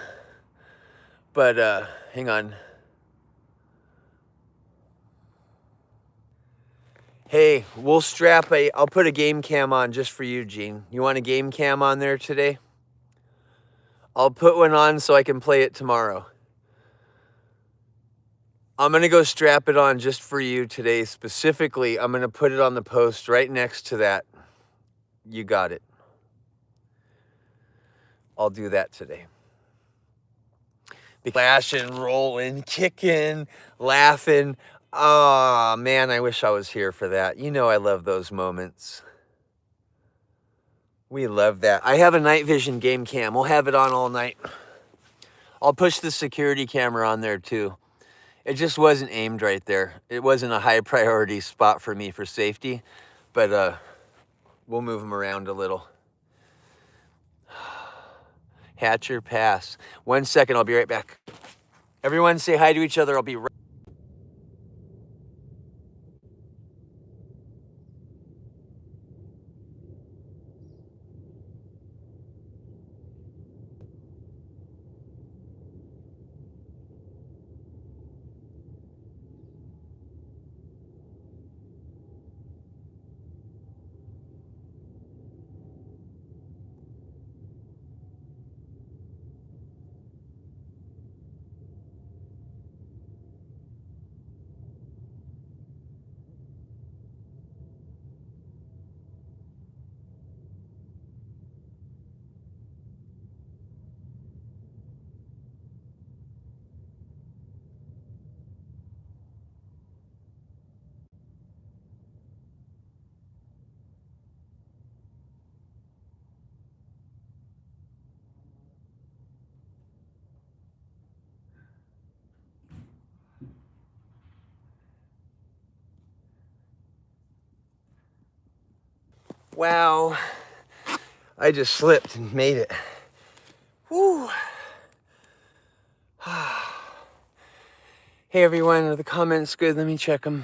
But hang on. Hey, I'll put a game cam on just for you, Gene. You want a game cam on there today? I'll put one on so I can play it tomorrow. I'm going to go strap it on just for you today. Specifically, I'm going to put it on the post right next to that. You got it. I'll do that today. Flashing, rolling, kicking, laughing. Oh, man, I wish I was here for that. You know I love those moments. We love that. I have a night vision game cam. We'll have it on all night. I'll push the security camera on there too. It just wasn't aimed right there. It wasn't a high priority spot for me for safety, but we'll move them around a little. Hatcher pass. 1 second, I'll be right back. Everyone say hi to each other. I'll be right. Wow. I just slipped and made it. Woo. Hey everyone, are the comments good? Let me check them.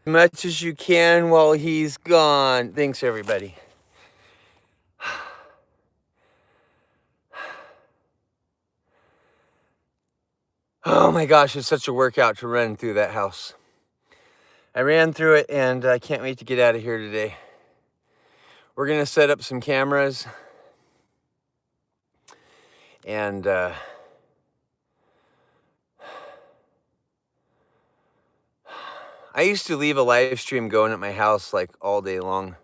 As much as you can while he's gone. Thanks everybody. Oh my gosh, it's such a workout to run through that house. I ran through it and I can't wait to get out of here today. We're gonna set up some cameras and I used to leave a live stream going at my house like all day long.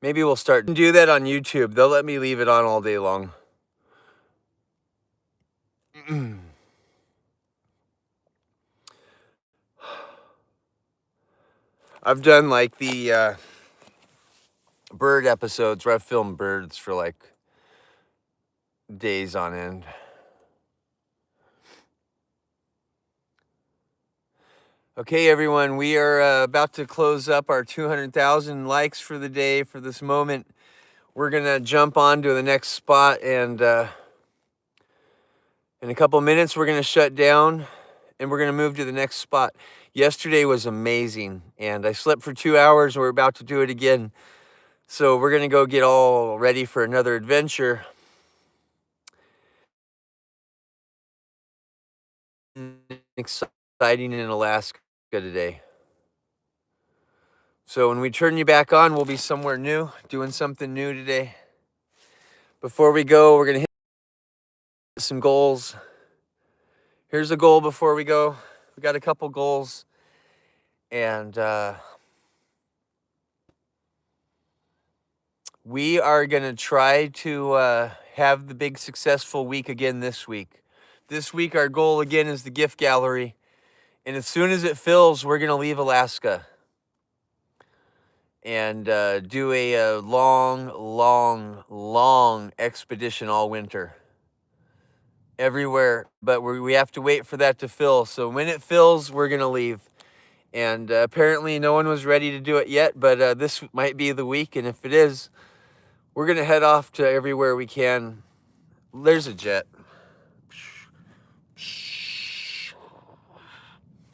Maybe we'll start to do that on YouTube. They'll let me leave it on all day long. I've done like the bird episodes where I've filmed birds for like days on end. Okay, everyone, we are about to close up our 200,000 likes for the day for this moment. We're going to jump on to the next spot, and in a couple minutes, we're going to shut down, and we're going to move to the next spot. Yesterday was amazing, and I slept for 2 hours, and we're about to do it again. So we're going to go get all ready for another adventure. Exciting in Alaska today. So when we turn you back on, we'll be somewhere new, doing something new today. Before we go, we're going to hit some goals. Here's a goal before we go. We got a couple goals, and we are going to try to have the big successful week again this week. This week, our goal again is the gift gallery. And as soon as it fills, we're going to leave Alaska and do a long expedition all winter. Everywhere. But we have to wait for that to fill. So when it fills, we're going to leave. And apparently no one was ready to do it yet, but this might be the week. And if it is, we're going to head off to everywhere we can. There's a jet.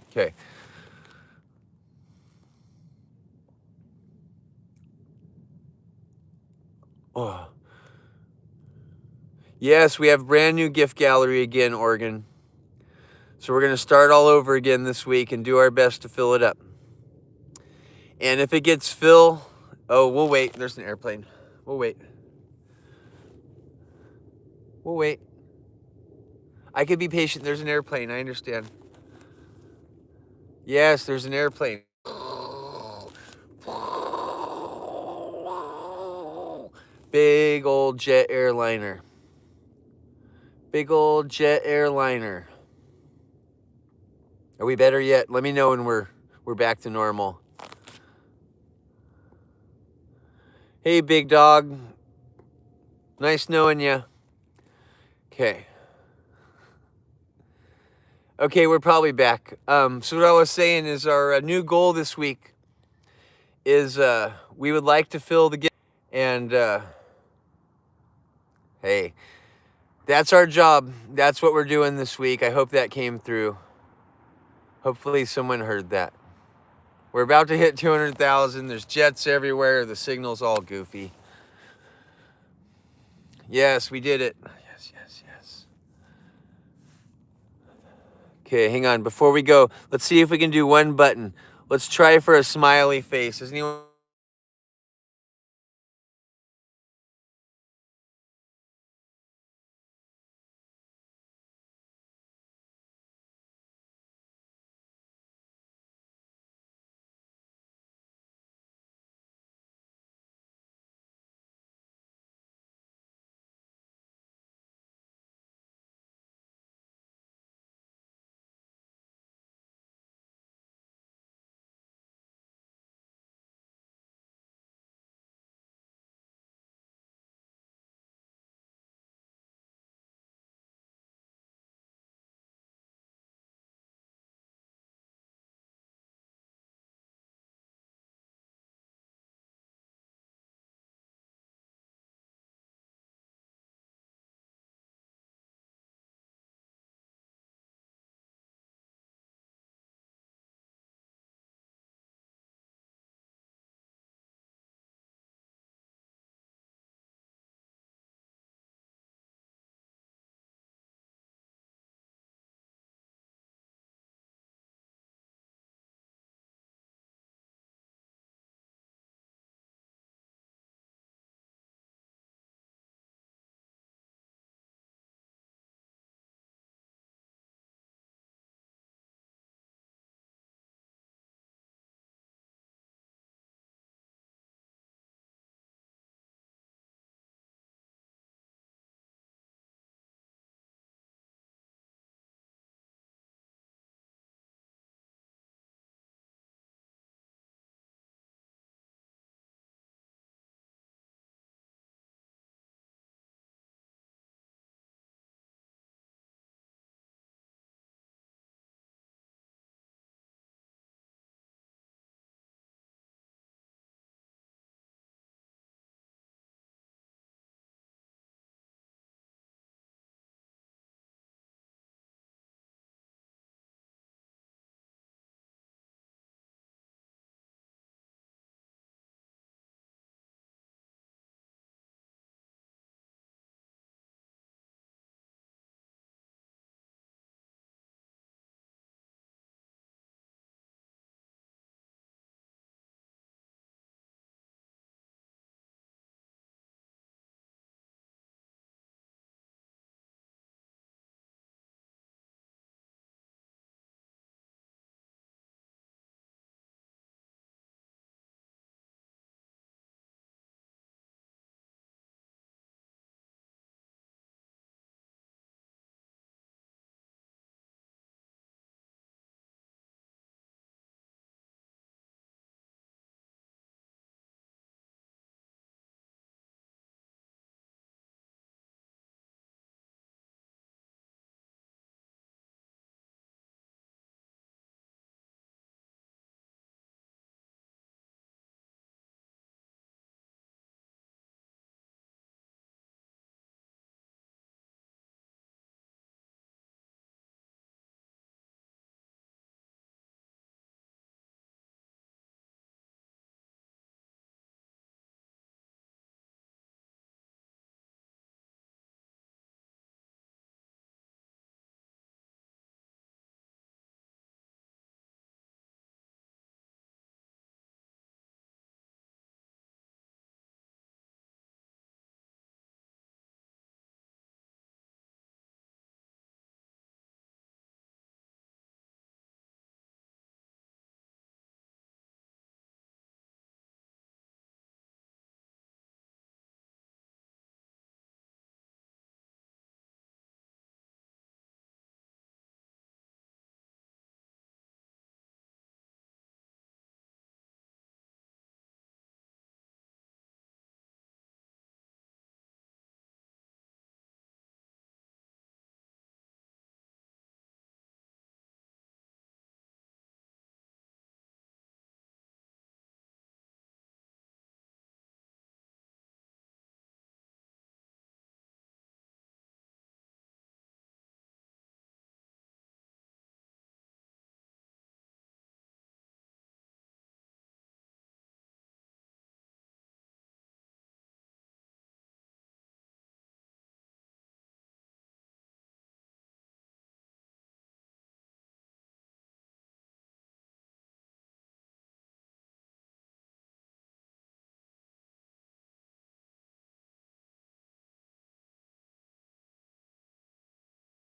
Okay. Oh. Yes, we have brand new gift gallery again, Oregon. So we're going to start all over again this week and do our best to fill it up. And if it gets full, oh, we'll wait. There's an airplane. We'll wait. We'll wait. I could be patient. There's an airplane. I understand. Yes, there's an airplane. Big old jet airliner. Big old jet airliner. Are we better yet? Let me know when we're back to normal. Hey, big dog. Nice knowing you. Okay. Okay, we're probably back. So what I was saying is our new goal this week is we would like to fill the gift. And hey, that's our job. That's what we're doing this week. I hope that came through. Hopefully someone heard that. We're about to hit 200,000. There's jets everywhere. The signal's all goofy. Yes, we did it. Yes. Okay, hang on. Before we go, let's see if we can do one button. Let's try for a smiley face. Does anyone